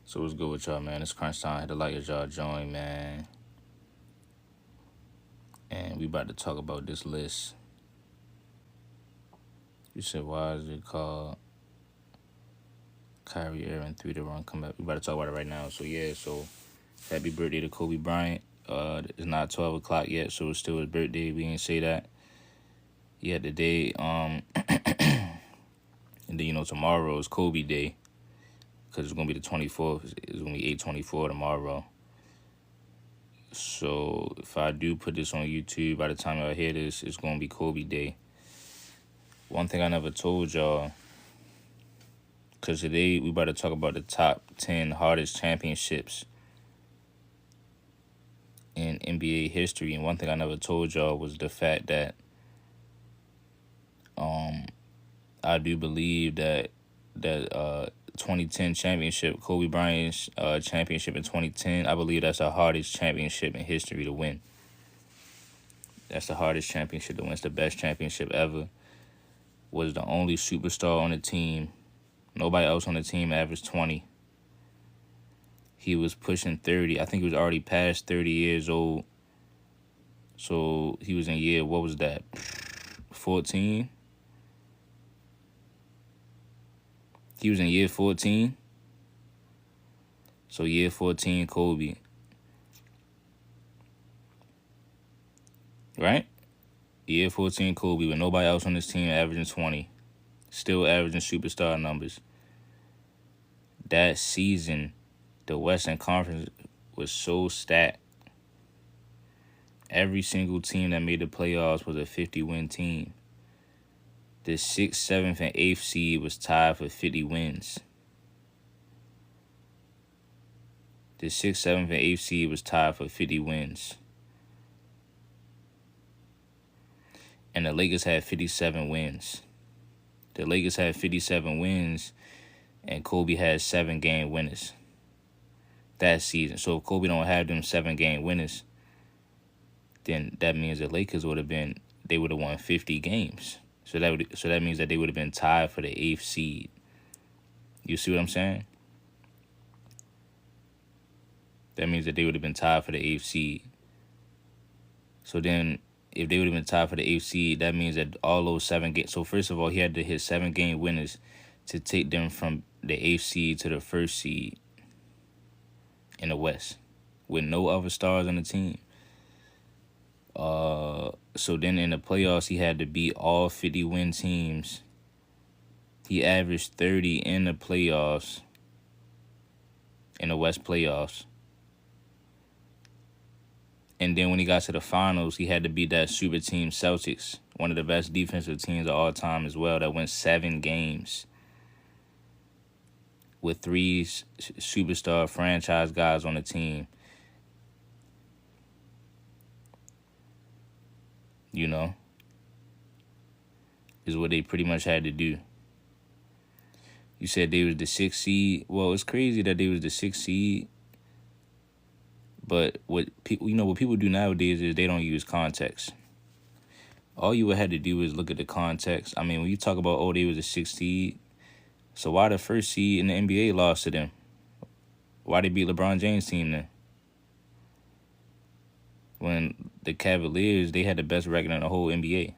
So what's good with y'all, man? It's crunch time. Hit the like as y'all join, man. And we about to talk about this list. You said, why is it called Kyrie Irving 3 to run comeback? We about to talk about it right now. So happy birthday to Kobe Bryant. It's not 12 o'clock yet, so it's still his birthday. We didn't say that. He had the day, and then, tomorrow is Kobe Day. Because it's going to be the 24th. It's going to be 8/24 tomorrow. So if I do put this on YouTube, by the time y'all hear this, it's going to be Kobe Day. One thing I never told y'all, because today we about to talk about the top 10 hardest championships in NBA history. And one thing I never told y'all was the fact that I do believe that 2010 championship, Kobe Bryant's championship in 2010, I believe that's the hardest championship in history to win. That's the hardest championship to win. It's the best championship ever. Was the only superstar on the team. Nobody else on the team averaged 20. He was pushing 30. I think he was already past 30 years old. So he was in year, what was that, 14? He was in year 14. So year 14, Kobe. Right? Year 14, Kobe, with nobody else on this team averaging 20. Still averaging superstar numbers. That season, the Western Conference was so stacked. Every single team that made the playoffs was a 50-win team. The 6th, 7th, and 8th seed was tied for 50 wins. The 6th, 7th, and 8th seed was tied for 50 wins. And the Lakers had 57 wins. The Lakers had 57 wins, and Kobe had 7-game winners that season. So if Kobe don't have them 7-game winners, then that means the Lakers would have won 50 games. So that means that they would have been tied for the 8th seed. You see what I'm saying? That means that they would have been tied for the 8th seed. So then, if they would have been tied for the 8th seed, that means that all those 7 games. So first of all, he had to hit 7-game winners to take them from the 8th seed to the 1st seed in the West, with no other stars on the team. So then in the playoffs, he had to beat all 50-win teams. He averaged 30 in the playoffs, in the West playoffs. And then when he got to the finals, he had to beat that super team Celtics, one of the best defensive teams of all time as well, that went 7 games with 3 superstar franchise guys on the team. Is what they pretty much had to do. You said they was the 6th seed. Well, it's crazy that they was the 6th seed. But what people do nowadays is they don't use context. All you would have to do is look at the context. I mean, when you talk about, they was the 6th seed, so why the 1st seed in the NBA lost to them? Why they beat LeBron James' team then? When the Cavaliers, they had the best record in the whole NBA.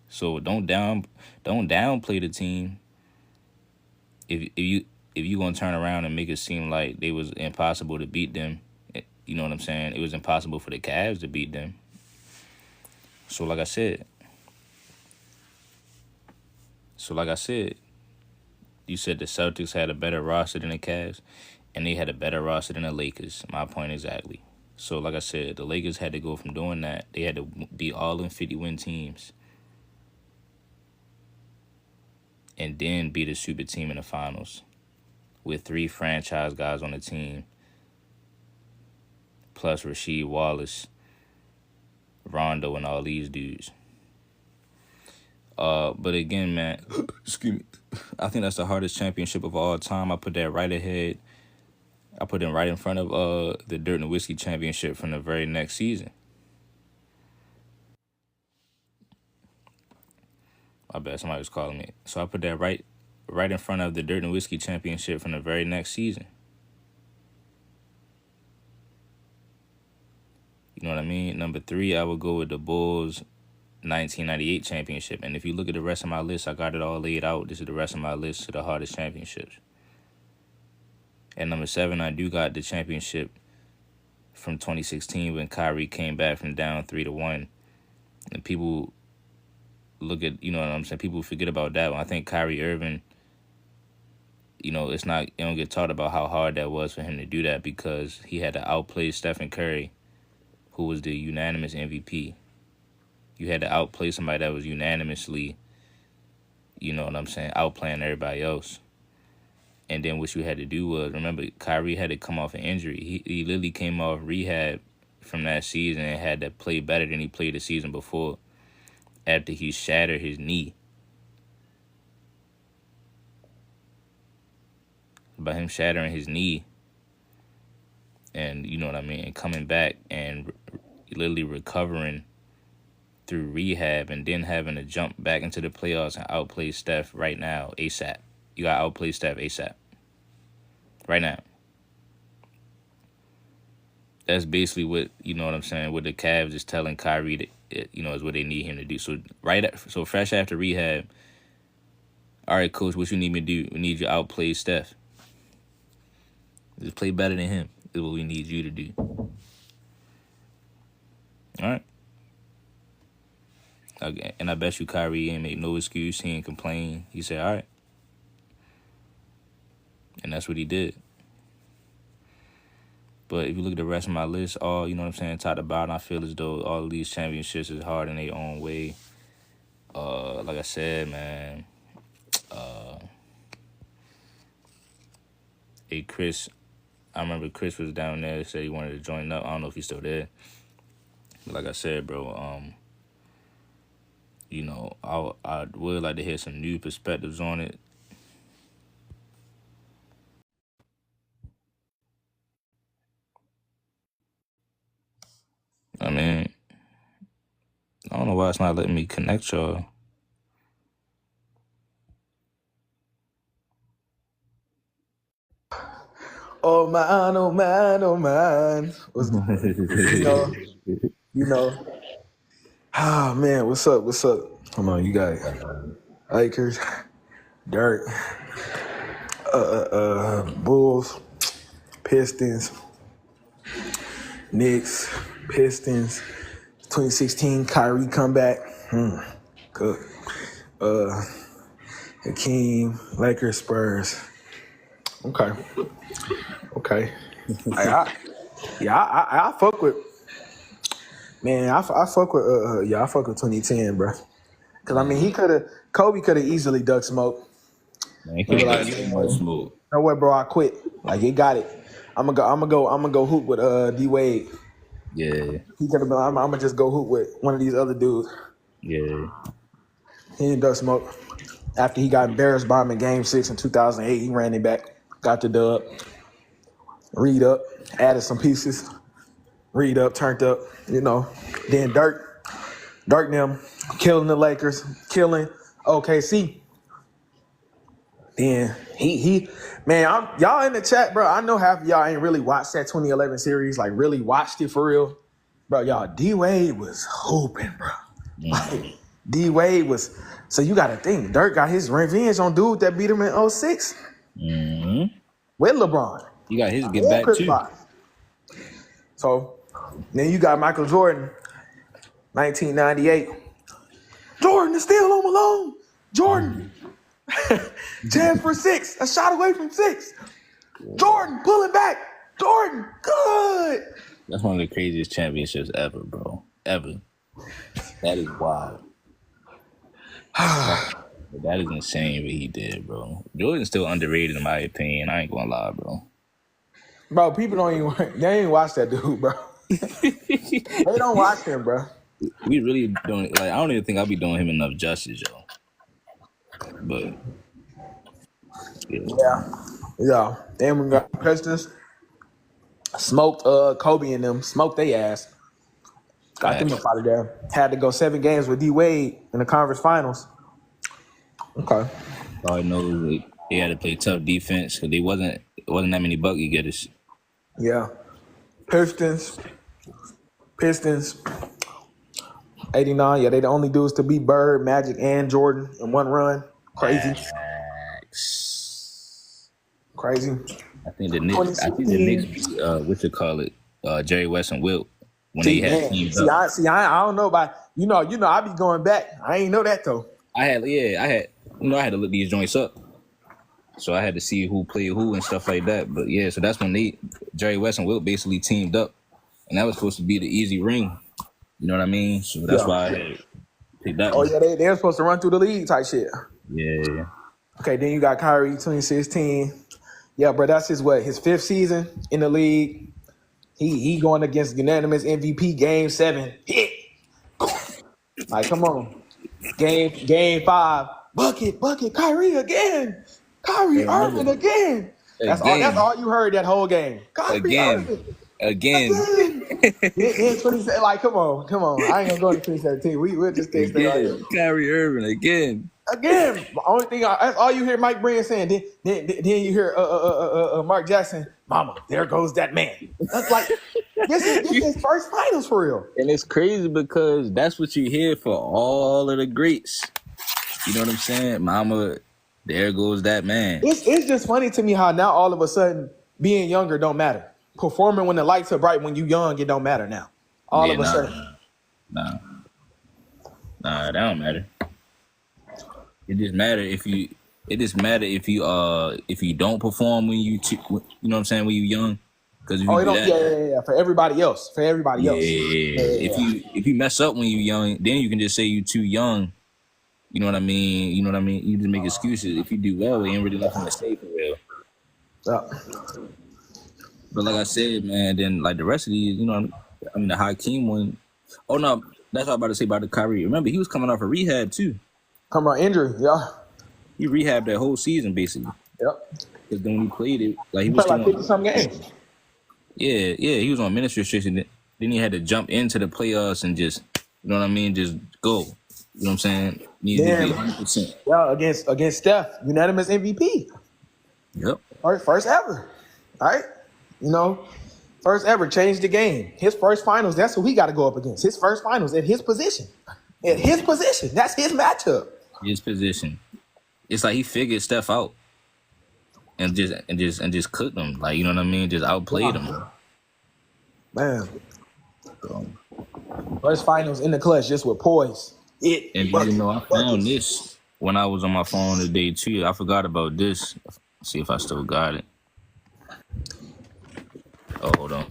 So don't downplay the team. If you gonna turn around and make it seem like they was impossible to beat them, you know what I'm saying? It was impossible for the Cavs to beat them. So like I said, you said the Celtics had a better roster than the Cavs, and they had a better roster than the Lakers. My point exactly. So like I said, the Lakers had to go from doing that. They had to beat all them 50-win teams, and then beat a super team in the finals with 3 franchise guys on the team, plus Rasheed Wallace, Rondo, and all these dudes. But again, man, excuse me, I think that's the hardest championship of all time. I put that right ahead. I put them right in front of the Dirt and Whiskey championship from the very next season. My bad, somebody was calling me. So I put that right in front of the Dirt and Whiskey championship from the very next season. You know what I mean? Number 3, I would go with the Bulls 1998 championship. And if you look at the rest of my list, I got it all laid out. This is the rest of my list to the hardest championships. And number 7, I do got the championship from 2016 when Kyrie came back from down 3-1. And people look at, you know what I'm saying? People forget about that one. I think Kyrie Irving, you know, it don't get taught about how hard that was for him to do that because he had to outplay Stephen Curry, who was the unanimous MVP. You had to outplay somebody that was unanimously, you know what I'm saying, outplaying everybody else. And then what you had to do was, remember, Kyrie had to come off an injury. He literally came off rehab from that season and had to play better than he played the season before after he shattered his knee. By him shattering his knee and, you know what I mean, coming back and literally recovering through rehab and then having to jump back into the playoffs and outplay Steph right now, ASAP. You got to outplay Steph ASAP. Right now. That's basically what, you know what I'm saying, what the Cavs is telling Kyrie that, you know, is what they need him to do. So fresh after rehab, all right, coach, what you need me to do? We need you to outplay Steph. Just play better than him is what we need you to do. All right. Okay. And I bet you Kyrie ain't make no excuse. He ain't complain. He said, all right. And that's what he did. But if you look at the rest of my list, all, you know what I'm saying, top to bottom, I feel as though all of these championships is hard in their own way. Like I said, man, hey, Chris, I remember Chris was down there, said he wanted to join up. I don't know if he's still there. But like I said, bro, you know, I would like to hear some new perspectives on it. I mean, I don't know why it's not letting me connect y'all. Oh man, oh man, oh man. You know. Ah man, what's up? What's up? Come on, you got Lakers, Dirt, Bulls, Pistons, Knicks, Pistons, 2016 Kyrie comeback. Good. Hakeem, Lakers, Spurs. Okay. I fuck with. Man, I fuck with. I fuck with 2010, bro. Cause I mean, Kobe could have easily ducked smoke. Man, he could have so much smoke. No way, bro. I quit. Like he got it. I'm gonna go hoop with D Wade. Yeah. He could have been. I'm gonna just go hoop with one of these other dudes. Yeah. He didn't duck smoke. After he got embarrassed by him in Game 6 in 2008, he ran it back, got the dub. Read up, added some pieces. Read up, turned up. You know. Then Dirk and them killing the Lakers, killing OKC. Then man, y'all in the chat, bro. I know half of y'all ain't really watched that 2011 series, like really watched it for real. Bro, y'all, D Wade was hooping, bro. Like, D Wade was, so you gotta think, Dirk got his revenge on dude that beat him in 06 with LeBron. You got his get back too. So then you got Michael Jordan, 1998. Jordan is still on Malone. Jordan. CHAZ for 6. A shot away from 6. Jordan pulling back. Jordan, good. That's one of the craziest championships ever, bro. Ever. That is wild. That is insane what he did, bro. Jordan's still underrated in my opinion. I ain't gonna lie, bro. Bro, people they ain't watch that dude, bro. They don't watch him, bro. We really don't, like, I don't even think I'll be doing him enough justice, yo. But yeah. Then we got Pistons. Smoked Kobe and them. Smoked they ass. Got them up out of there. Had to go 7 games with D Wade in the conference finals. Okay. All I know is they had to play tough defense because it wasn't that many bucket getters. Yeah. Pistons. Pistons, 89. Yeah, they the only dudes to beat Bird, Magic, and Jordan in one run. Crazy. Crazy. I think the Knicks. I think the Knicks 2016. beat what you call it, Jerry West and Wilt when they See, had man. teamed See, up. I don't know about I be going back. I ain't know that though. I had I had to look these joints up, so I had to see who played who and stuff like that. But yeah, so that's when Jerry West and Wilt basically teamed up, and that was supposed to be the easy ring. You know what I mean? So that's why I had picked that Oh one. yeah, they're supposed to run through the league type shit. Yeah. Okay, then you got Kyrie 2016. Yeah, bro, that's his fifth season in the league. He going against unanimous MVP game 7. Hit. Like, come on. Game 5. Bucket, Kyrie again. Kyrie Irving again. That's all you heard that whole game. Kyrie Irving. Again. In 2017, like, come on. I ain't gonna go into 2017. We'll just stay right here. Kyrie Irving again. Again, the only thing that's all you hear Mike Breen saying. Then you hear Mark Jackson, "Mama, there goes that man." That's like this is his first finals for real. And it's crazy because that's what you hear for all of the greats. You know what I'm saying? Mama, there goes that man. It's just funny to me how now all of a sudden being younger don't matter. Performing when the lights are bright when you young, it don't matter now. All of a sudden. Nah, that don't matter. It just matter if you. It just matter if you don't perform when you know what I'm saying, when you young. Because for everybody else. Yeah. If you mess up when you young, then you can just say you too young. You know what I mean? You just make excuses. If you do well, you ain't really nothing to say for real. But like I said, man, then like the rest of these, the Hakeem one. Oh no, that's what I'm about to say about the Kyrie. Remember, he was coming off a rehab too. Come on, injury, yeah. He rehabbed that whole season basically. Yep. Because then when he played it, like he played was like 50-some games. Yeah, he was on minutes restriction. Then he had to jump into the playoffs and just, you know what I mean, just go. You know what I'm saying? Needs to be 100%. Yeah, against Steph, unanimous MVP. Yep. First ever, right? First ever, changed the game. His first finals, that's who he got to go up against. His first finals at his position. That's his matchup. His position. It's like he figured Steph out and just cooked him. Like, you know what I mean? Just outplayed him. Man. First finals in the clutch, just with poise. I found this when I was on my phone today too. I forgot about this. See if I still got it. Oh, hold on.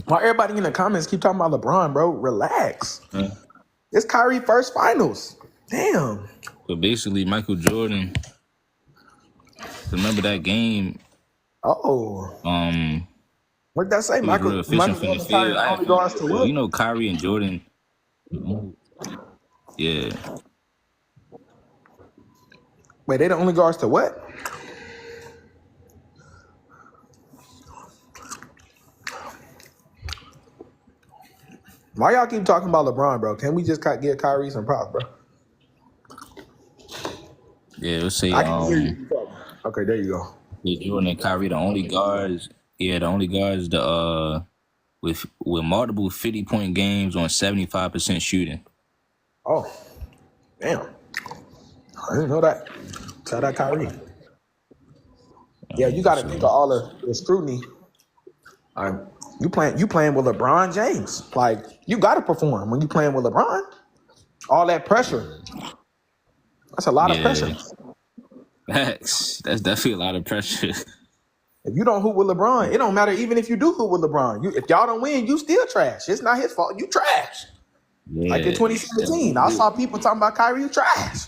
Why everybody in the comments keep talking about LeBron, bro? Relax. It's Kyrie first finals. Damn. So basically, Michael Jordan. Remember that game? Oh. What did that say? Michael Jordan only guards to what? Kyrie and Jordan. Yeah. Wait, they the only guards to what? Why y'all keep talking about LeBron, bro? Can we just give Kyrie some props, bro? Yeah, let's say okay, there you go. Yeah, Jordan and Kyrie, the only guards. Yeah, the only guards with multiple 50-point games on 75% shooting. Oh, damn! I didn't know that. Shout out Kyrie. Yeah, you got to think of all the scrutiny. You playing with LeBron James. Like, you got to perform when you playing with LeBron. All that pressure. That's a lot of pressure. That's definitely a lot of pressure. If you don't hoop with LeBron, it don't matter. Even if you do hoop with LeBron, if y'all don't win, you still trash. It's not his fault. You trash. Yeah, like in 2017, I saw people talking about Kyrie, you trash.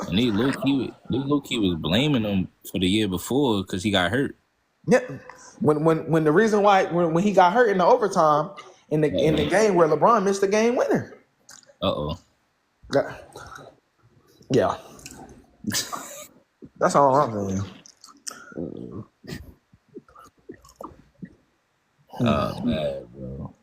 And they low-key was blaming him for the year before because he got hurt. Yeah. When the reason why when he got hurt in the overtime in the game where LeBron missed the game winner. Yeah. That's all I'm saying. Oh man, bro.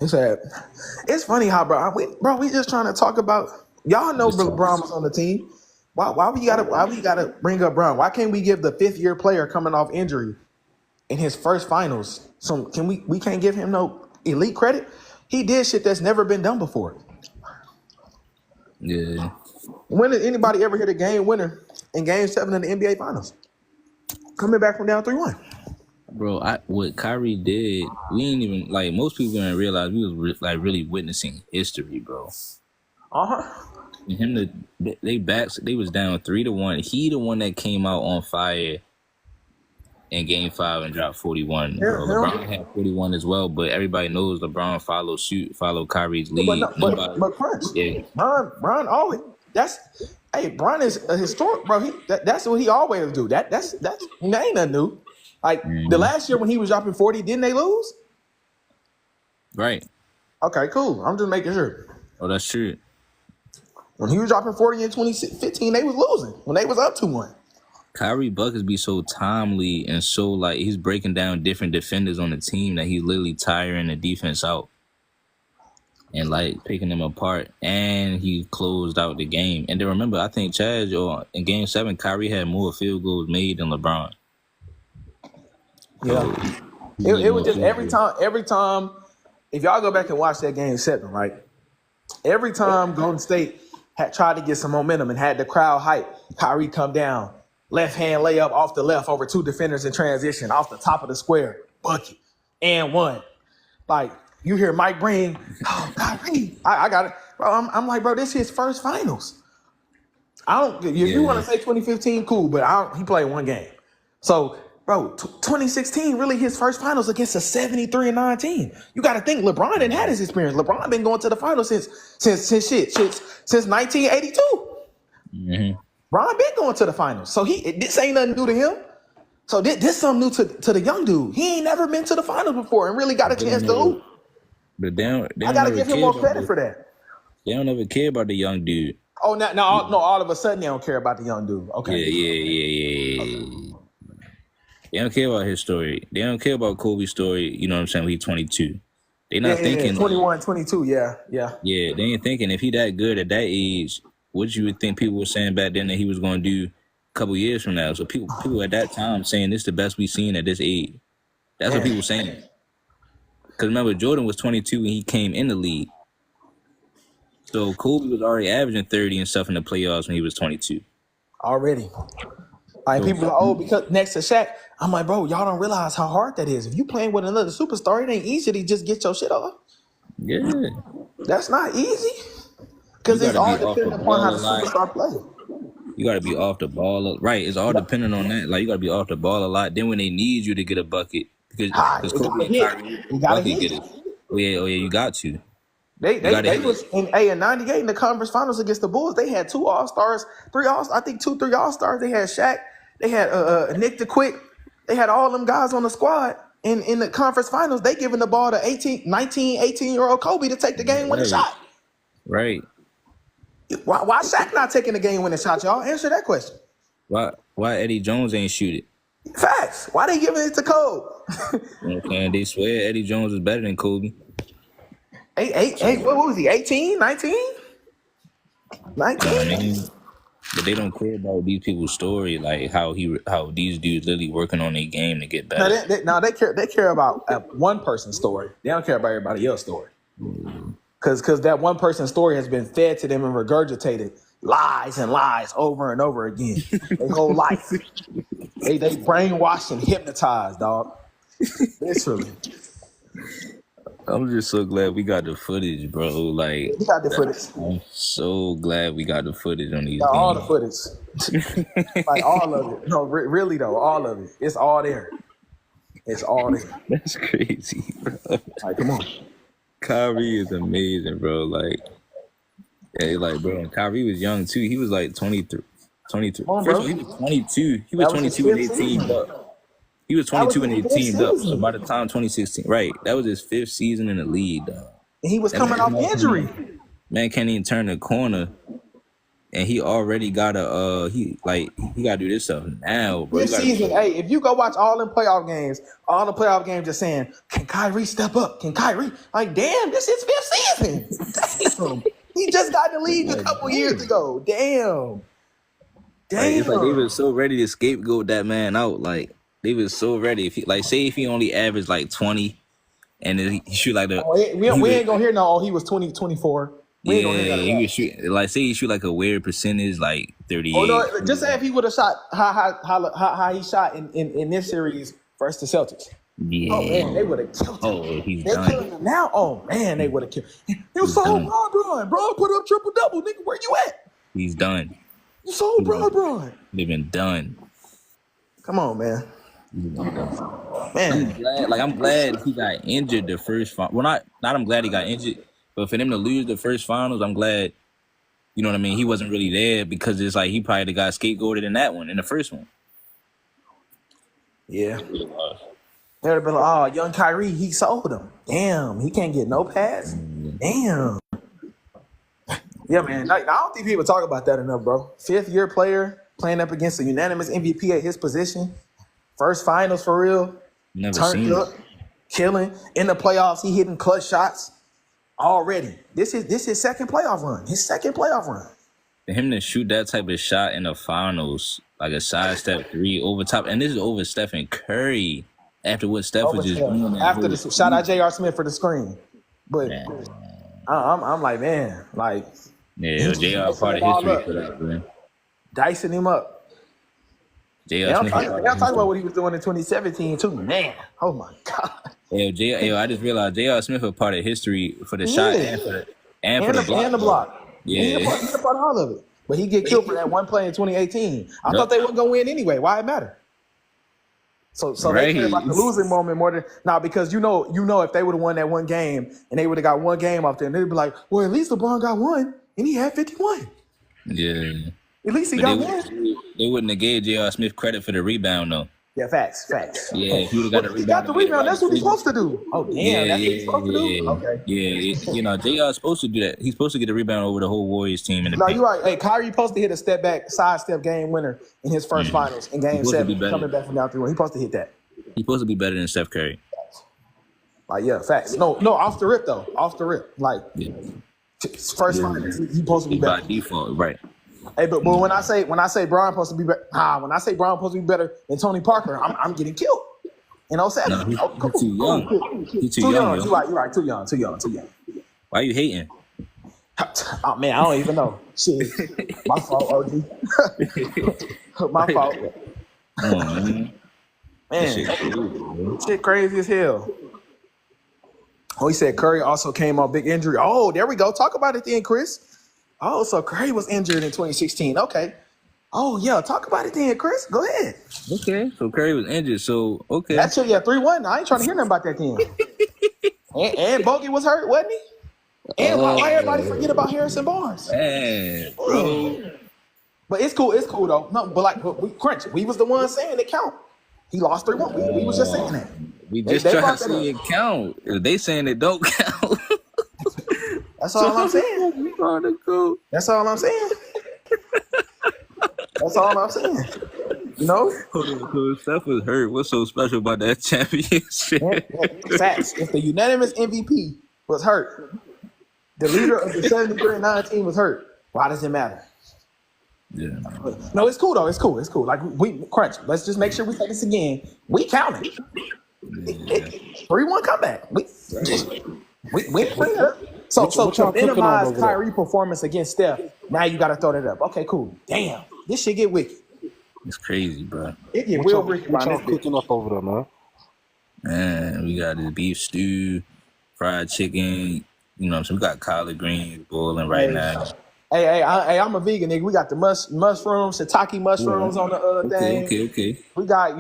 It's funny how we just trying to talk about, y'all know LeBron was on the team. Why we gotta bring up Bron? Why can't we give the 5th-year player coming off injury in his first finals we can't give him no elite credit? He did shit that's never been done before. Yeah. When did anybody ever hit a game winner in Game 7 of the NBA Finals? Coming back from down 3-1. Bro, what Kyrie did, we ain't even like most people didn't realize we was like really witnessing history, bro. And him, they was down 3-1. He the one that came out on fire in Game 5 and dropped 41. Bro. LeBron had 41 as well, but everybody knows LeBron follow Kyrie's lead. But Crunch, yeah. Bron always Bron is a historic, bro. That's what he always do. That ain't nothing new. Like the last year when he was dropping 40, didn't they lose? Right. Okay, cool. I'm just making sure. Oh, that's true. When he was dropping 40 in 2015, they was losing when they was up 2-1. Kyrie buckets be so timely and so like he's breaking down different defenders on the team that he's literally tiring the defense out and like picking them apart, and he closed out the game. And then remember, I think CHAZ in Game 7, Kyrie had more field goals made than LeBron. Yeah, it was just every time. If y'all go back and watch that Game 7, right? Every time Golden State had tried to get some momentum and had the crowd hype, Kyrie come down, left hand layup off the left over 2 defenders in transition, off the top of the square, bucket, and 1. Like you hear Mike Breen, oh Kyrie, I got it, bro. I'm like, bro, this is his first finals. I don't. If you want to say 2015, cool, but he played 1 game. So, bro, 2016 really his first finals against a 73-9 team. You got to think LeBron didn't have his experience. LeBron been going to the finals since 1982. Mm-hmm. LeBron been going to the finals, so this ain't nothing new to him. So this something new to the young dude. He ain't never been to the finals before and really got a chance to hoop. But I gotta give him more credit for that. They don't ever care about the young dude. Oh, no! All of a sudden they don't care about the young dude. Okay. Yeah. Okay. They don't care about his story. They don't care about Kobe's story. You know what I'm saying? When he's 22. They not thinking 21, 22. Yeah. Yeah, they ain't thinking if he that good at that age, what you would think people were saying back then that he was going to do a couple years from now. So people at that time saying this is the best we've seen at this age. That's what people were saying. Because remember, Jordan was 22 when he came in the league. So Kobe was already averaging 30 and stuff in the playoffs when he was 22. Already. Like people are like, because next to Shaq, I'm like, bro, y'all don't realize how hard that is. If you playing with another superstar, it ain't easy to just get your shit off. Yeah. That's not easy. Because it's all dependent upon how the superstar play. You got to be off the ball. Right. It's all dependent on that. Like, you got to be off the ball a lot. Then when they need you to get a bucket, because Kobe and Kyrie bucket get it. Oh, yeah, you got to. They was in 98 in the conference finals against the Bulls. They had 2 All-Stars, 3 All-Stars. They had Shaq. They had Nick the Quick. They had all them guys on the squad. In the conference finals, they giving the ball to 18-year-old Kobe to take the game-winning shot. Right. Why Shaq not taking the game-winning shot, y'all? Answer that question. Why Eddie Jones ain't shoot it? Facts. Why they giving it to Kobe? Okay, they swear Eddie Jones is better than Kobe. What was he, 18, 19? 19? But they don't care about these people's story, like how these dudes literally working on their game to get better. They care about one person's story. They don't care about everybody else's story. Because that one person's story has been fed to them and regurgitated lies and lies over and over again. Their whole life. They brainwashed and hypnotized, dog. Literally. I'm just so glad we got the footage, bro. Like, we got the footage. I'm so glad we got the footage on these games. All the footage. Like, all of it. No, really, though, all of it. It's all there. It's all there. That's crazy, bro. Like, come on. Kyrie is amazing, bro. Like, bro, and Kyrie was young, too. He was, like, 23. First of all, he was 22. He was 22 when they teamed up. He was 22 when they teamed up. So by the time 2016, right, that was his 5th season in the league, dog. And he was coming off injury. Man can't even turn the corner, and he already got he got to do this stuff now, bro. This season, hey, if you go watch all the playoff games just saying, can Kyrie step up? Can Kyrie? Like, damn, this is his 5th season. Damn. He just got in the league a couple years ago. Damn. Like it's like they Damn. was so ready to scapegoat that man out. Like they was so ready. If he like say if he only averaged like 20 and then he shoot like the Oh, he we was ain't gonna hear no. Oh, he was 20, 24. We ain't gonna hear yeah none of he that. was shoot like say he shoot like a weird percentage like Oh 38. no, just say if he would have shot how he shot in this series versus the Celtics. Oh man, Yeah. they would have killed him. Oh, he's They killing done. him now. Oh man, they would have killed him. You He's sold done. Bron put up triple double, nigga. Where you at? He's done. You sold He's been, Bron. they've been done. Come on, man. He's been done. Man, I'm glad he got injured the first final. Well, not I'm glad he got injured, but for them to lose the first finals, I'm glad. You know what I mean? He wasn't really there because it's like he probably got scapegoated in that one, in the first one. yeah. They'd have been like, oh, young Kyrie, he sold him. Damn, he can't get no pass. Damn. Yeah, man. I don't think people talk about that enough, bro. 5th-year player playing up against a unanimous MVP at his position. First finals for real. Never Turned seen up, it. killing. In the playoffs, he hitting clutch shots already. This is his second playoff run. His second playoff run. For him to shoot that type of shot in the finals, like a sidestep 3 over top, and this is over Stephen Curry after what Steph was just doing. After the shout out J.R. Smith for the screen. But Man. I'm like, man, like Yeah, JR part of history for that, man. dicing him up. JR Yeah, Smith. I'm talking about what he was doing in 2017 too. Man, oh my god. I just realized JR Smith a part of history for the shot and for the block. And the block. Yeah. He's a part of all of it. But he get killed for that one play in 2018. I thought they weren't gonna win anyway. Why it matter? So they care about the losing moment more than because you know if they would have won that one game and they would have got one game off there, and they'd be like, well, at least LeBron got one and he had 51. Yeah. At least he got one. They wouldn't have gave J.R. Smith credit for the rebound though. Yeah, facts. Yeah, if he would have got a rebound. He got the rebound. That's what he's supposed to do. Oh, damn. That's what he's supposed to do? Okay. Yeah, you know, JR is supposed to do that. He's supposed to get the rebound over the whole Warriors team in the No, you're right. Hey, Kyrie supposed to hit a step back, sidestep game winner in his first finals in game 7, coming back from down 3-1. He's supposed to hit that. He's supposed to be better than Steph Curry. Like, yeah, facts. No, off the rip, though. Off the rip. Like, first finals, he's supposed to be better. By default, right. Hey, but when I say Bron supposed to be better, when I say Bron supposed to be better than Tony Parker, I'm getting killed. In 07. No, he's too young. He's too young. You're right. Too young. Why are you hating? Oh man, I don't even know. Shit, my fault, OG. My fault. Oh, man, shit crazy as hell. Oh, he said Curry also came off big injury. Oh, there we go. Talk about it then, Chris. Oh, so Curry was injured in 2016. Okay. Oh, yeah. Talk about it then, Chris. Go ahead. Okay. So Curry was injured. So, okay. That's it. Yeah, 3-1. I ain't trying to hear nothing about that then. and Bogey was hurt, wasn't he? And why everybody forget about Harrison Barnes? Man, bro. But it's cool. It's cool, though. No, but Crunch, we was the ones saying it count. He lost 3-1. We was just saying that. We just trying to see it count. They saying it don't count. That's all I'm saying. That's all I'm saying. That's all I'm saying. You know? So Steph was hurt. What's so special about that championship? Facts. If the unanimous MVP was hurt, the leader of the 73-9 team was hurt, why does it matter? Yeah. No, it's cool though. It's cool. Like we Crunch. Let's just make sure we say this again. We counted. 3-1 comeback. We bring it up. So to minimize Kyrie's performance against Steph, now you got to throw that up. Okay, cool. Damn, this shit get wicked. It's crazy, bro. It get real wicked. What y'all cooking up over there, man? Man, we got this beef stew, fried chicken. You know, so we got collard greens boiling right now. Hey, I'm a vegan, nigga. We got the mushrooms, shiitake mushrooms on the thing. Okay. We got,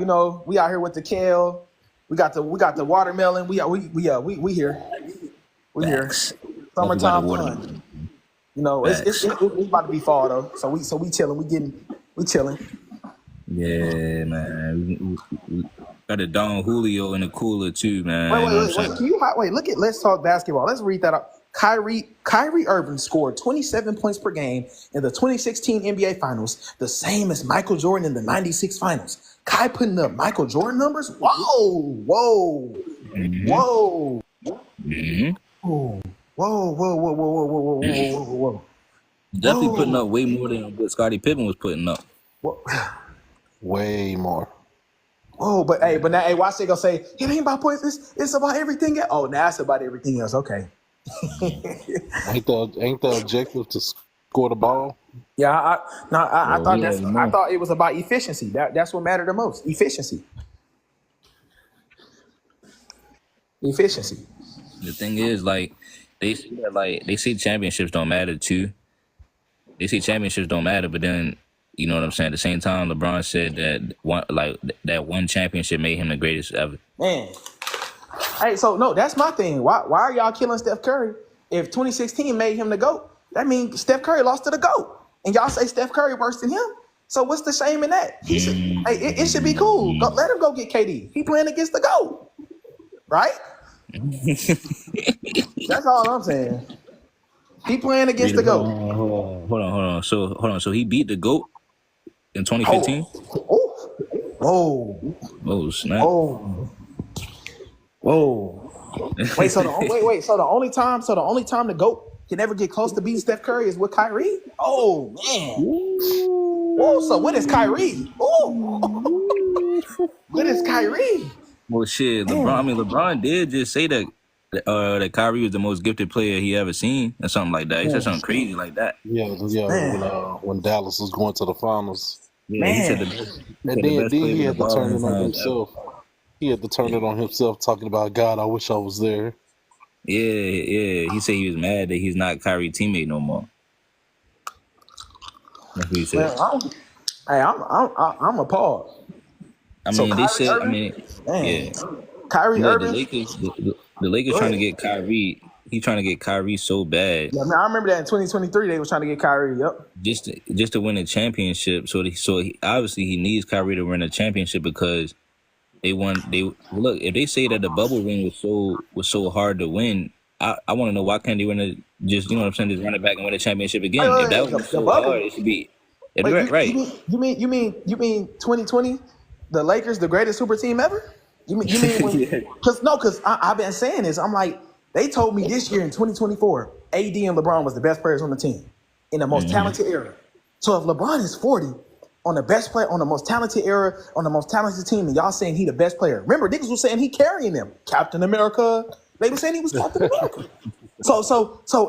we out here with the kale. We got the watermelon. We here. We here. Summertime fun. You know, it's about to be fall though. So we chilling. We chilling. Yeah, man. We got a Don Julio in the cooler too, man. Wait. Let's talk basketball. Let's read that up. Kyrie Irving scored 27 points per game in the 2016 NBA Finals, the same as Michael Jordan in the 96 Finals. Kai putting up Michael Jordan numbers? Whoa. Mm-hmm. Whoa. Mm-hmm. Whoa. Definitely putting up way more than what Scottie Pippen was putting up. What? Way more. Oh, but now, hey, watch they gonna say it ain't about points. It's about everything else. Oh, now it's about everything else. Okay. Ain't the objective to score the ball? Yeah, I Well, thought we already I know. thought it was about efficiency. That's what mattered the most. Efficiency. Efficiency. The thing is, like, they say championships don't matter too. They say championships don't matter, but then you know what I'm saying. At the same time, LeBron said that one championship made him the greatest ever. Man. Hey, so no, that's my thing. Why are y'all killing Steph Curry? If 2016 made him the GOAT, that means Steph Curry lost to the GOAT. And y'all say Steph Curry worse than him? So what's the shame in that? He should it should be cool. Let him go get KD. He playing against the GOAT. Right? That's all I'm saying. He playing against the GOAT. Hold on. So he beat the GOAT in 2015. Oh. Whoa. Oh snap! Whoa. Whoa. Wait, so the only time the GOAT can ever get close to beating Steph Curry is with Kyrie? Oh man. Oh, so what is Kyrie? Oh. What is Kyrie? Well, shit, LeBron did just say that Kyrie was the most gifted player he ever seen, or something like that. He said something crazy like that. Yeah. When Dallas was going to the finals, Yeah, he said Man. and then he had to turn it on himself. He had to turn it on himself, talking about God. I wish I was there. Yeah. He said he was mad that he's not Kyrie's teammate no more. That's what he said. I'm appalled. I mean, So they Kyrie said. Irving? I mean, Man. yeah. Kyrie Look, the Irving. Lakers, the Lakers Go trying to ahead. get Kyrie. He trying to get Kyrie so bad. Yeah, I remember that in 2023 they was trying to get Kyrie. Yep. Just to win a championship. So obviously he needs Kyrie to win a championship because look, if they say that the bubble ring was so hard to win, I want to know why can't they win it? Just, you know what I'm saying, just run it back and win a championship again. If that was The so bubble. hard, it should be Wait, right. you mean 2020, the Lakers, the greatest super team ever? You mean when? Yeah. Because I've been saying this. I'm like, they told me this year in 2024, AD and LeBron was the best players on the team in the most talented era. So if LeBron is 40 on the best player on the most talented era on the most talented team, and y'all saying he the best player, remember niggas was saying he carrying them, Captain America. They were saying he was Captain America. So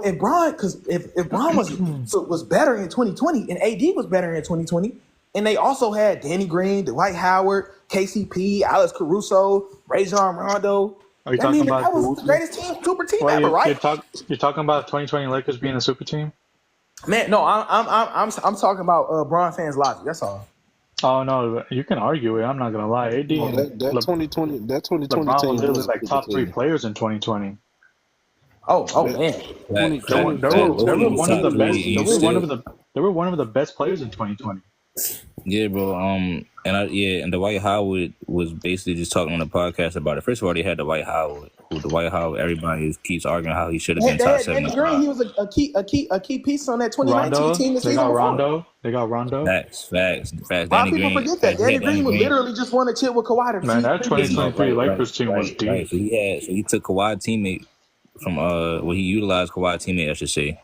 if Bron, because if Bron was better in 2020 and AD was better in 2020, and they also had Danny Green, Dwight Howard, KCP, Alex Caruso, Rajon Rondo. Are you talking about that was the greatest super team Well, ever, right? you're talking about 2020 Lakers being a super team? Man, no, I'm talking about Bron fans' logic. That's all. Oh no, you can argue it. I'm not gonna lie. AD No, and that 2020 LeBron team was literally was like top three team. players in 2020. Oh man. They were one of the best. They were one of the best players in 2020. Yeah, bro. And Dwight Howard was basically just talking on the podcast about it. First of all, they had Dwight Howard. Everybody keeps arguing how he should have been They top had Danny Green. 75. He was a key piece on that 2019 Rondo, team the they season got before. Rondo. They got Rondo. Facts. A lot Danny of people Green. forget that. He had Danny Green was literally just won a chip with Kawhi. Man, that 2023 Lakers team was deep. Right. So he took Kawhi teammate from he utilized Kawhi teammate, I should say,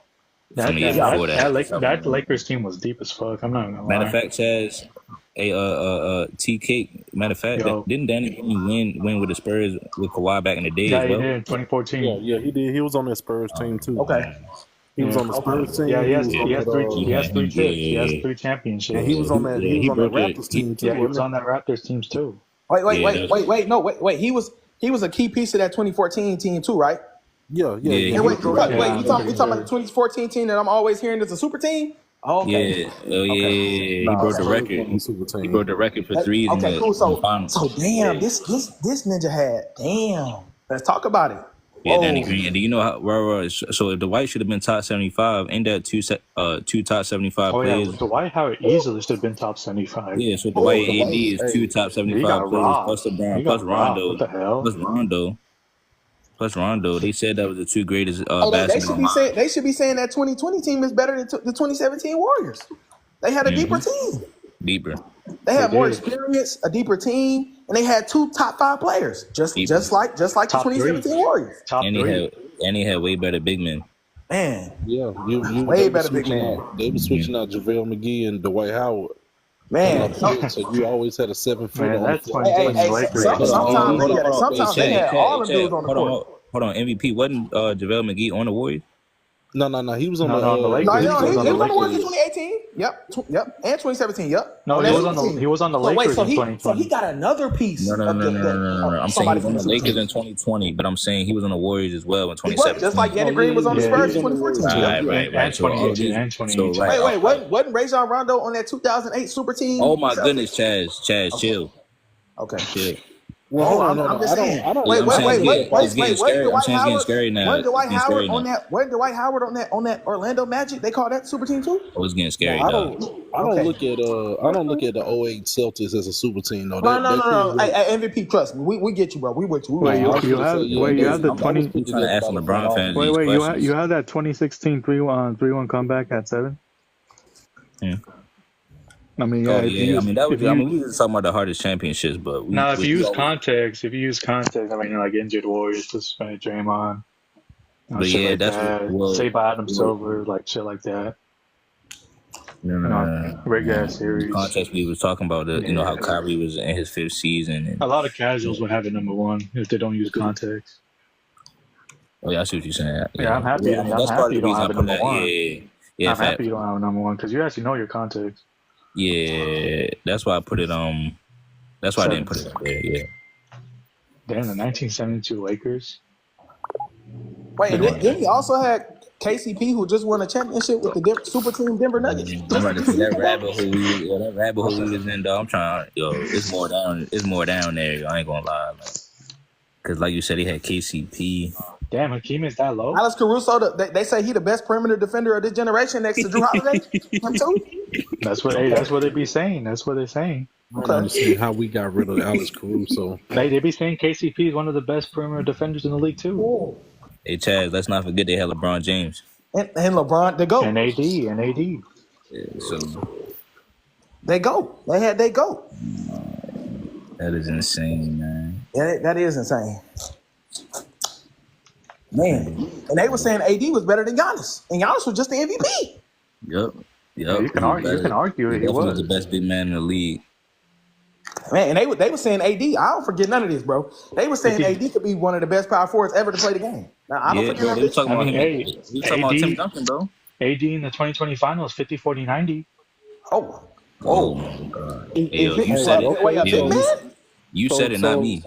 from the year before that. That Lakers team was deep as fuck. I'm not gonna lie. Matter of fact, CHAZ, TK. Matter of fact, didn't Danny Green win with the Spurs with Kawhi back in the day Yeah, as well? he did in 2014. Yeah, he did. He was on that Spurs team too. Okay. He was on the Spurs team. Yeah, he has three chips. He has 3 championships. And he was on that. He was on that Raptors team too. Yeah, he was on that Raptors teams too. Wait. No, wait. He was a key piece of that 2014 team too, right? Yeah. Wait. We talking about the 2014 team that I'm always hearing is a super team? Oh, okay. He broke the record. He broke the record for threes. Okay, cool. So damn, Yeah. this ninja had damn. Let's talk about it. Yeah, Danny Green. And do you know how? So if Dwight should have been top 75, ain't that two top 75 players? Yeah, Dwight Howard easily should have been top 75. Yeah, so Dwight AD is 2 top 75 players plus LeBron plus Rondo. What the hell? Plus Rondo. They said that was the 2 greatest They should be saying that 2020 team is better than the 2017 Warriors. They had a deeper team. Deeper. They had more experience, a deeper team, and they had 2 top 5 players, just like the 2017 Warriors. And he had way better big men. Man, Yeah, way better big man. They were switching out JaVale McGee and Dwight Howard. Man, So you always had a 7-footer Man, on the that floor. 2020 Lakers. sometimes they had all them dudes on the court. Hold on. MVP wasn't JaVale McGee on the Warriors? No. He was on No, on the No, Lakers. he He was was on on the the Warriors in Lakers. 2018. Yep, and 2017. Yep. No, on he that was on super the team. he was on the So wait, Lakers so in he 2020. got another piece No. I'm saying he somebody was from on the the super Lakers team. in 2020, but I'm saying he was on the Warriors as well in He was 2017. just like Danny Green was on the Yeah, Spurs he in was on the 2014. Warriors. Right. And So all 2018 these, and so 2018. right. Wasn't Rajon Rondo on that 2008 super team? Oh my Celtics? goodness, Chaz, chill. Okay. Chill. Well, hold on. I'm just saying. I don't. Yeah, I'm saying it's getting scary. I'm Dwight saying it's getting Howard? scary now. Wasn't Dwight It's getting Howard scary on now. that? Wasn't Dwight Howard on that Orlando Magic? They call that super team too. Oh, it's getting scary, I dog. don't look at the '08 Celtics as a super team though. No. Hey, MVP, trust me. We get you, bro. We with you. Wait, I was you gonna have say, wait, you have the I'm 20. trying to ask some LeBron fans these Wait, questions. you have that 2016 3-1 comeback at 7. I mean, yeah. I mean, that was. I mean, we were talking about the hardest championships, but if you use context, I mean, like injured Warriors, suspended Draymond, But shit yeah, like that's that. what. Say by Adam Silver, like shit like that. No. Regular series. The context we was talking about, how Kyrie was in his 5th season. And, A lot of casuals would have it number 1 if they don't use context. oh yeah, I see what you're saying. Yeah, I'm happy. I'm happy you don't have it number 1. Yeah. I'm happy you don't have it number 1 because you actually know your context. Yeah, that's why I put it That's why I didn't put it up there. Yeah. Damn, the 1972 Lakers. Wait, then he also had KCP, who just won a championship with the super team Denver Nuggets. I'm about to say that rabbit hole we was in, dog. I'm trying, it's more down there. Yo. I ain't gonna lie, because like you said, he had KCP. Damn, Hakeem is that low? Alex Caruso, they say he the best perimeter defender of this generation next to Drew Holiday. Him too. That's what they be saying. That's what they're saying. I don't understand how we got rid of Alex Caruso. They be saying KCP is one of the best perimeter defenders in the league too. Ooh. Hey Chaz, let's not forget they had LeBron James and LeBron, they go. And AD. Yeah, so they go. They go. that is insane, man. Yeah, that is insane. Man, and they were saying AD was better than Giannis, and Giannis was just the MVP. Yep. Yeah, you can argue it. He was the best big man in the league. Man, and they were saying AD. I don't forget none of this, bro. They were saying AD could be one of the best power forwards ever to play the game. Now, I don't forget they were talking about him. Hey, We were talking about Tim Duncan, bro. AD in the 2020 finals, 50, 40, 90. Oh my God. Hey, you said it. You said it, not me.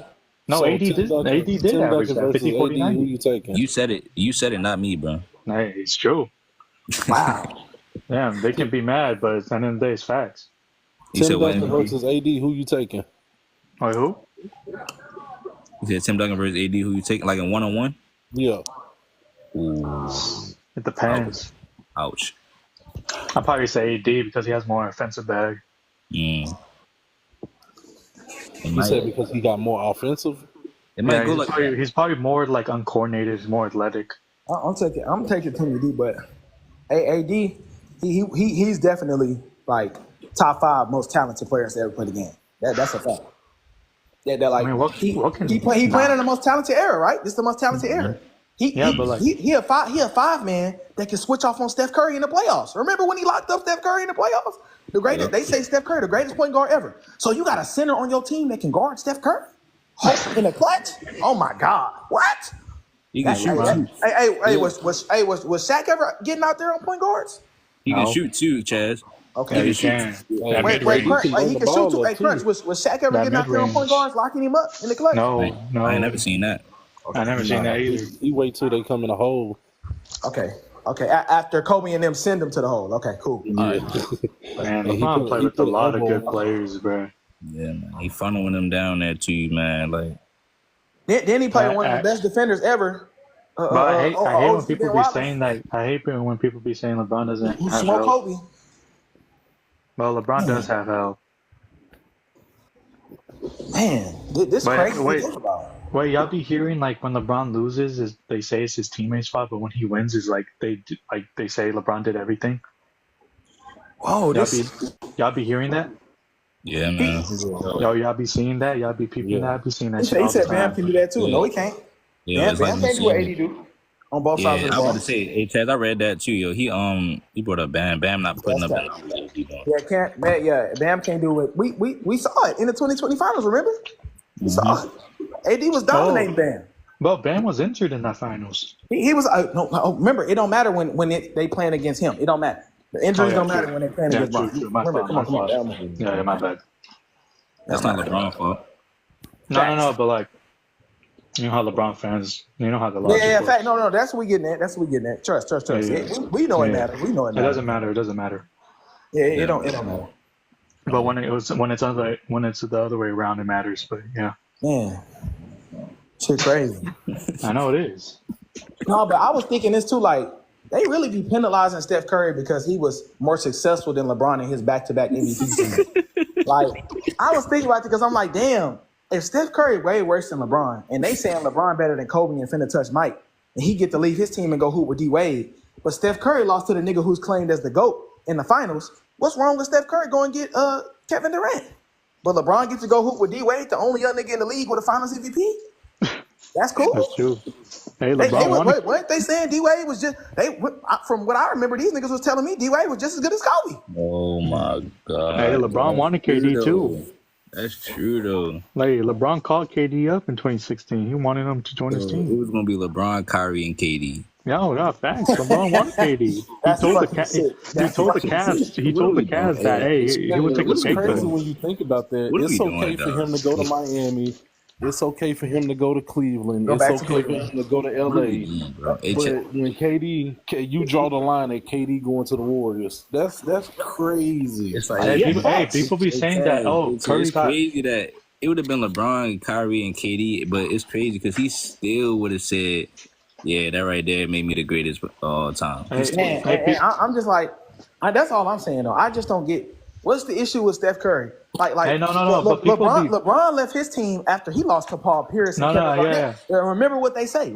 No, AD did average that 50, 40, 90. Who you taking? You said it, not me, bro. Hey, it's true. Wow. Damn, they can be mad, but at the end of the day, it's facts. You said Tim what? Duncan versus AD. Who you taking? Wait, who? You said Tim Duncan versus AD. Who you taking? Like in 1-on-1? Yeah. Ooh. It depends. Ouch. I'll probably say AD because he has more offensive bag. Mm. You said because he got more offensive? It might go like he's probably more like uncoordinated, more athletic. I'm taking Timmy D, but AD, he's definitely like top 5 most talented players to ever play the game. That's a fact. They're like, I mean, he playing in the most talented era, right? This is the most talented era. He a 5 man that can switch off on Steph Curry in the playoffs. Remember when he locked up Steph Curry in the playoffs? The greatest. They say Steph Curry, the greatest point guard ever. So you got a center on your team that can guard Steph Curry in the clutch. Oh my God! What? he can shoot. Was Shaq ever getting out there on point guards? He can shoot too, Chaz. Okay, he can. Wait, Crunch, he can shoot too. Hey, Crunch, was Shaq ever getting out there on point guards, locking him up in the clutch? No. I ain't never seen that. I never seen that either. He wait till they come in the hole. Okay. After Kobe and them send him to the hole. Okay, cool. Yeah. All right. Man, LeBron played with a lot of good players, bro. Yeah, man. He funneling them down there too, man. Like Then he played one of the best defenders ever. But I hate when people be saying that. I hate when people be saying LeBron doesn't have Smoke help. Kobe. Well, LeBron does have help. Man, this crazy to think about. Wait, y'all be hearing like when LeBron loses, they say it's his teammates' fault, but when he wins, is like they say LeBron did everything. Whoa, y'all be hearing that? yeah, man. Y'all be seeing that? Y'all be peeping that? I be seeing that shit. He all the said time. Bam can do that too. Yeah. No, he can't. Yeah, Bam can't do what AD do. on both sides of Yeah, the I was ball. about to say, hey Chaz, I read that too, yo. He brought up Bam not putting That's up the that. numbers he doing. Yeah, can't man. Yeah, Bam can't do it. We saw it in the 2020 finals. Remember? We saw it. AD was dominating Bam. Well, Bam was injured in that finals. He was no. Remember, it don't matter when they playing against him. It don't matter. The injuries don't matter when they playing against true. Bron. My Remember, fault. come on. Yeah, my bad. That's not LeBron's fault. No, but like, you know how LeBron fans, you know how the logic Yeah, works. fact. No, that's what we getting at. That's what we getting at. Trust. Yeah. We know it matters. We know it It matters. doesn't matter. Yeah, it don't matter. But when it's the other way around, it matters. But yeah, Man, shit crazy. I know it is. No, but I was thinking this too. Like, they really be penalizing Steph Curry because he was more successful than LeBron in his back-to-back MVP season. Like, I was thinking about it because I'm like, damn, if Steph Curry way worse than LeBron, and they saying LeBron better than Kobe and finna touch Mike, and he get to leave his team and go hoop with D Wade, but Steph Curry lost to the nigga who's claimed as the GOAT in the finals. What's wrong with Steph Curry going to get Kevin Durant? But LeBron gets to go hoop with D Wade, the only young nigga in the league with a Finals MVP. That's cool. That's true. Hey, LeBron weren't they saying D Wade was just from what I remember, these niggas was telling me D Wade was just as good as Kobe. Oh my god. Hey, LeBron wanted KD too. That's true though. Like LeBron called KD up in 2016. He wanted him to join his It team. was gonna be LeBron, Kyrie, and KD. Yeah, thanks. LeBron wanted KD. He told the Cavs that he would take a It's pay crazy cut. when you think about that. What are It's we okay doing, for him to go to Miami. It's okay for him to go to Cleveland. back It's to okay for him to go to LA. But when you draw the line at KD going to the Warriors, that's crazy. It's like People be saying that. Oh, it's Curry got. crazy that it would have been LeBron, Kyrie, and KD, but it's crazy because he still would have said, "Yeah, that right there made me the greatest of all time." I'm just like, that's all I'm saying though. I just don't get what's the issue with Steph Curry. Like, Hey, no. But LeBron left his team after he lost to Paul Pierce and Kevin Garnett. Remember what they say.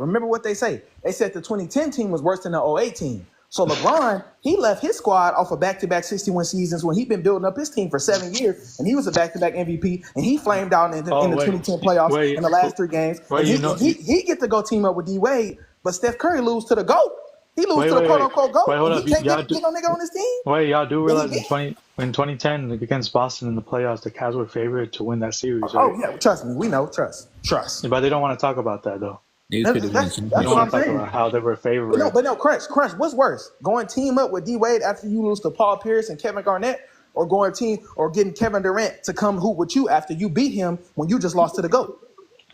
They said the 2010 team was worse than the 08 team. So LeBron, he left his squad off of back-to-back 61 seasons when he'd been building up his team for 7 years, and he was a back-to-back MVP, and he flamed out in the 2010 playoffs in the last 3 games. He get to go team up with D Wade, but Steph Curry lose to the GOAT. He lose to the quote-unquote GOAT. Hold up. He can't get no nigga on his team. Wait, y'all do realize in 2010 against Boston in the playoffs, the Cavs were favored to win that series, right? Oh, yeah, trust me. We know. Trust. But they don't want to talk about that, though. That's They what don't I'm want to talk saying. about how they were favored. But no, Crunch. What's worse? Going team up with D Wade after you lose to Paul Pierce and Kevin Garnett, or getting Kevin Durant to come hoop with you after you beat him when you just lost to the GOAT?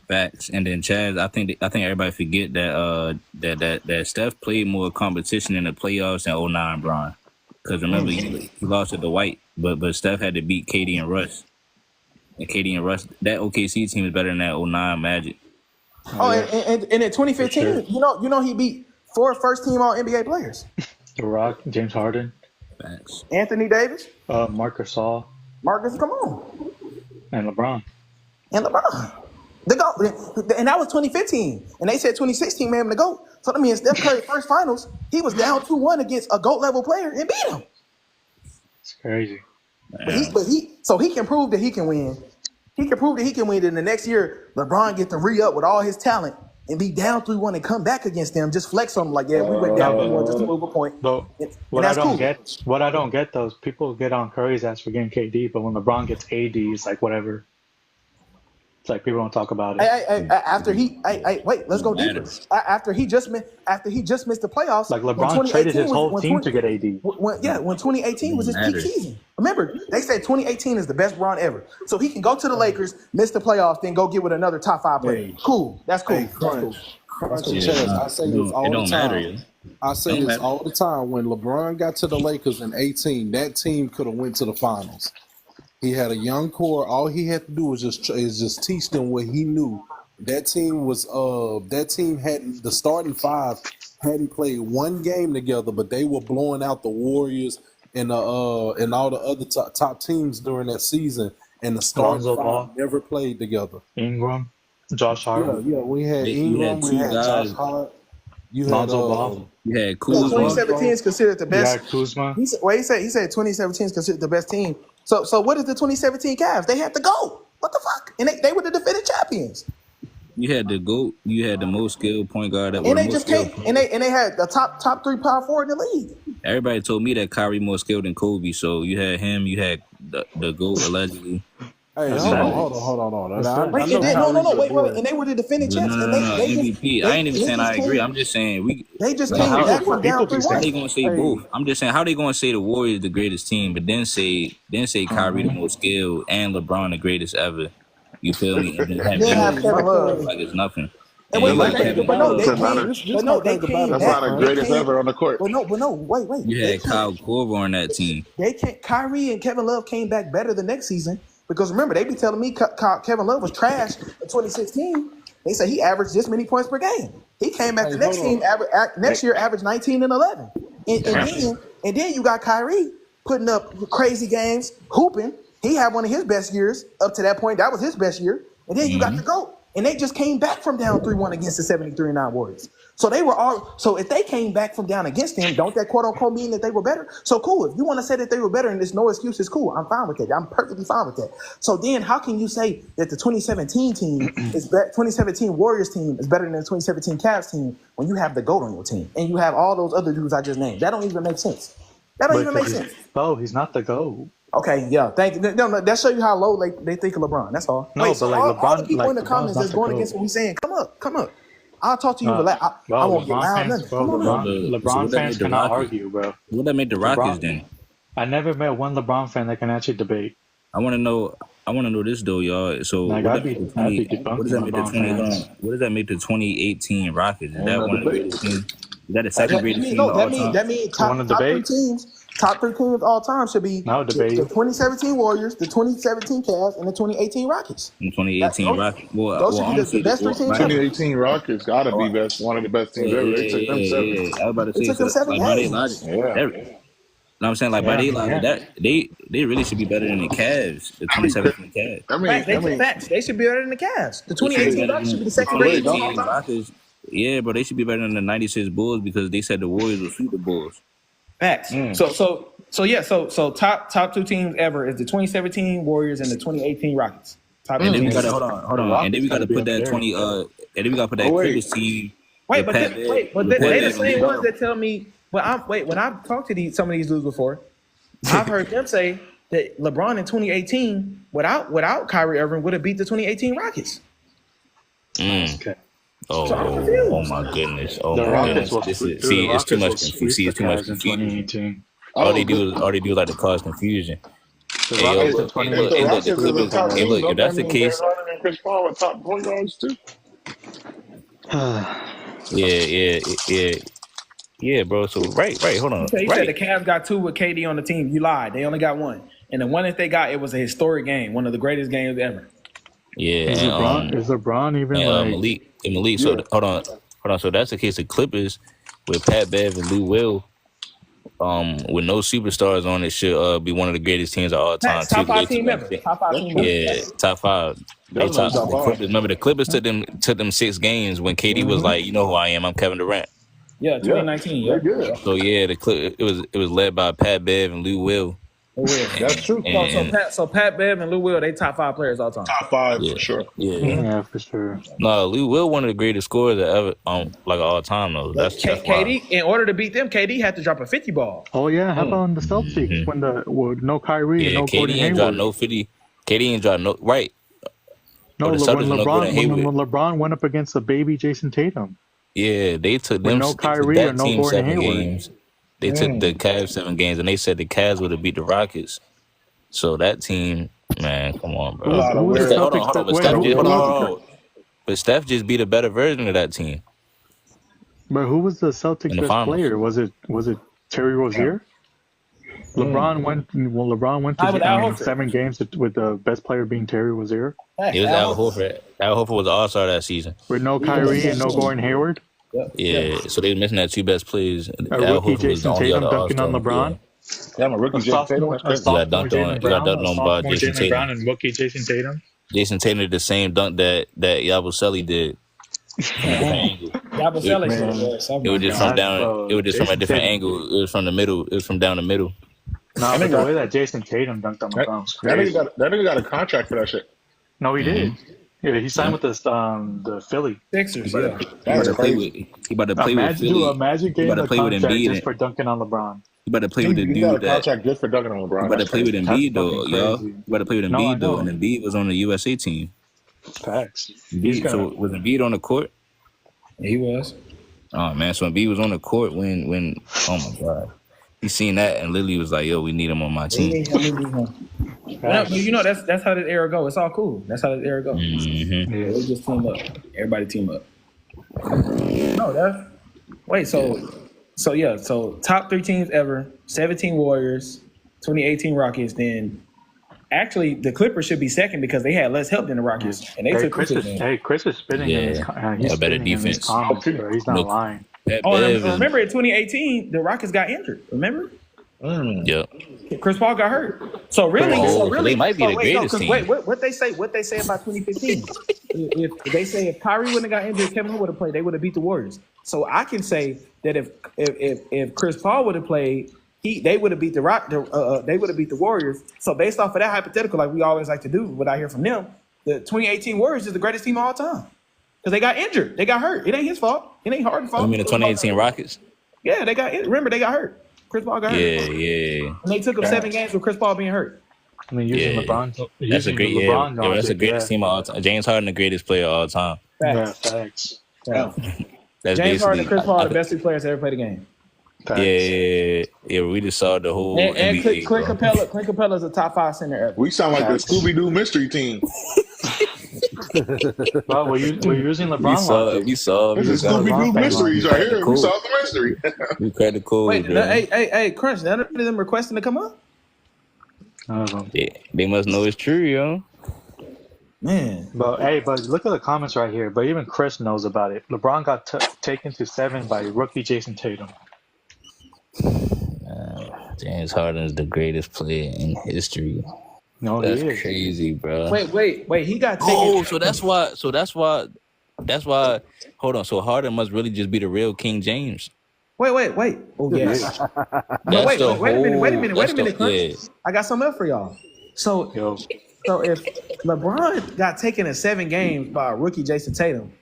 Facts. And then Chaz, I think everybody forget that Steph played more competition in the playoffs than 09 Bron. Because remember, he lost to Dwight, but Steph had to beat KD and Russ. And KD and Russ, that OKC team is better than that 09 Magic. And in 2015, sure. you know he beat 4 first-team All-NBA players. The Rock, James Harden, Facts. Anthony Davis, Marc Gasol, Marcus, come on, and LeBron. and LeBron. And that was 2015. And they said 2016 made him the GOAT. So that means Steph Curry first finals, he was down 2-1 against a GOAT level player and beat him. It's crazy. So he can prove that he can win. He can prove that he can win. And the next year, LeBron get to re-up with all his talent and be down 3-1 and come back against them. Just flex on them like, yeah, we went down 3-1 just to move a point. But what I don't get though is people get on Curry's ass for getting KD, but when LeBron gets AD, it's like whatever. It's like people don't talk about it. Wait, let's go deeper. After he just missed the playoffs, like LeBron traded his whole team to get AD. When 2018 was his peak season. Remember, they said 2018 is the best Bron ever. So he can go to the Lakers, miss the playoffs, then go get with another top 5 player. Cool. That's cool. I say this all the time. I say this all the time. When LeBron got to the Lakers in 18, that team could have went to the finals. He had a young core. All he had to do was just teach them what he knew. That team had the starting 5 hadn't played one game together, but they were blowing out the Warriors and all the other top teams during that season. And the starting 5 never played together. Ingram, Josh Hart. Yeah, we had Ingram, we had Josh Hart. You had Kuzma. 2017 is considered the best. Yeah, Kuzma. He said 2017 is considered the best team. So what is the 2017 Cavs? They had to go. What the fuck? And they were the defending champions. You had the GOAT. You had the most skilled point guard that And were they most just came skilled. and they had the top 3 power forward in the league. Everybody told me that Kyrie more skilled than Kobe. So you had him. You had the GOAT allegedly. Hey, That's hold on. That's I sad. Wait, know and then no, Kyrie's a wait, boy. and they were the defending No, champs, no, and no, no. they just MVP. I ain't even saying I agree. I'm just saying they just But came how- back from down people 3-1. How they gonna say both? I'm just saying how they gonna say the Warriors the greatest team, but then say Kyrie the most skilled and LeBron the greatest ever. You feel me? And then have Then have Joe Kevin Love. like it's nothing. And And wait, you but got they, Kevin but no, Love. they That's not came, a, This but no, they motherfucker's a came battle that's back. not rap, the man. They greatest came, ever on the court. but no, wait. You They had came, Kyle Korver on that team. Kyrie and Kevin Love came back better the next season because remember they be telling me Kevin Love was trash in 2016. They say he averaged this many points per game. He came back Hey, the next hold team next year averaged 19 and 11. And then you got Kyrie putting up crazy games, hooping. He had one of his best years up to that point. That was his best year. And then you got the GOAT. And they just came back from down 3-1 against the 73-9 Warriors. So they were all so if they came back from down against him, don't that quote unquote mean that they were better? So cool. If you want to say that they were better and there's no excuses, cool. I'm fine with that. I'm perfectly fine with that. So then how can you say that the 2017 team is 2017 Warriors team is better than the 2017 Cavs team when you have the GOAT on your team and you have all those other dudes I just named? That don't even make sense. That don't even make sense. Oh, he's not the GOAT. Okay, yeah, thank you. No, that show you how low they think of LeBron. That's all. No, but like all LeBron, the people like in the LeBron's comments not that's the going GOAT. against what we saying, come up. I'll talk to you. I won't get LeBron loud. fans, Nothing. bro. Come on, So LeBron what that fans made the cannot Rockets? argue, bro. What that made the Rockets then? I never met one LeBron fan that can actually debate. I want to know this though, y'all. So Like, what I'd be what does that debunking make the LeBron 20? fans. What does that make the 2018 Rockets? Is Ain't that no one of the debate. greatest teams? Is that the second greatest team of that all mean time? that mean wanna top 3 debate? teams. Top 3 teams all time should be No the debate. 2017 Warriors, the 2017 Cavs, and the 2018 Rockets. In 2018 Those, Rockets. Well, those should be honestly, the best 3 teams right. ever. 2018 Rockets gotta be Oh, one of the best teams yeah, ever. yeah, They took them yeah, 7. yeah. I was about to It say, took so them 7 like by their games. logic, Yeah. I'm saying like by their logic, Yeah. that they really should be better than the Cavs, the 2017 Cavs. Facts. They should be better than the Cavs. The They should be 2018 better Rockets should be the than the second greatest team of all 2018 time. Rockets. Yeah, but they should be better than the 96 Bulls because they said the Warriors would sweep the Bulls. Facts. So top 2 teams ever is the 2017 Warriors and the 2018 Rockets. Top And then we 2 gotta teams. hold on, and then we Rockets gotta gotta be put up that there. 20. And then we gotta put that Oh, wait. Clippers team. Wait, with but Pat Bev- with they Pat the Bev same and ones that tell me. But when I've talked to some of these dudes before, I've heard them say that LeBron in 2018 without Kyrie Irving would have beat the 2018 Rockets. Okay. So I'm Oh confused. my goodness! Oh The my Rockets goodness! will This sweep. is Dude, the it's too Rockets much will confusion. sweep See, the it's too much Cavs in confusion. 2018. All they do is like to cause confusion. The Hey, yo, Rockets in look, If the 2018 will Rockets the is sweep the a Clippers. top Hey, team, Cavs. look, if don't that that's the mean Ben case, Harden and Chris Paul are top point guards too? yeah, bro. So right. Hold on, You said the right. Cavs got 2 with KD on the team. You lied. They only got 1. And the one that they got, it was a historic game, one of the greatest games ever. Yeah, Is LeBron even like? Malik. So Yeah. hold on. So that's the case of Clippers with Pat Bev and Lou Will. With no superstars on it, should be one of the greatest teams of all time Facts. too. Top 5 They took team ever. them, Top 5 That's team true. ever. yeah, top 5. They Definitely top the 5. Clippers. Remember the Clippers took them 6 games when KD was like, you know who I am. I'm Kevin Durant. Yeah, Yeah. 2019. They're Yeah. good. So yeah, it was led by Pat Bev and Lou Will. That's true. So Pat Bev and Lou Will, they top 5 players all time. Top 5 Yeah, for sure. yeah. Yeah, for sure. No, Lou Will one of the greatest scorers that ever like all time though. That's why. KD, in order to beat them, KD had to drop a 50 ball. Oh yeah, how about in the Celtics when no Kyrie and Yeah, no Gordon KD ain't dropped Hayward? no 50. KD ain't dropped no right. No, the when Celtics no Gordon when Hayward. LeBron went up against the baby Jason Tatum. Yeah, they took them no they took Kyrie that or no team Gordon 7 Hayward. games. They took the Cavs 7 games, and they said the Cavs would have beat the Rockets. So that team, man, come on, bro. lot of Who was the weird- Hold Celtics? on. But Wait, Steph just, hold hold on. But Steph just beat a better version of that team but who was the Celtics' in the best finals. player? Was it Terry Rozier? LeBron went I would Al to Horford. 7 games with the best player being Terry Rozier It was Al Horford. Al Horford was an all-star that season. with no Kyrie and no Gordon Hayward. Yeah, so they were missing that 2 best players. Al Rookie Horford was the Jason only Tatum other dunking on all-star. LeBron. Yeah, I'm a rookie. Jason Tatum. That's crazy. got dunked on. You got dunked on by Jason Tatum. Brown and rookie Jason Tatum. Jason Tatum did the same dunk that Yabusele did. From a different angle. It was just from down. It was just from a different angle. It was from the middle. It was from down the middle. No, but the way that Jason Tatum dunked on LeBron was That crazy. nigga got a contract for that shit. No, he did. Yeah, he signed with the Philly. Sixers, yeah. He about That's to play crazy. with. He about to play with Imagine, dude, Philly. imagine He getting about to the play with contract Embiid. just for dunking on LeBron. He about to play with the He got a dude that. contract just for dunking on He LeBron. about to That's play with crazy. That's Embiid fucking though, y'all. crazy. He about to play with No, I Embiid though, and know. Embiid was on the USA team. Facts. He's Embiid, gonna. so was Embiid on the court? He was. Oh man, so Embiid was on the court when oh my god, he seen that and literally was like, "Yo, we need him on my team." But you know that's how this era go. It's all cool. That's how this era go. Mm-hmm. Yeah. They just team up. Everybody team up. No, that's wait. So yeah. So top 3 teams ever: 17 Warriors, 2018 Rockets. Then actually the Clippers should be second because they had less help than the Rockets, and they took Chris is spitting in his. He's a better spitting in his defense. comments, bro. He's not lying. Oh, and remember in 2018 the Rockets got injured. Remember? Yep. Chris Paul got hurt. So really, they might be the greatest team. Wait, what they say? What they say about 2015? if they say if Kyrie wouldn't have got injured, Kevin Love would have played. They would have beat the Warriors. So I can say that if Chris Paul would have played, they would have beat they would have beat the Warriors. So based off of that hypothetical, like we always like to do, what I hear from them, the 2018 Warriors is the greatest team of all time because they got injured. They got hurt. It ain't his fault. It ain't Harden's fault. I mean the 2018 Rockets. Yeah, they got. Remember, they got hurt. Chris Paul got hurt. Yeah. And they took them 7 games with Chris Paul being hurt. I mean, using LeBron. That's a great. LeBron That's the greatest team of all time. James Harden, the greatest player of all time. Facts. That's James Harden and Chris Paul are the I- best 2 players to ever play the game. Yeah. We just saw the whole And NBA. Clint Capella is a top 5 center ever. We sound like the Scooby Doo mystery team. Well, we're using LeBron. We saw. This is Scooby Doo mysteries right here. We solved the mystery. We cracked the code. Wait, hey, Crunch, none of them requesting to come up? They must know it's true, yo. Man. But look at the comments right here. But even Chris knows about it. LeBron got taken to 7 by rookie Jason Tatum. James Harden is the greatest player in history. No, That's he is. crazy, bro. Wait, he got taken. Oh, so that's why. Hold on. So Harden must really just be the real King James. Wait. Oh, yes. No, wait a minute, Crunch. Yeah. I got something else for y'all. So if LeBron got taken in 7 games by a rookie Jason Tatum,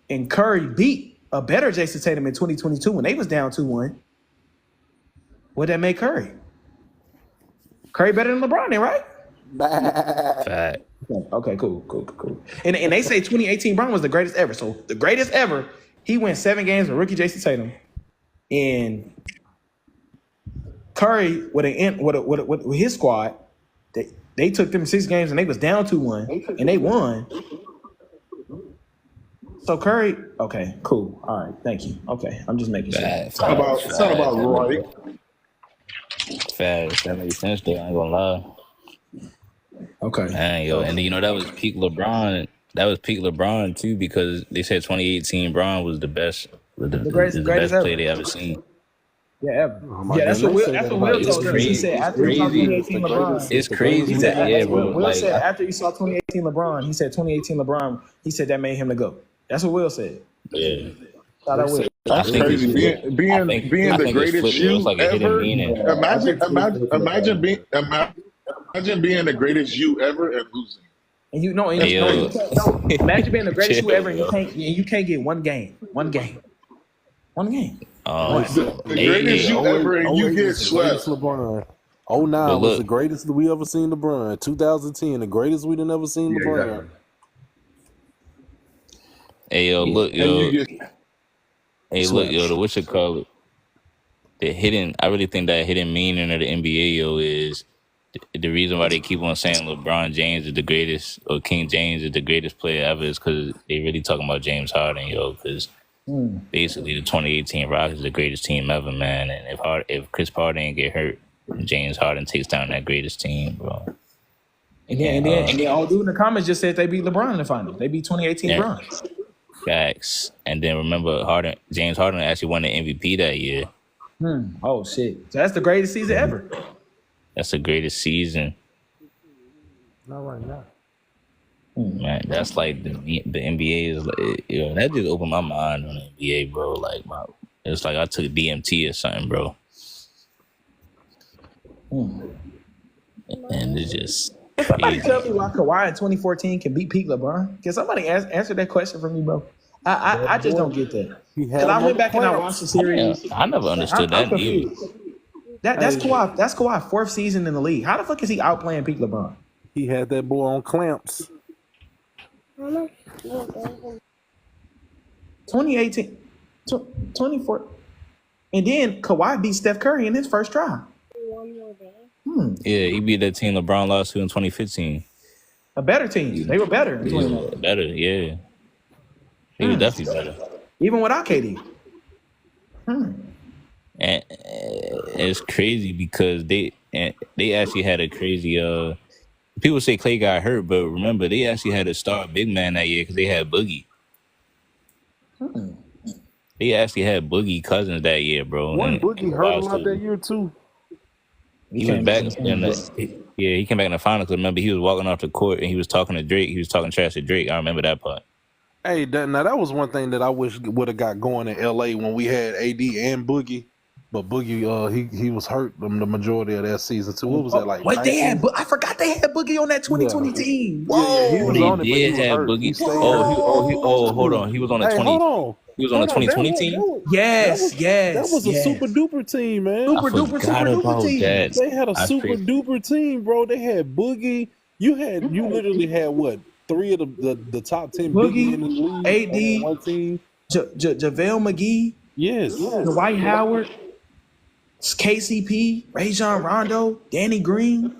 and Curry beat a better Jason Tatum in 2022 when they was down 2-1, would that make Curry? Curry better than LeBron, then, right? Fact. Okay, cool. And they say 2018 Brown was the greatest ever. So the greatest ever, he went 7 games with rookie Jason Tatum, and Curry with his squad, they took them 6 games and they was down 2-1 and they won. So Curry, okay, cool. All right, thank you. Okay, I'm just making sure. It's not about Roy. Facts. That makes sense though. I ain't gonna lie. Okay. Man, yo, and then, that was peak LeBron. That was peak LeBron too, because they said 2018 Bron was the best, the greatest player ever. they ever seen. Yeah, ever. That's what Will told us. He said after he saw 2018 LeBron. It's crazy that bro. Will said after he saw 2018 LeBron, he said 2018 LeBron. He said that made him the GOAT. That's what Will said. Yeah. That's crazy. Being the greatest you ever. Imagine being the greatest you ever and losing. And you know, imagine being the greatest you ever, and you can't get one game. The greatest you ever, and you get swept. LeBron. 09 was the greatest we ever seen LeBron. 2010, the greatest we done ever seen LeBron. Exactly. Hey yo, look yo. Hey look yo, what you call it? I really think that hidden meaning of the NBA yo is the reason why they keep on saying LeBron James is the greatest, or King James is the greatest player ever, is because they really talking about James Harden, yo. Because basically the 2018 Rockets is the greatest team ever, man. And if Chris Paul didn't get hurt, James Harden takes down that greatest team, bro. And then all dude in the comments just said they beat LeBron in the finals. They beat 2018 LeBron. Facts. And then remember, James Harden actually won the MVP that year. Oh shit! So that's the greatest season ever. That's the greatest season. Not right now. Man, that's like the NBA is like, that just opened my mind on the NBA, bro. Like it's like I took DMT or something, bro. And it's just Can somebody tell me why Kawhi in 2014 can beat peak LeBron? Can somebody answer that question for me, bro? I just don't get that. Because I went back and I watched the series. I never understood that either. That's Kawhi. That's Kawhi's fourth season in the league. How the fuck is he outplaying peak LeBron? He had that boy on clamps. 2018, 24, and then Kawhi beat Steph Curry in his first try. Yeah, he beat that team LeBron lost to in 2015. A better team. They were better. Better, yeah. He was definitely better. Even without KD. And it's crazy because they actually had a crazy. People say Clay got hurt, but remember they actually had a star big man that year because they had Boogie. They actually had Boogie Cousins that year, bro. Wasn't Boogie hurt a lot that year too? He was back in he came back in the finals. Remember, he was walking off the court and he was talking to Drake. He was talking trash to Drake. I remember that part. Hey, now that was one thing that I wish would have got going in LA when we had AD and Boogie. But Boogie, he was hurt the majority of that season too. What was that like? What they had? I forgot they had Boogie on that 2020 team. Whoa, yeah, he was on it, but he was hurt. Boogie. Hold on. He was on the 20. Hold on. He was on the 2020 team. Yes. That was a super duper team, man. Super duper team. That. They had a super duper team, bro. They had Boogie. You literally had what? 3 of the top 10 Boogie in the league. AD, one team. JaVale McGee. Yes. Dwight Howard. KCP, Rajon Rondo, Danny Green,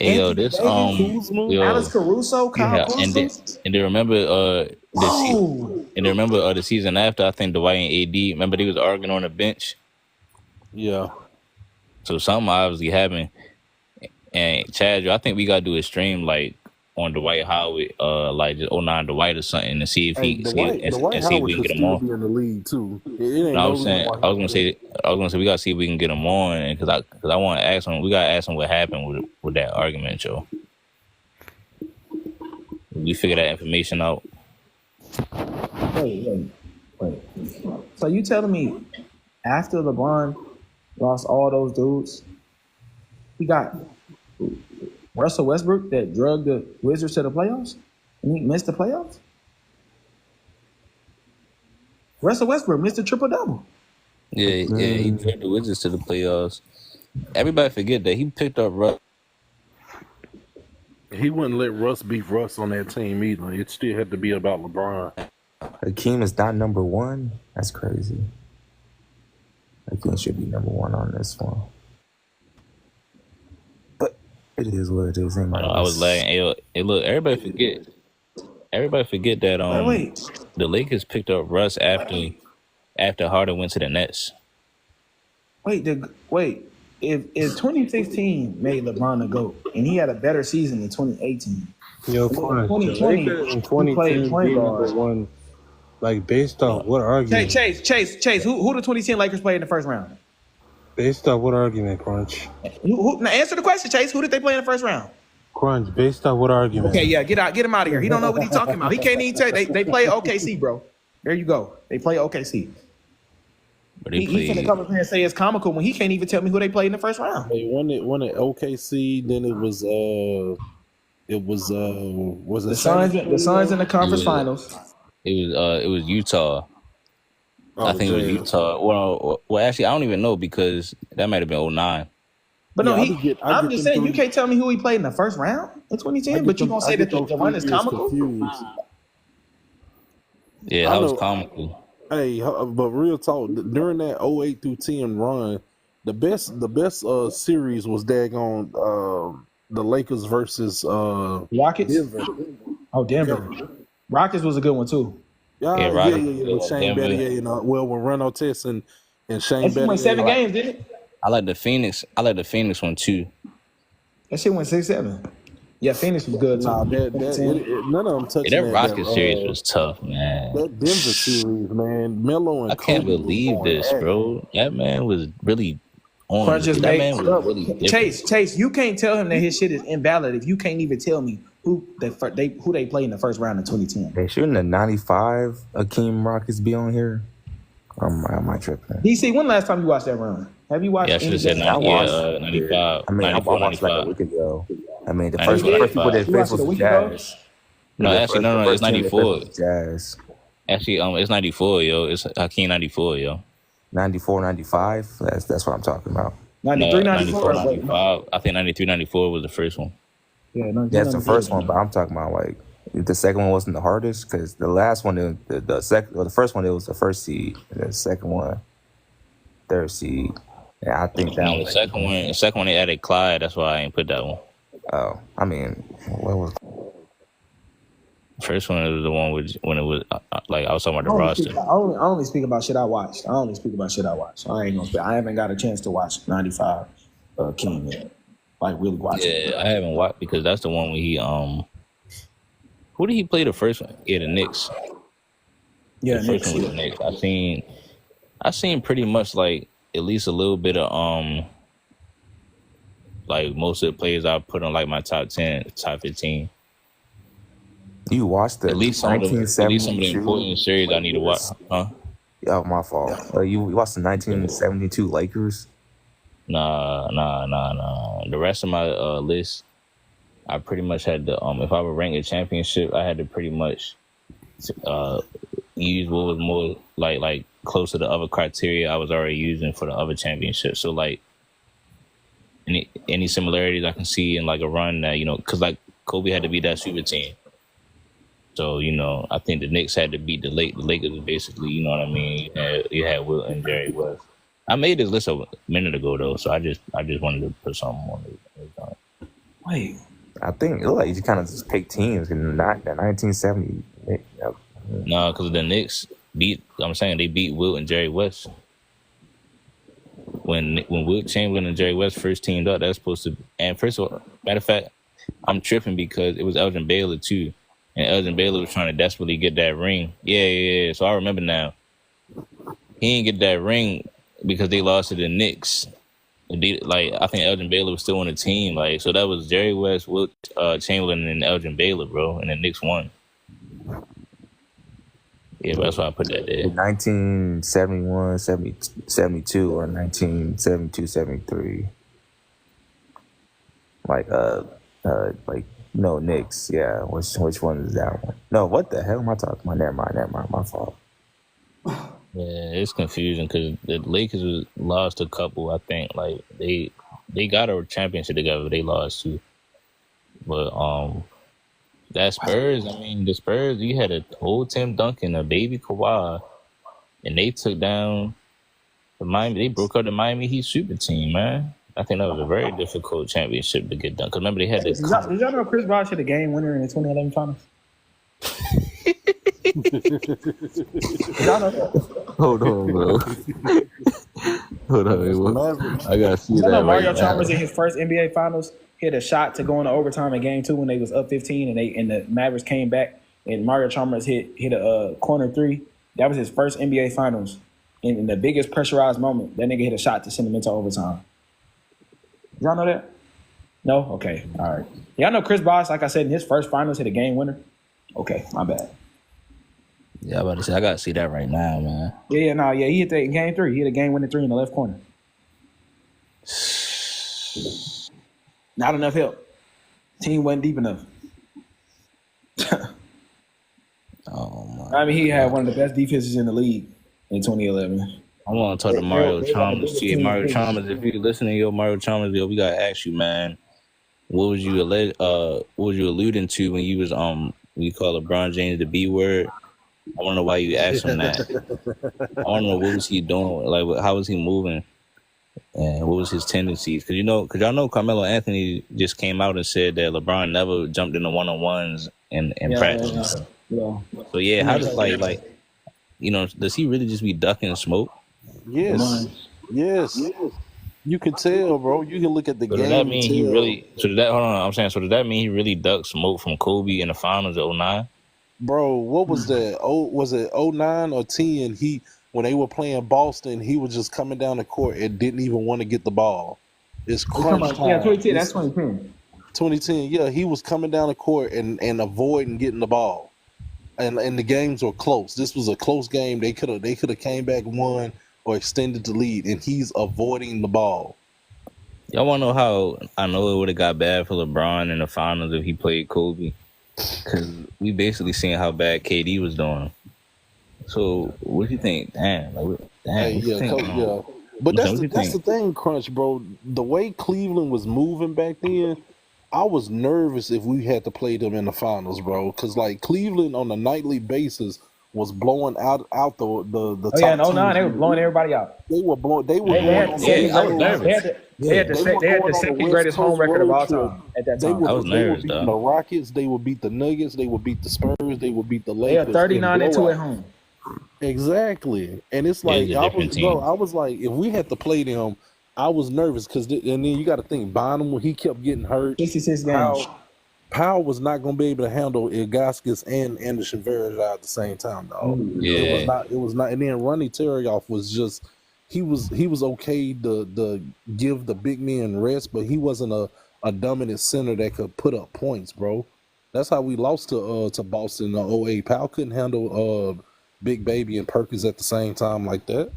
Alex Caruso, Kyle Kuzma. And they remember the season after. I think Dwight and AD. Remember they was arguing on the bench. Yeah. So something obviously happened. And CHAZ, I think we gotta do a stream like on Dwight Howard, like just 09 Dwight or something, and see if he see if we can get him on. Be in the league too. I was gonna say we gotta see if we can get him on, because I want to ask him. We gotta ask him what happened with that argument, Joe. We figure that information out. Wait. So you telling me after LeBron lost all those dudes, he got Russell Westbrook that drugged the Wizards to the playoffs and he missed the playoffs? Russell Westbrook missed a triple-double. Yeah, he drugged the Wizards to the playoffs. Everybody forget that he picked up Russ. He wouldn't let Russ beat Russ on that team either. It still had to be about LeBron. Hakeem is not number 1? That's crazy. Hakeem should be number 1 on this one. It is what it is. I was lagging. Hey, look, everybody forget that the Lakers picked up Russ after Harden went to the Nets. Wait. If 2016 made LeBron a GOAT and he had a better season than 2018, yo, 2020 and 2010 number 1, like based off what argument? Chase, who the 2010 Lakers played in the first round? Based off what argument, Crunch? Now answer the question, Chase. Who did they play in the first round? Crunch, based off what argument? Okay, yeah, get him out of here. He don't know what he's talking about. He can't even tell. They play OKC, bro. There you go. They play OKC. But He's gonna come up here and say it's comical when he can't even tell me who they played in the first round. They won at OKC. Then it was the Suns in the conference finals. It was Utah. I think it was Utah. Well, actually, I don't even know because that might have been 09. But no, I'm just saying, you can't tell me who he played in the first round in 2010, but you're going to say that the run is comical? Yeah, that was comical. Hey, but real talk, during that 08 through 10 run, the best series was daggone the Lakers versus Rockets? Denver. Oh, Denver. Yeah. Rockets was a good one, too. Yeah. With Shane Battier, with Ron Artest and Shane Battier. He won 7 games, didn't it? I like the Phoenix one too. That shit went 6-7. Yeah, Phoenix was good too. Nah, none of them touched that Rockets series was tough, man. That Denver series, man. Melo and I can't believe this, bro. That man was really on. That man was really different. Chase, you can't tell him that his shit is invalid if you can't even tell me who they played in the first round in 2010. They shouldn't the 95 Akeem Rockets be on here? Am I tripping? DC, when last time you watched that run? Have you watched? Yeah, I should have said 95. I mean, I watched like a week ago. I mean, the first people that faced was the Jazz. No, actually, no, it's 94. Jazz. Actually, it's 94, yo. It's Hakeem 94, yo. 94, 95. That's what I'm talking about. 93, 94, 95. I think 93, 94 was the first one. Yeah, that's the first one, but I'm talking about like the second one wasn't the hardest because the last one, the first one, it was the first seed, and the second one, third seed. Yeah, I think that was the second one they added Clyde. That's why I ain't put that one. Oh, I mean, what was first one? Was the one when it was like I was talking about the roster. I only speak about shit I watched. I ain't gonna speak. I haven't got a chance to watch 95 King yet. Like really watch it. Yeah, I haven't watched because that's the one where he who did he play the first one? Yeah, the Knicks. Yeah, the first one was the Knicks. I seen pretty much like at least a little bit of like most of the players I put on like my top 10, top 15. You watched the at least some of the important series I need to watch, huh? Oh, my fault. You watched the 1972 Lakers? Nah. The rest of my list, I pretty much had to if I would rank a championship, I had to pretty much use what was more like close to the other criteria I was already using for the other championship. So like any similarities I can see in like a run that, because like Kobe had to beat that super team. So, I think the Knicks had to beat the Lakers basically, you know what I mean? You had Wilt and Jerry West. I made this list a minute ago though, so I just wanted to put something on it. Wait. I think it looked like you kind of just picked teams and not the 1970. No, because the Knicks they beat Wilt and Jerry West. When Wilt Chamberlain and Jerry West first teamed up, that's supposed to. And first of all, matter of fact, I'm tripping because it was Elgin Baylor too, and Elgin Baylor was trying to desperately get that ring. Yeah. So I remember now. He didn't get that ring because they lost to the Knicks. I think Elgin Baylor was still on the team. So that was Jerry West, Wilt Chamberlain, and Elgin Baylor, bro, and the Knicks won. Yeah, but that's why I put that there. 1971, 72, or 1972, 73. No, Knicks. Yeah, which one is that one? No, what the hell am I talking about? Never mind. My fault. Yeah, it's confusing because the Lakers lost a couple. I think like they got a championship together, but they lost too. But that Spurs, the Spurs, you had a old Tim Duncan, a baby Kawhi, and they took down the Miami. They broke up the Miami Heat super team, man. I think that was a very difficult championship to get done. Because remember they had this. Did y'all know Chris Bosh hit a game winner in the 2011 finals? Hold on, bro. Hold on, I gotta see that. Mario Chalmers in his first NBA finals hit a shot to go into overtime in game 2 when they was up 15 and the Mavericks came back and Mario Chalmers hit a corner 3. That was his first NBA finals. And in the biggest pressurized moment, that nigga hit a shot to send them into overtime. Y'all know that? No? Okay. All right. Y'all know Chris Bosh, like I said, in his first finals hit a game winner? Okay, my bad. Yeah, I'm about to say, I got to see that right now, man. Yeah, he hit that in game 3. He hit a game winning 3 in the left corner. Not enough help. Team wasn't deep enough. Oh, my he had one of the best defenses in the league in 2011. I want to talk to Mario Chalmers. Mario Chalmers, if you're listening, Mario Chalmers, we got to ask you, man, what was you alluding to when you was we call LeBron James the B word? I want to know why you asked him that. I want to know what was he doing, like how was he moving, and what was his tendencies? Because y'all know Carmelo Anthony just came out and said that LeBron never jumped into one-on-ones in practice. Yeah. So how does does he really just be ducking smoke? Yes. You can tell, bro. You can look at the game. Does that mean he really? So did that? Hold on, I'm saying. So did that mean he really ducked smoke from Kobe in the finals of 2009? Bro, what was that? Was it 2009 or 10? When they were playing Boston, he was just coming down the court and didn't even want to get the ball. It's crunch time. Yeah, 2010. That's 2010. 2010. Yeah, he was coming down the court and avoiding getting the ball, and the games were close. This was a close game. They could have came back, won, or extended the lead, and he's avoiding the ball. Y'all want to know how I know it would have got bad for LeBron in the finals if he played Kobe? Because we basically seen how bad KD was doing. So what do you think? Damn, what you think? Yeah. But that's the thing, Crunch, bro. The way Cleveland was moving back then, I was nervous if we had to play them in the finals, bro. Because like Cleveland on a nightly basis was blowing out the top. Yeah, in 09, they were blowing everybody out. They were blowing. They were They going had, on they, the had the second greatest home record of all time at that time. I was nervous, they would beat the Rockets. They would beat the Nuggets. They would beat the Spurs. They would beat the Lakers. They are 39-2 at home. Exactly, and it's like I was like, if we had to play them, I was nervous because, and then you got to think, Bynum when he kept getting hurt, 66 games. Powell was not going to be able to handle Ilgauskas and Anderson Varejao at the same time, dog. Yeah, it was not. And then Ronnie Terrioff was just he was okay to give the big men rest, but he wasn't a dominant center that could put up points, bro. That's how we lost to Boston in 08. Powell couldn't handle Big Baby and Perkins at the same time like that.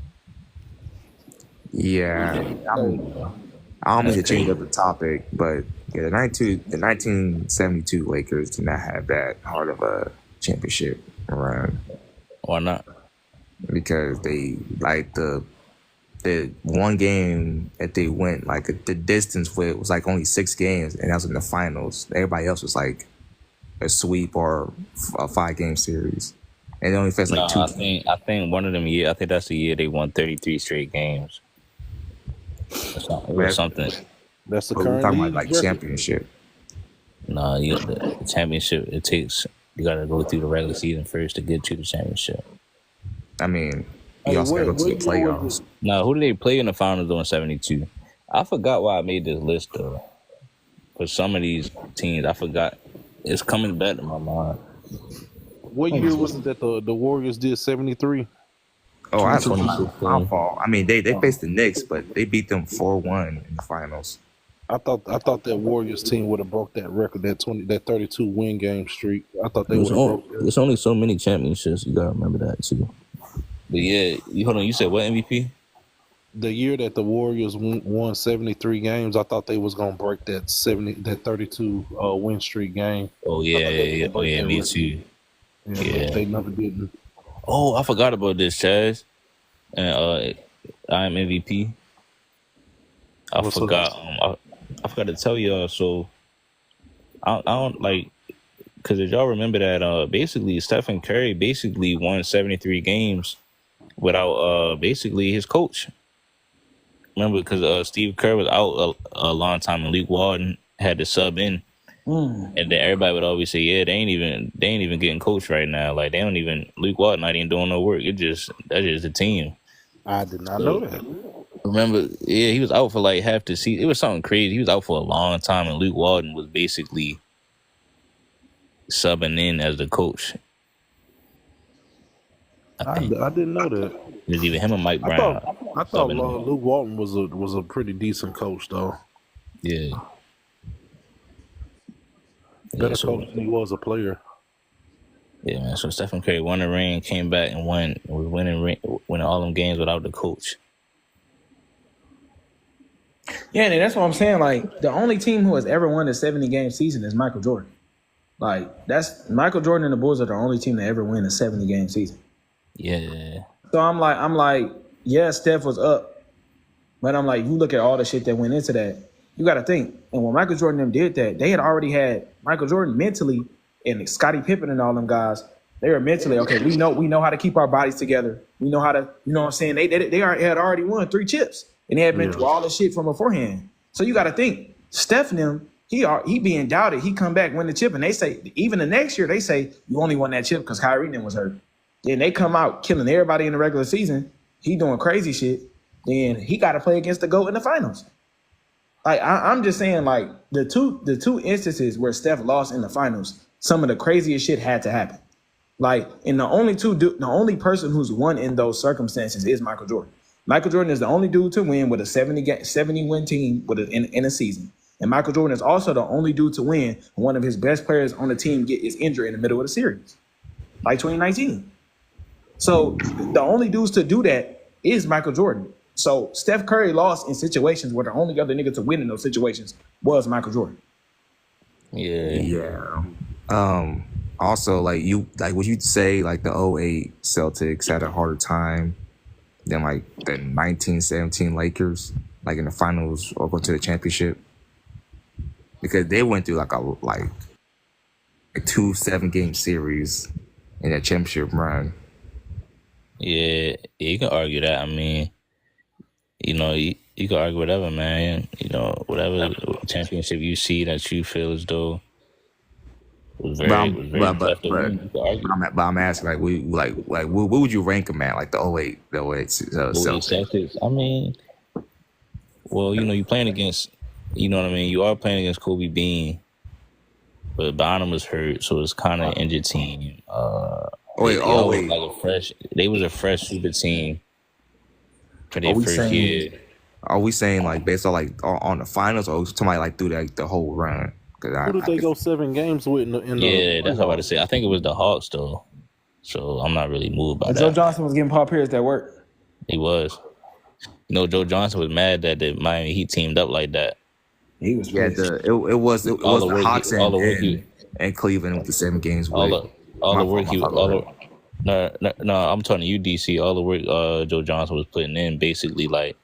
Yeah, I don't mean to change up the topic, but yeah, the 1972 Lakers did not have that hard of a championship run. Why not? Because they like the one game that they went like the distance with was like only 6 games, and that was in the finals. Everybody else was like a sweep or a 5-game series, and they only faced like 2. I think one of them years. I think that's the year they won 33 straight games. It was something. That's the current. We're talking about like record. Championship. No, the championship. It takes you got to go through the regular season first to get to the championship. I mean, you also got to go to the playoffs. No, who did they play in the finals in 72? I forgot why I made this list though. For some of these teams, I forgot. It's coming back to my mind. What year was it that the Warriors did 73? Oh, that's my fault. I mean, they faced the Knicks, but they beat them 4-1 in the finals. I thought that Warriors team would have broke that record, that 32 win game streak. I thought they would have broke that. There's only so many championships. You gotta remember that too. But yeah, hold on. You said what MVP? The year that the Warriors won 73 games, I thought they was gonna break that 32 win streak game. Oh yeah, me too. Yeah, they never did. Oh, I forgot about this, CHAZ. And I'm MVP. I forgot to tell y'all. So I don't like, because if y'all remember that basically Stephen Curry basically won 73 games without basically his coach. Remember, because Steve Kerr was out a long time and Luke Walton had to sub in. And then everybody would always say, yeah, they ain't even getting coached right now. Like Luke Walton not even doing no work. That's just the team. I did not know that. Remember, yeah, he was out for like half the season. It was something crazy. He was out for a long time, and Luke Walton was basically subbing in as the coach. I didn't know that. It was either him or Mike Brown. I thought Luke Walton was a pretty decent coach, though. Yeah. Better coach than he was a player. Yeah, man. So Stephen Curry won the ring, came back and won. Was winning all them games without the coach. Yeah, and that's what I'm saying. Like, the only team who has ever won a 70-game season is Michael Jordan. Like, that's Michael Jordan and the Bulls are the only team to ever win a 70-game season. Yeah. So I'm like, yeah, Steph was up, but I'm like, you look at all the shit that went into that. You got to think. And when Michael Jordan and them did that, they had already had Michael Jordan mentally and Scottie Pippen and all them guys. They were mentally, okay, we know how to keep our bodies together. We know how to, you know what I'm saying? They had already won 3 chips. And they had been through all the shit from beforehand. So you got to think, Steph and them, he being doubted. He come back, win the chip. And they say, even the next year, they say, you only won that chip because Kyrie and them was hurt. Then they come out killing everybody in the regular season. He doing crazy shit. Then he got to play against the GOAT in the finals. Like I'm just saying, like the two instances where Steph lost in the finals, some of the craziest shit had to happen. Like, and the only person who's won in those circumstances is Michael Jordan. Michael Jordan is the only dude to win with a 70-win team in a season. And Michael Jordan is also the only dude to win when one of his best players on the team is injured in the middle of the series, like 2019. So the only dudes to do that is Michael Jordan. So Steph Curry lost in situations where the only other nigga to win in those situations was Michael Jordan. Yeah. Also, would you say like the 08 Celtics had a harder time than like the 1917 Lakers, like in the finals or going to the championship? Because they went through like a 2 7-game series in that championship run. Yeah, you can argue that. I mean, you can argue whatever, man. Whatever championship you see that you feel as though was very tough to win. You can argue. But I'm asking, what would you rank them at? Like the 08 Celtics. I mean, well, you playing against, you know what I mean. You are playing against Kobe Bean, but Bonham was hurt, so it's kind of an injured team. They was a fresh super team for their first year. Are we saying like based on like on the finals, or somebody like through the whole run? Who did they go 7 games with in the that's what I was about to say. I think it was the Hawks though, so I'm not really moved by that. Joe Johnson was giving Paul Pierce that work. He was. Joe Johnson was mad that the Miami Heat teamed up like that. He was. It was the Hawks and Cleveland with the 7 games. No, I'm talking to you, DC. All the work Joe Johnson was putting in, basically, like,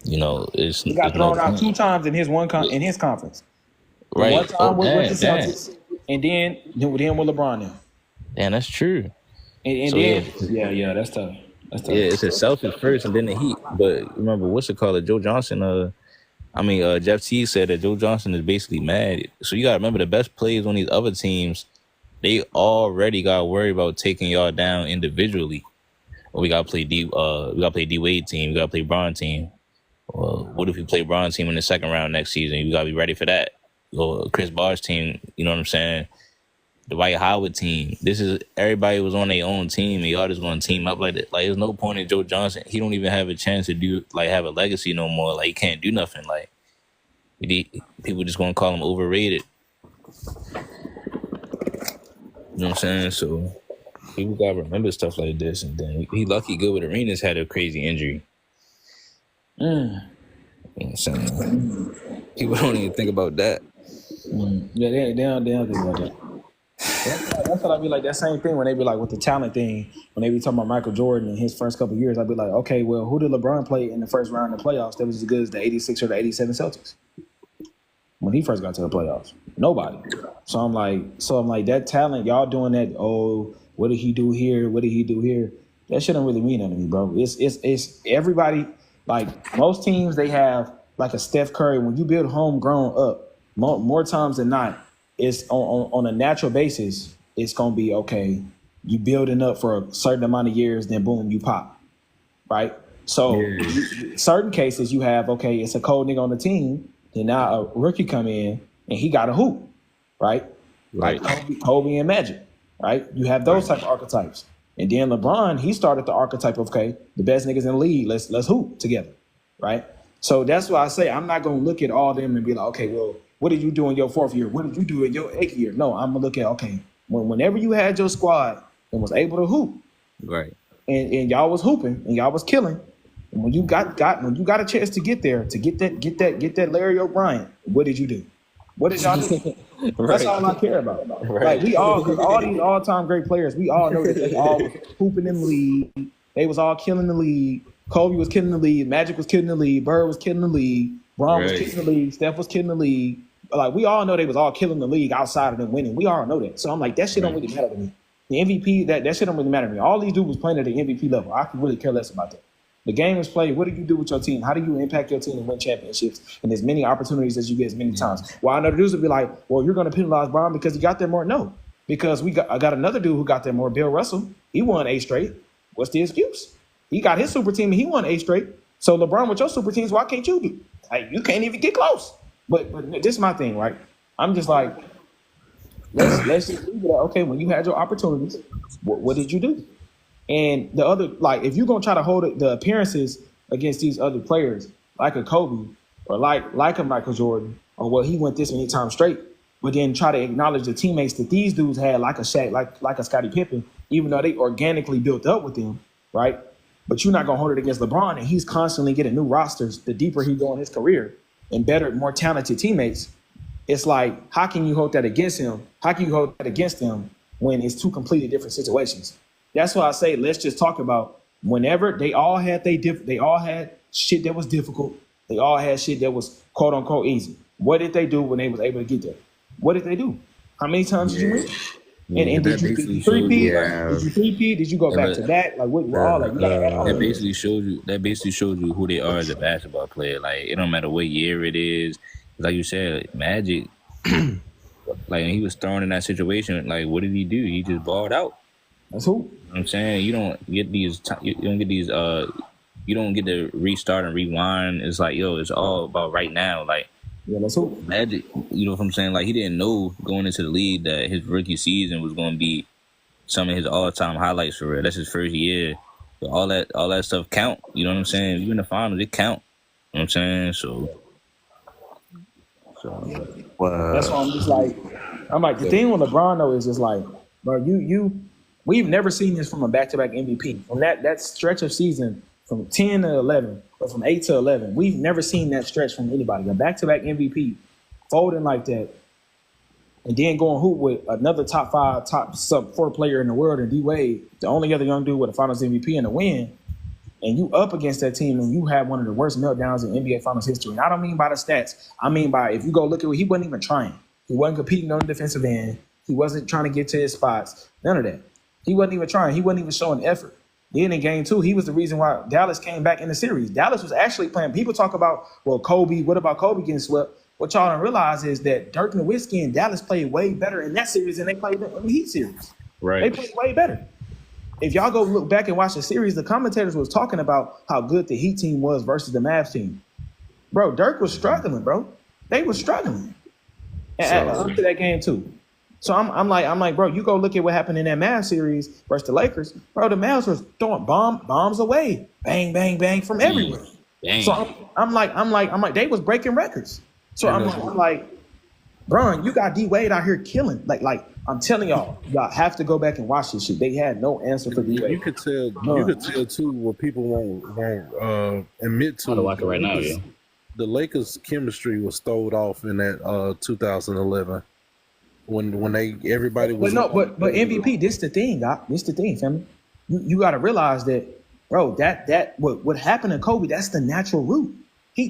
he got thrown out 2 times in his in his conference. Right. One time with the Celtics, and then with LeBron now. Damn, that's true. Yeah, that's tough. Yeah, it's the Celtics first, and then the Heat. But remember, Joe Johnson. Jeff T said that Joe Johnson is basically mad. So you gotta remember the best players on these other teams, they already got worried about taking y'all down individually. Well, we gotta play D Wade team, we gotta play Bron team. Well, what if we play Bron team in the second round next season? You gotta be ready for that. Or Chris Bosh team, you know what I'm saying? The Dwight Howard team. Everybody was on their own team, and y'all just gonna team up like that. Like, there's no point in Joe Johnson. He don't even have a chance to have a legacy no more. Like, he can't do nothing. Like, people just gonna call him overrated. You know what I'm saying? So people gotta remember stuff like this. And then he lucky Gilbert Arenas had a crazy injury. You know what I'm saying? People don't even think about that. Yeah, they don't think about that. That's what I be like. That same thing when they be like with the talent thing. When they be talking about Michael Jordan in his first couple of years, I'd be like, okay, well, who did LeBron play in the first round of the playoffs that was as good as the 86 or the 87 Celtics when he first got to the playoffs? Nobody. So I'm like, that talent, y'all doing that. Oh, what did he do here? What did he do here? That shouldn't really mean anything to me, bro. It's everybody. Like, most teams, they have like a Steph Curry. When you build homegrown up, more times than not, it's on a natural basis, it's going to be, okay, you building up for a certain amount of years, then boom, you pop, right? So certain cases you have, okay, it's a cold nigga on the team, then now a rookie come in and he got a hoop, right? Like Kobe and Magic, right? You have those type of archetypes. And then LeBron, he started the archetype of, okay, the best niggas in the league, let's hoop together, right? So that's why I say I'm not going to look at all of them and be like, okay, well, what did you do in your 4th year? What did you do in your 8th year? No, I'm going to look at, okay, whenever you had your squad and was able to hoop, right, and y'all was hooping and y'all was killing, and when you got a chance to get there, to get that Larry O'Brien, what did you do? What did y'all do? That's all I care about. Right. Like, we all, because all these all-time great players, we all know that they all was hooping in the league. They was all killing the league. Kobe was killing the league. Magic was killing the league. Bird was killing the league. Bron was killing the league. Steph was killing the league. Like, we all know they was all killing the league outside of them winning. We all know that. So I'm like, that shit don't really matter to me. The MVP, that shit don't really matter to me. All these dudes was playing at the MVP level. I could really care less about that. The game is played. What do you do with your team? How do you impact your team and win championships and as many opportunities as you get as many times? Well, I know the dudes would be like, well, you're going to penalize Bron because he got there more. No, because I got another dude who got there more, Bill Russell. He won 8 straight. What's the excuse? He got his super team and he won 8 straight. So LeBron with your super teams, why can't you do? Like, you can't even get close. But this is my thing, right? I'm just like, let's just leave it at, okay, when you had your opportunities, what did you do? And the other, like, if you're going to try to hold the appearances against these other players, like a Kobe or like a Michael Jordan, or well, he went this many times straight, but then try to acknowledge the teammates that these dudes had, like a Shaq, like a Scottie Pippen, even though they organically built up with them, right? but you're not gonna hold it against LeBron, and he's constantly getting new rosters the deeper he go in his career and better, more talented teammates. It's like, how can you hold that against him? How can you hold that against him when it's two completely different situations? That's why I say let's just talk about whenever they all had they all had shit that was difficult. They all had shit that was quote unquote easy. What did they do when they was able to get there? What did they do? How many times did you win? And did you three-peat? Did you three-peat? Did you go back to back? Like what? All like that basically shows you. That basically shows you who they are as a basketball player. Like it don't matter what year it is. Like you said, Magic. Like when he was thrown in that situation, like what did he do? He just balled out. That's who. You know what I'm saying, you don't get these. You don't get these. You don't get to restart and rewind. It's like, yo, it's all about right now. Like, yeah, that's who. Magic, you know what I'm saying? Like, he didn't know going into the league that his rookie season was going to be some of his all-time highlights for real. That's his first year. So all that stuff count. You know what I'm saying? You in the finals, it count. You know what I'm saying? So that's why I'm just like, the thing with LeBron though is just like, bro, we've never seen this from a back-to-back MVP. From that stretch of season from 10 to 11, or from 8 to 11, we've never seen that stretch from anybody. A back-to-back MVP folding like that, and then going hoop with another top 5, top sub-4 player in the world, and D-Wade, the only other young dude with a Finals MVP and a win, and you up against that team, and you have one of the worst meltdowns in NBA Finals history. And I don't mean by the stats. I mean by, if you go look at it, he wasn't even trying. He wasn't competing on the defensive end. He wasn't trying to get to his spots. None of that. He wasn't even trying. He wasn't even showing effort. Then in game 2, he was the reason why Dallas came back in the series. Dallas was actually playing. People talk about, well, Kobe, what about Kobe getting swept? What y'all don't realize is that Dirk Nowitzki and Dallas played way better in that series than they played in the Heat series. Right. They played way better. If y'all go look back and watch the series, the commentators was talking about how good the Heat team was versus the Mavs team. Bro, Dirk was struggling, bro. They were struggling up to that game too. So I'm like, bro, you go look at what happened in that Mavs series versus the Lakers. Bro, the Mavs was throwing bombs away, bang, bang, bang from everywhere. Dang. So I'm like, they was breaking records. So I'm like, bro, you got D-Wade out here killing. Like I'm telling y'all have to go back and watch this shit. They had no answer for D-Wade. You could tell too what people won't admit to. I'm gonna watch it right now, yeah. The Lakers' chemistry was stowed off in that 2011 when everybody was. But MVP. This the thing, Doc. This the thing, family. You got to realize that, bro. That what happened to Kobe? That's the natural route.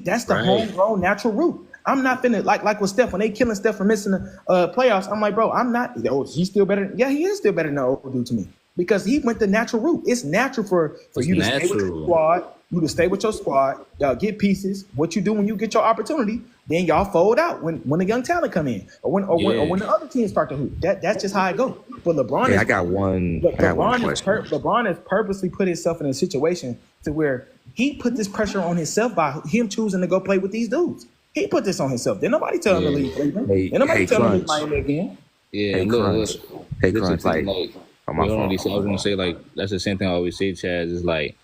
That's the homegrown natural route. I'm not finna like with Steph when they killing Steph for missing the playoffs. I'm like, bro, I'm not. Oh, he's still better. Yeah, he is still better than the old dude to me because he went the natural route. It's natural for you to stay with your squad. You to stay with your squad, get pieces. What you do when you get your opportunity, then y'all fold out when the young talent come in, or when the other teams start to hoop. That's just how it goes. But LeBron, I got one question. LeBron has purposely put himself in a situation to where he put this pressure on himself by him choosing to go play with these dudes. He put this on himself. Did nobody tell him to leave Cleveland? Did nobody tell him to leave Miami again? Yeah, hey, Crunch. Hey, Crunch. Like, I was gonna say, like, that's the same thing I always say, CHAZ, is like,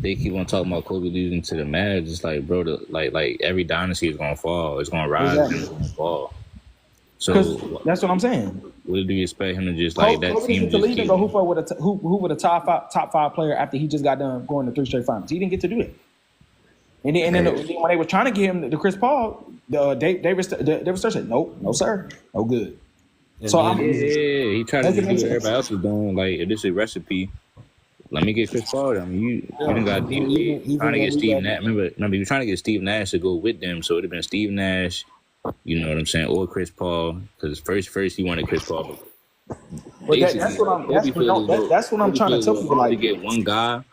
they keep on talking about Kobe losing to the Mavs. It's like, bro, like every dynasty is gonna fall. It's gonna rise and it's gonna fall. So that's what I'm saying. What do you expect him to just like that team to leave and go hoop with a top five player after he just got done going to 3 straight finals? He didn't get to do it. And then when they were trying to get him to Chris Paul, David Stern said, nope, no sir, no good. And he tried to do what everybody else was doing. Like, if this is a recipe, let me get Chris Paul. I mean, you didn't got trying to get Steve Nash. Remember, you were trying to get Steve Nash to go with them, so it'd have been Steve Nash. You know what I'm saying, or Chris Paul, because first he wanted Chris Paul. But that's what I'm trying to tell people. Like, to get one guy,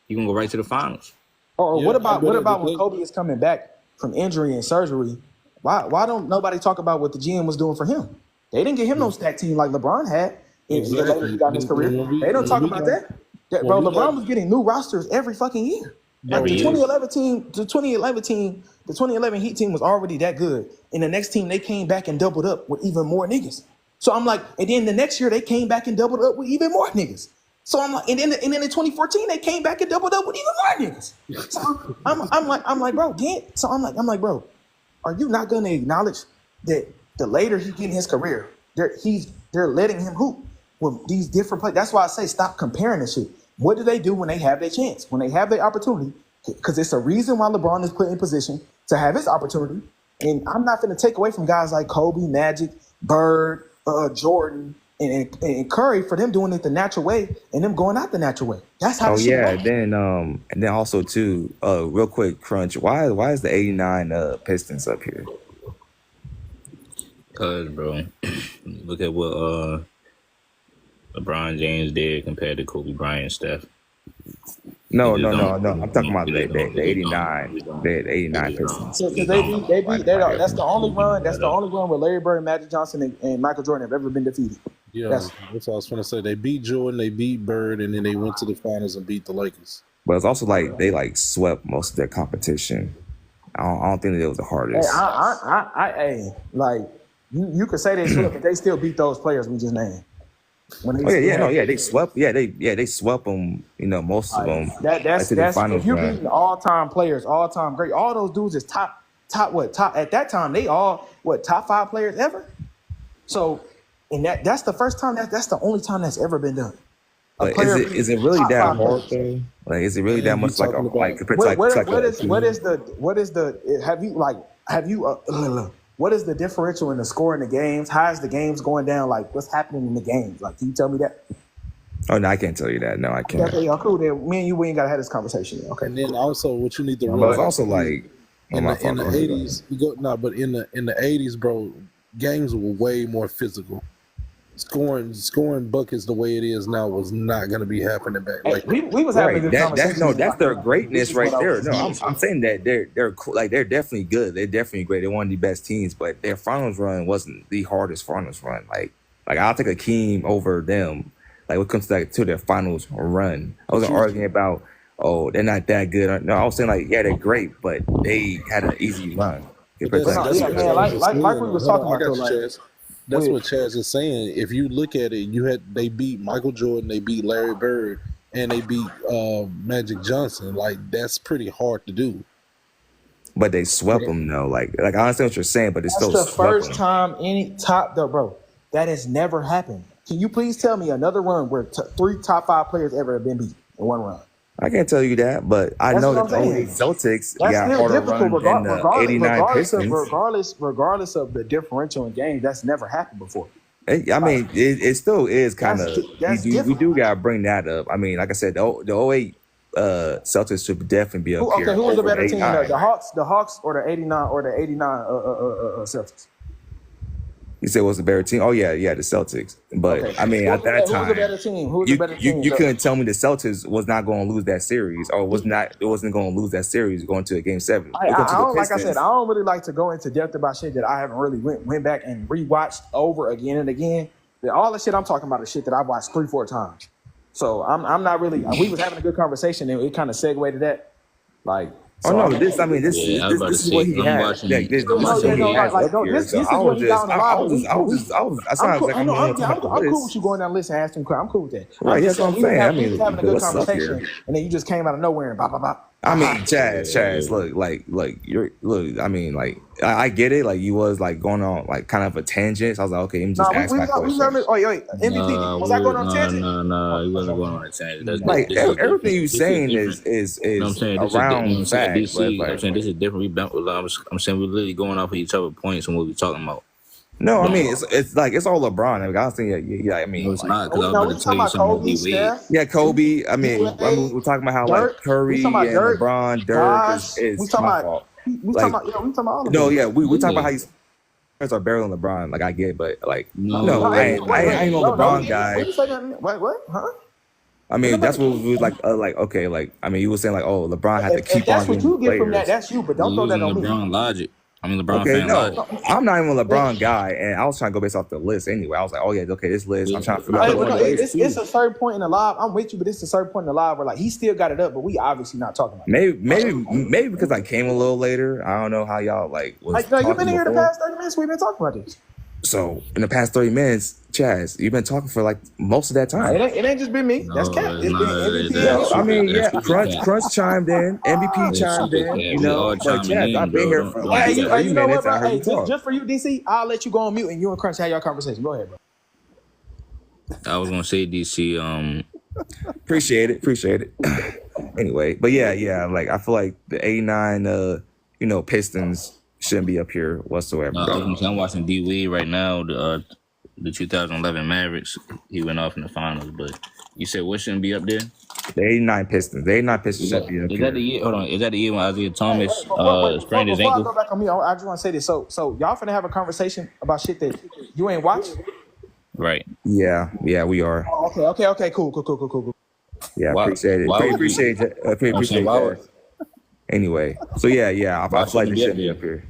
you gonna go right to the finals. Or what about when Kobe is coming back from injury and surgery? Why don't nobody talk about what the GM was doing for him? They didn't get him no stack team like LeBron had later he got in his career. They don't talk about that. Bro, LeBron was getting new rosters every fucking year. Like the 2011 Heat team was already that good. And the next team, they came back and doubled up with even more niggas. So I'm like, and then the next year they came back and doubled up with even more niggas. So I'm like, and then in 2014 they came back and doubled up with even more niggas. So I'm like, bro, so I'm like, bro, are you not gonna acknowledge that the later he get in his career, they're letting him hoop with these different players? That's why I say stop comparing this shit. What do they do when they have their chance? When they have their opportunity? Because it's a reason why LeBron is put in position to have his opportunity. And I'm not going to take away from guys like Kobe, Magic, Bird, Jordan, and Curry for them doing it the natural way and them going out the natural way. That's how. Then and then also too, real quick, Crunch. Why is the '89 Pistons up here? Cause bro, look at what LeBron James did compared to Kobe Bryant and Steph. No. I'm talking about the '89, the '89 Pistons. So they beat. That's the only run. That's the only run where Larry Bird, Magic Johnson, and Michael Jordan have ever been defeated. Yeah, that's what I was going to say. They beat Jordan, they beat Bird, and then they went to the finals and beat the Lakers. But it's also like they like swept most of their competition. I don't think that it was the hardest. You could say they swept, but they still beat those players we just named. They swept. They swept them. You know, most of them. That's if you're beating all-time players, all-time great. All those dudes is top at that time. They all top 5 players ever. So, and that's the first time. That's the only time that's ever been done. Is it really that hard though? Like, is it really that much like what is the differential in the score in the games? How is the games going down? Like, what's happening in the games? Like, can you tell me that? Oh, no, I can't tell you that. No, I can't. Okay, cool. Then me and you, we ain't got to have this conversation. Okay. And then also, what you need to realize, but it's also like in the 80s, but in the 80s, bro, games were way more physical. Scoring buckets the way it is now was not going to be happening back. Like we was having a good conversation. That's their greatness right there. No, I'm saying that they're cool. Like, they're definitely good. They're definitely great. They're one of the best teams, but their finals run wasn't the hardest finals run. Like I'll take Akeem over them. Like, when it comes to their finals run, I wasn't arguing about they're not that good. No, I was saying like they're great, but they had an easy run. Like we was talking about. That's what CHAZ is saying. If you look at it, they beat Michael Jordan, they beat Larry Bird, and they beat Magic Johnson. Like, that's pretty hard to do. But they swept them though. Like I understand what you're saying, but it's still the first time any bro. That has never happened. Can you please tell me another run where 3 top 5 players ever have been beat in one run? I can't tell you that, but I know that the only Celtics got harder run in the '89 Pistons. Regardless of the differential in games, that's never happened before. I mean, it still is kind of. We do gotta bring that up. I mean, like I said, the 08 Celtics should definitely be up here. Okay, who was the better team? The Hawks, or the '89 Celtics? You said it was a better team? Oh yeah, the Celtics. But okay. I mean, at that time, who was the better team? You couldn't tell me the Celtics was not going to lose that series, or wasn't going to lose that series going to a Game 7. Like I said, I don't really like to go into depth about shit that I haven't really went back and rewatched over again and again. All the shit I'm talking about is shit that I've watched 3-4 times. So I'm not really. We was having a good conversation and it kind of segued to that, like. So, this is what he had. I'm cool with you going down the list and asking. I'm cool with that. Right, that's what I'm saying. I mean, having a good conversation, and then you just came out of nowhere and blah blah blah. I mean, CHAZ, I get it. Like, you was like going on like kind of a tangent. So I was like, okay, let me just ask my question. MVP, was I going on a tangent? No, you wasn't going on a tangent. Like, everything you're saying is around facts. I'm saying this is different. I'm saying we're literally going off of each other's points and what we're talking about. No, I mean it's like it's all LeBron. I mean, I think I mean no, it's not, because I was about to tell you something. Yeah, Kobe. I mean, we're talking about how like Curry and LeBron, Dirk is my fault. We talking about all of them. No, yeah, we talking about how you are better than LeBron. Like, I get, but like I ain't no LeBron guy. What? Huh? I mean, that's what we was like. Okay, like, I mean, you were saying like, oh, LeBron had to keep on. That's what you get from that. That's you, but don't throw that on me. LeBron logic. I mean, LeBron fan logic. I'm not even a LeBron guy, and I was trying to go based off the list anyway. I was like, oh yeah, okay, this list. I'm trying to figure out. It's a certain point in the live. I'm with you, but it's a certain point in the live where like he still got it up, but we obviously not talking about it. Maybe because I came a little later. I don't know how y'all like. You've been here the past 30 minutes. We've been talking about this. So in the past 30 minutes, CHAZ, you've been talking for like most of that time. It ain't just been me. That's Cap. I mean, yeah, Crunch chimed in, MVP chimed in. You know, but CHAZ, I've been here for like 30 minutes. I heard you talk. Just for you, DC, I'll let you go on mute and you and Crunch have your conversation. Go ahead, bro. I was gonna say, DC. Appreciate it. Anyway, but yeah. Like I feel like the '89, Pistons shouldn't be up here whatsoever. I'm watching D Wade right now. The 2011 Mavericks. He went off in the finals, but you said what shouldn't be up there? The '89 Pistons. The '89 Pistons should be up here. That the year? Hold on. Is that the year when Isaiah Thomas sprained his ankle? Before I go back on me, I just want to say this. So y'all finna have a conversation about shit that you ain't watch? Right. Yeah, we are. Oh, okay. Cool. Yeah, appreciate it. Appreciate that. Anyway, so yeah, I feel like they should be up here.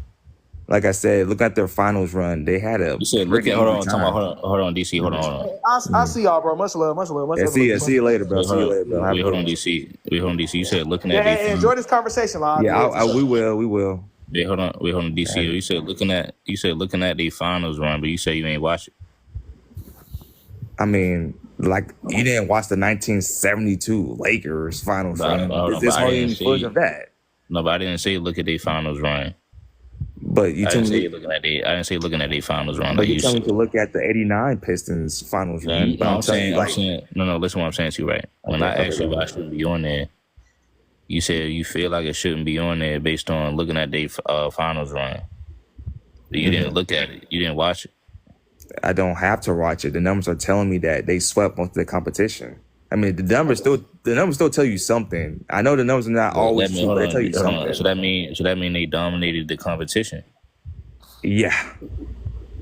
Like I said, look at their finals run. They had a. You said, hold on, DC. Hold on. I see y'all, bro. Much love. Yeah, see you later, bro. Wait, hold on, DC. You said looking at. Yeah, enjoy this conversation, Lon. Yeah, we will. Wait, hold on, DC. Yeah. You said looking at the finals run, but you said you ain't watch it. I mean, like you didn't watch the 1972 Lakers finals run. Is this any footage of that? No, but I didn't say look at the finals run. But you told me I didn't say looking at the finals run. But you told me to look at the '89 Pistons finals run. I'm saying, no. Listen, what I'm saying to you, right? When I asked you why I shouldn't be on there, you said you feel like it shouldn't be on there based on looking at the finals run. But you didn't look at it. You didn't watch it. I don't have to watch it. The numbers are telling me that they swept most of the competition. I mean, the numbers still tell you something. I know the numbers are not always true, but they tell you something. So that mean they dominated the competition. Yeah,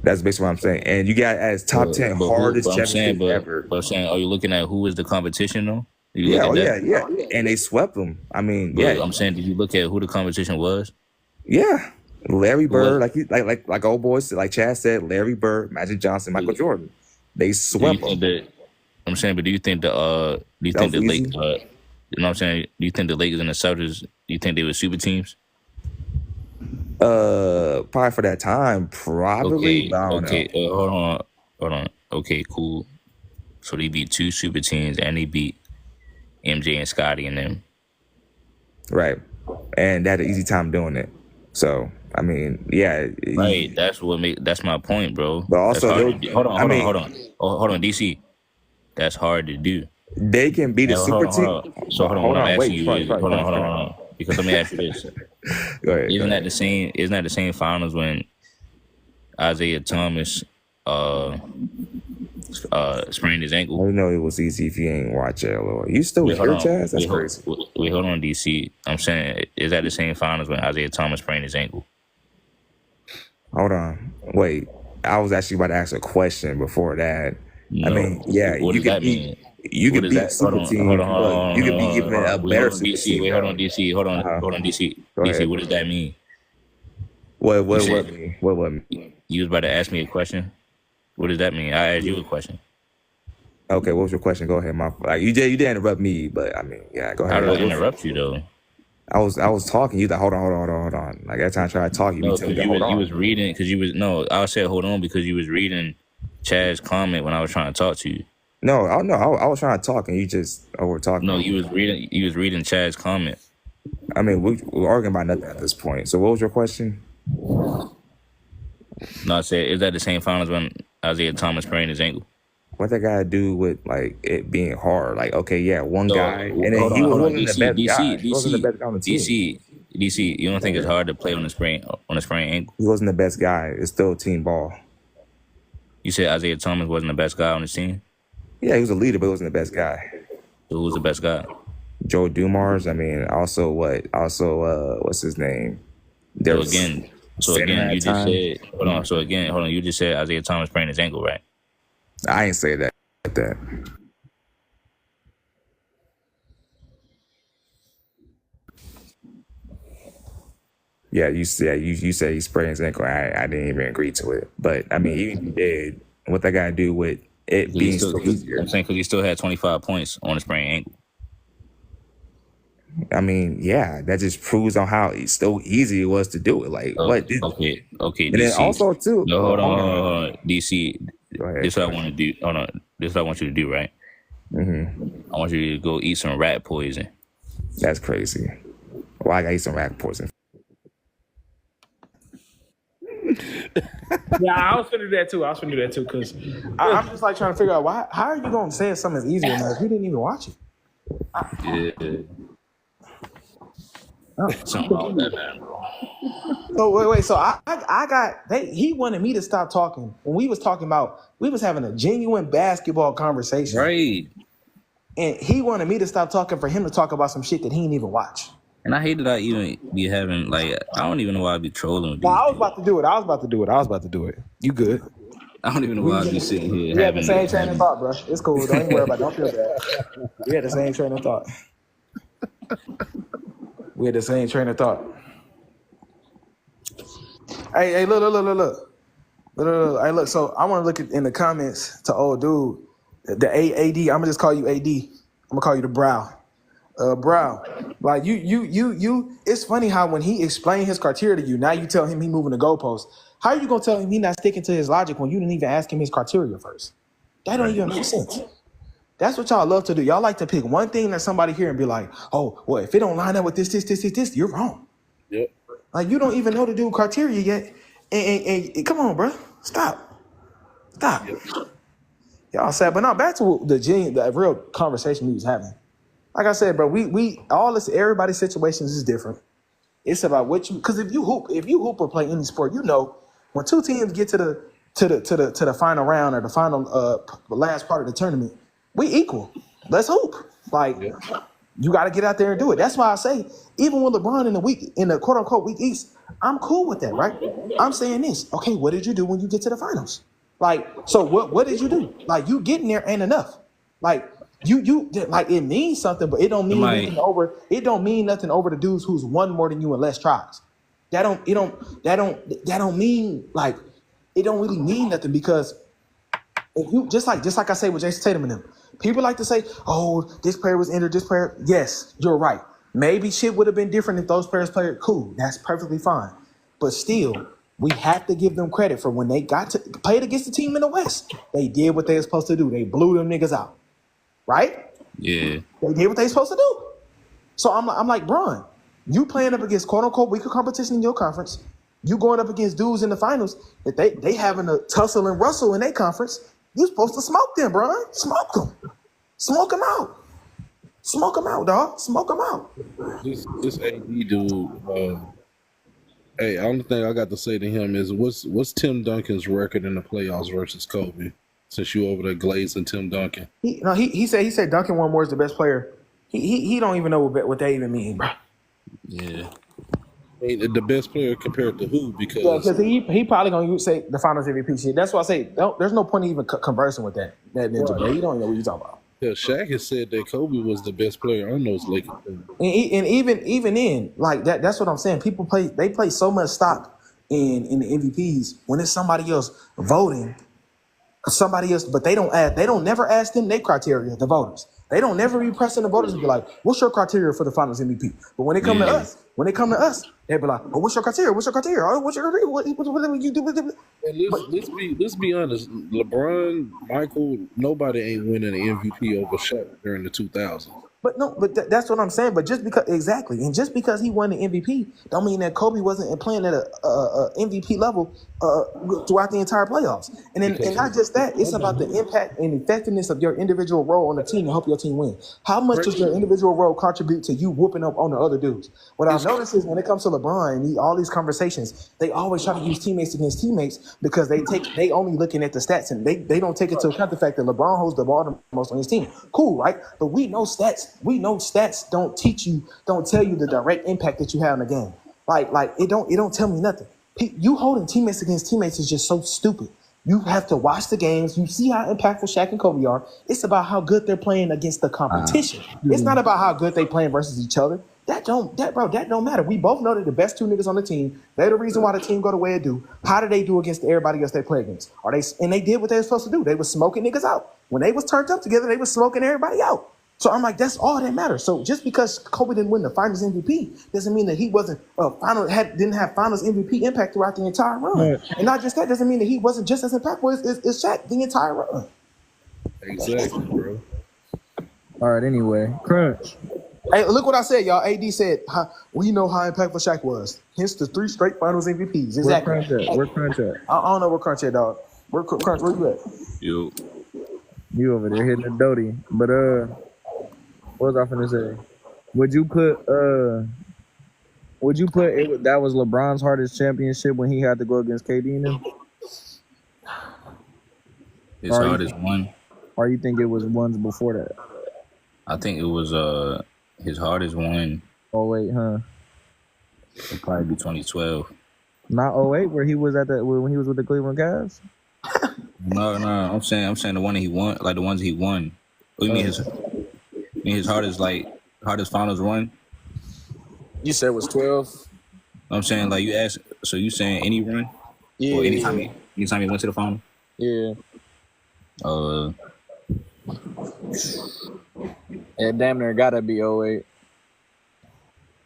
that's basically what I'm saying. And you got as top 10 hardest championship ever. But I'm saying, are you looking at who is the competition though? Yeah, and they swept them. I mean, yeah. I'm saying, did you look at who the competition was? Yeah. Larry Bird, like old boys, like CHAZ said, Larry Bird, Magic Johnson, Michael Jordan. They swept them. I'm saying, but do you think the Lakers, you know what I'm saying? Do you think the Lakers and the Celtics, do you think they were super teams? Probably for that time, probably. Okay. Hold on. Okay, cool. So they beat two super teams and they beat MJ and Scotty and them. Right. And they had an easy time doing it. So I mean, yeah. Right. That's my point, bro. But also, hold on, DC. That's hard to do. They can beat a super team. So hold on. Hold on. Because let me ask you this. Go ahead. Isn't that the same finals when Isaiah Thomas sprained his ankle? I know it was easy if you ain't watch it. You still hear CHAZ? That's crazy. Wait, hold on, DC. I'm saying, is that the same finals when Isaiah Thomas sprained his ankle? Hold on. Wait. I was actually about to ask a question before that. No. I mean, yeah, what you can beat. You can beat a super team. You can beat even a better super team. Wait, hold on, DC. Hold on, DC. DC, what does that mean? What mean? What mean? You was about to ask me a question. What does that mean? I asked you a question. Okay, what was your question? Go ahead, you did interrupt me, but I mean, yeah, go ahead. I don't interrupt you though. I was talking. You like, hold on. Like every time I try to talk, you was reading because you was I said hold on because you was reading CHAZ's comment when I was trying to talk to you. No, I was trying to talk and you just over talking. No, you was reading CHAZ's comment. I mean, we're arguing about nothing at this point. So what was your question? No, I said, is that the same finals when Isaiah Thomas sprained his ankle? What that got to do with like it being hard? Like, okay, yeah, one guy, and then he wasn't the best guy. He wasn't the best guy on the team. DC, you don't think it's hard to play on a sprained ankle? He wasn't the best guy. It's still team ball. You said Isaiah Thomas wasn't the best guy on the team? Yeah, he was a leader, but he wasn't the best guy. So who was the best guy? Joe Dumars. I mean, also what's his name? So again, you just said, hold on. You just said Isaiah Thomas sprained his ankle, right? I ain't say that. Yeah, you said he sprained his ankle. I didn't even agree to it. But I mean, even if he did, what that got to do with it being so easier? I'm saying because he still had 25 points on a sprained ankle. I mean, yeah, that just proves on how so easy it was to do it. Like, what? Okay. And DC, then also too. No, hold on, DC. Go ahead. This is what I want to do. Hold on. This is what I want you to do, right? Mm-hmm. I want you to go eat some rat poison. That's crazy. Why I gotta eat some rat poison? Yeah, I was finna do that too. Because I'm just like trying to figure out why. How are you gonna say something's easier than that if you didn't even watch it? Something wrong with that man, bro. So wait. So he wanted me to stop talking when we was talking about we was having a genuine basketball conversation, right? And he wanted me to stop talking for him to talk about some shit that he didn't even watch. And I hate that I even be having I don't even know why I be trolling with these. I was about to do it. You good? I don't even know why I be sitting here. We had the same train of thought, bro. It's cool. Don't even worry about it. Don't feel bad. We had the same train of thought. Hey, look. Hey, look. So I want to look in the comments to old dude, the AD. I'm gonna just call you AD. I'm gonna call you the Brow. Brow. Like you. It's funny how when he explained his criteria to you, now you tell him he moving the goalpost. How are you gonna tell him he not sticking to his logic when you didn't even ask him his criteria first? That don't even make sense. That's what y'all love to do. Y'all like to pick one thing that somebody here and be like, oh, well, if it don't line up with this, you're wrong. Yep. Like you don't even know the dude criteria yet. And come on, bro. Stop. Yep. Y'all said, but now back to the real conversation we was having. Like I said, bro, we all this everybody's situations is different. It's about what you because if you hoop or play any sport, you know when two teams get to the final round or the final the last part of the tournament, we equal. Let's hoop. Like you got to get out there and do it. That's why I say even with LeBron in the quote unquote week East, I'm cool with that, right? I'm saying this. Okay, what did you do when you get to the finals? Like, so what did you do? Like you getting there ain't enough. Like you like it means something, but it don't mean nothing over. It don't mean nothing over the dudes who's won more than you in less tries. That don't mean like it don't really mean nothing because if you just like I say with Jason Tatum and them, people like to say, "Oh, this player was injured. This player." Yes, you're right. Maybe shit would have been different if those players played. Cool, that's perfectly fine. But still, we have to give them credit for when they got to played against the team in the West. They did what they were supposed to do. They blew them niggas out. Right? Yeah. They did what they supposed to do. So I'm like, Bron, you playing up against quote unquote weaker competition in your conference. You going up against dudes in the finals that they having a tussle and rustle in their conference. You supposed to smoke them, Bron. Smoke them. Smoke them out. Smoke them out, dog. Smoke them out. This AD dude. Hey, only thing I got to say to him is what's Tim Duncan's record in the playoffs versus Kobe? Since you over there glazing Tim Duncan. He said Duncan One More is the best player. He don't even know what they even mean, bro. Yeah. The best player compared to who? Because he probably gonna say the Finals MVP shit. That's why I say there's no point in even conversing with that ninja, right. Bro. You don't know what you're talking about. Yeah, Shaq has said that Kobe was the best player on those Lakers. And even in like that's what I'm saying. People play so much stock in the MVPs when it's somebody else voting. Somebody else, but they don't never ask them their criteria, the voters. They don't never be pressing the voters and be like, what's your criteria for the finals MVP? But when they come to us, they be like, oh, what's your criteria? What's your criteria? Oh, what's your criteria? What you do? And let's be honest. LeBron, Michael, nobody ain't winning an MVP over Shaq during the 2000s. But that's what I'm saying. But just because he won the MVP, don't mean that Kobe wasn't playing at a MVP level throughout the entire playoffs. And not just that, it's about the impact and effectiveness of your individual role on the team to help your team win. How much does your individual role contribute to you whooping up on the other dudes? What I've noticed is when it comes to LeBron and all these conversations, they always try to use teammates against teammates because they only looking at the stats and they don't take into account the fact that LeBron holds the ball the most on his team. Cool, right? But we know stats. We know stats don't tell you the direct impact that you have in the game. Like it don't tell me nothing. You holding teammates against teammates is just so stupid. You have to watch the games. You see how impactful Shaq and Kobe are. It's about how good they're playing against the competition. It's not about how good they playing versus each other. That don't matter. We both know that the best two niggas on the team, they're the reason why the team go the way it do. How do they do against everybody else they play against? And they did what they were supposed to do. They was smoking niggas out. When they was turned up together, they was smoking everybody out. So I'm like, that's all that matters. So just because Kobe didn't win the Finals MVP doesn't mean that he wasn't didn't have Finals MVP impact throughout the entire run. Right. And not just that doesn't mean that he wasn't just as impactful as Shaq the entire run. Exactly, bro. All right. Anyway, Crunch. Hey, look what I said, y'all. AD said, we know how impactful Shaq was. Hence the 3 straight finals MVPs. Exactly. Where Crunch at? I don't know where Crunch at, dog. Where Crunch, where you at? You over there hitting the doty. But what was I finna say? Would you put it, that was LeBron's hardest championship when he had to go against KD and them? His hardest one. Or you think it was ones before that? I think it was his hardest one. 08, huh? It'd probably be 2012. Not 08, where he was when he was with the Cleveland Cavs? No. I'm saying the one that he won, like the ones he won. What do you mean his hardest finals run? You said it was 12. I'm saying like you asked. So you saying any run? Yeah. Or anytime he went to the final? Yeah. Yeah, damn near gotta be 08.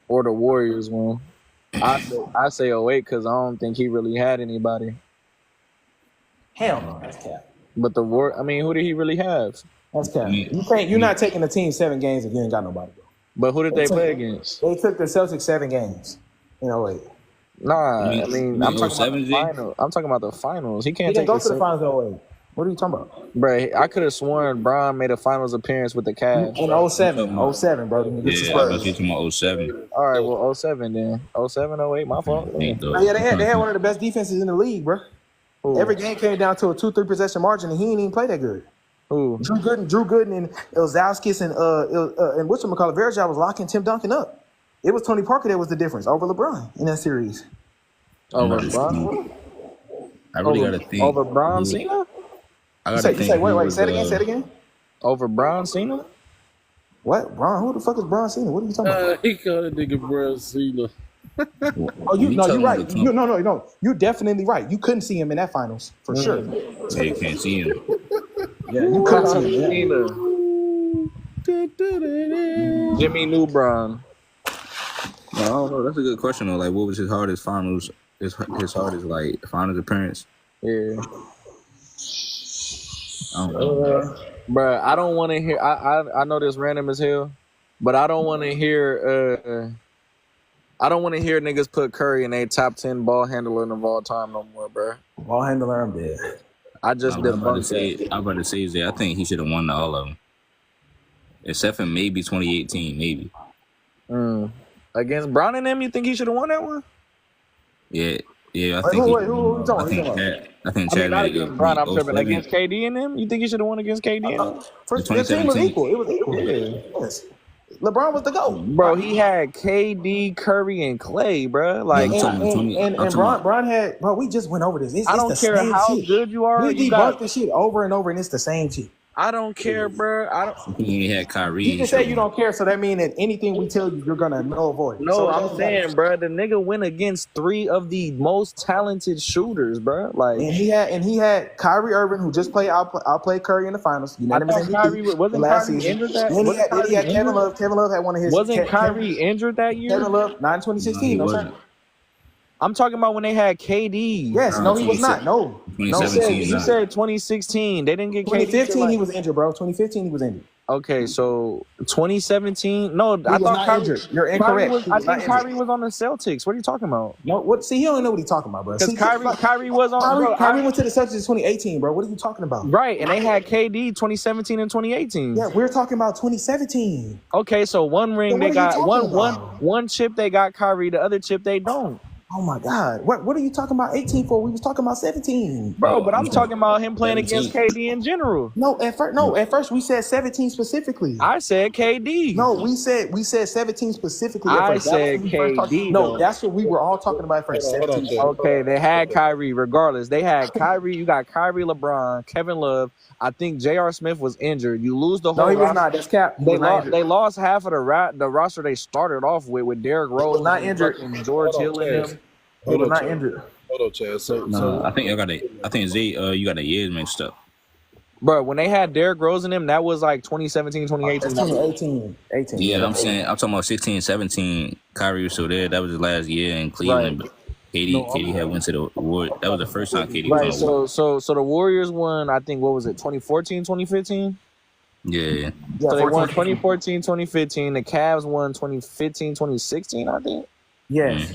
Or the Warriors one. I say 08 because I don't think he really had anybody. Hell no, that's cap. But who did he really have? That's cap. You're not taking the team 7 games if you ain't got nobody. But who did they play against? They took the Celtics 7 games. Wait. Nah, I'm talking about the finals. I'm talking about the finals. He can't didn't go to the finals in 08. What are you talking about? Bro, I could have sworn Bron made a finals appearance with the Cavs. In 07. 07, bro. Yeah, I was talking about 07. All right, well, 07 then. 07, 08, my fault. Yeah, they had one of the best defenses in the league, bro. Ooh. Every game came down to a 2-3 possession margin, and he didn't even play that good. Ooh. Drew Gooden and Ilzauskas and whatchamacallit, Verjao was locking Tim Duncan up. It was Tony Parker that was the difference over LeBron in that series. Over LeBron? I really got to think. Over Bron Cena? Wait, say it again. Over Bron Cena? What? Bron? Who the fuck is Bron Cena? What are you talking about? He called that nigga Bron Cena. You're right. No. You're definitely right. You couldn't see him in that finals for sure. Yeah, you can't see him. Yeah, you couldn't see him. Jimmy Neutron. No, I don't know. That's a good question though. Like, what was his hardest finals? His hardest like finals appearance? Yeah. I don't know. Bruh, I don't want to hear. I know this random as hell, but I don't want to hear. I don't want to hear niggas put Curry in a top 10 ball handler of all time no more, bruh. Ball handler, I'm dead. I just I'm about to say, Zay, I think he should have won all of them, except for maybe 2018, maybe. Against Brown and them, you think he should have won that one? Yeah. I think. Who talking about? I think CHAZ not against Brown. I'm tripping. Against KD and them, you think he should have won against KD and them? The team was equal. It was equal. Yeah. Yes. LeBron was the GOAT. Bro, he had KD, Curry, and Clay, bro. Like, and Bron had, bro, we just went over this. I don't care how good you are. We debunked this shit over and over, and it's the same shit. I don't care, bro. He had Kyrie. You can say you don't care, so that means that anything we tell you, you're gonna null void. No, I'm saying, bro, the nigga went against 3 of the most talented shooters, bro. Like, and he had Kyrie Irving, who just outplayed Curry in the finals. Wasn't Kyrie injured that? Then he had Kevin Love. Kevin Love had one of his. Wasn't Kyrie injured that year? Kevin Love, not in 2016. No, I'm talking about when they had KD. Yes, no, he was not. No. 2017. You said 2016. They didn't get 2015, KD. he was injured, bro. 2015, he was injured. Okay, so 2017. No, I thought Kyrie. Injured. You're incorrect. I think Kyrie was on the Celtics. What are you talking about? No, what? See, he don't know what he's talking about, bro. Because Kyrie was on. Kyrie went to the Celtics in 2018, bro. What are you talking about? Right, and they had KD 2017 and 2018. Yeah, we're talking about 2017. Okay, so one ring they got one chip they got Kyrie, the other chip they don't. Oh my God! What are you talking about 18 for? We was talking about 17, bro. But I'm talking about him playing 17. Against KD in general. At first we said 17 specifically. I said KD. No, we said 17 specifically. I said KD. No, that's what we were all talking about first. 17. Okay, they had Kyrie. Regardless, they had Kyrie. You got Kyrie, LeBron, Kevin Love. I think J.R. Smith was injured. You lose the whole. No, he was not. That's cap. They lost half of the roster they started off with Derrick Rose, not injured, and George Hill and them. He was not injured. Hold on, CHAZ. So I think Zay, you got the years mixed up. Bro, when they had Derrick Rose in them, that was like 2017, 2018. 18. Yeah, I'm talking about 16, 17. Kyrie was still there. That was his last year in Cleveland. Right. But KD had went to the Warriors. That was the first time KD was on the Warriors. So the Warriors won, I think, what was it, 2014, 2015? Yeah. Yeah, So they 14, won 15. 2014, 2015. The Cavs won 2015, 2016, I think. Yes.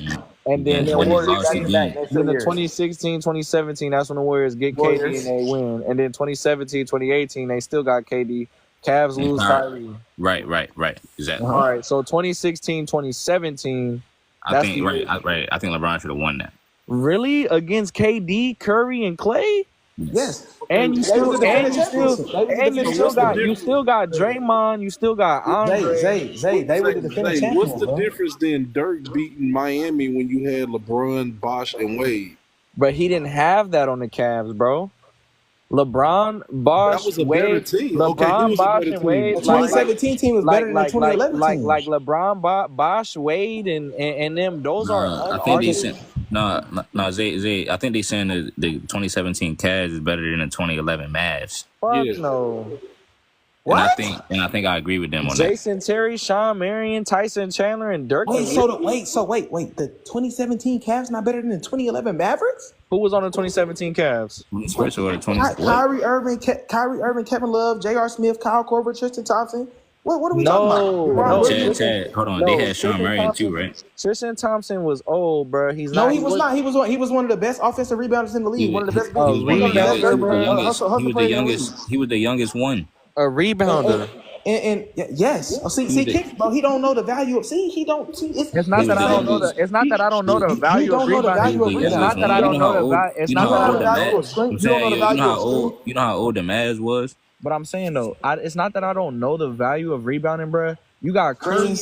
And then And then they lost 2016 back again. next then the years. 2016, 2017, that's when the Warriors get Warriors. KD and they win. And then 2017, 2018, they still got KD. Cavs lose Kyrie. Right. Exactly. All right, so 2016, 2017. I think I think LeBron should have won that. Really? Against KD, Curry, and Clay? Yes. And you still got Draymond, you still got Andre. Zay, they were the defending champions. What's the difference then Dirk beating Miami when you had LeBron, Bosh, and Wade? But he didn't have that on the Cavs, bro. LeBron, Bosh, Wade, LeBron, Bosh, and Wade. The 2017 team was better than the 2011 team. Like LeBron, Bosh, Wade, and them. Those are. I think they said no. Zay. I think they saying the 2017 Cavs is better than the 2011 Mavs. Fuck no. What? And I think I agree with them on Jason Terry, Sean Marion, Tyson Chandler, and Dirk. Wait. The 2017 Cavs not better than the 2011 Mavericks? Who was on the 2017 Cavs? First of all, the 20. Kyrie Irving, Kevin Love, J.R. Smith, Kyle Korver, Tristan Thompson. What are we talking about? Chad, hold on. They had Sean Marion too, right? Tristan Thompson was old, bro. He was not. He was one of the best offensive rebounders in the league. One of the best. He was the youngest one. A rebounder. And yes, bro, he don't know the value of. He don't. It's not that I don't know the. It's not that I don't know the value of rebounding. It's not that I don't know the value. It's not that I don't know the strength. You don't know the value of strength. You know how old the Mavs was. But I'm saying though, it's not that I don't know the value of rebounding, bro. You got Curry,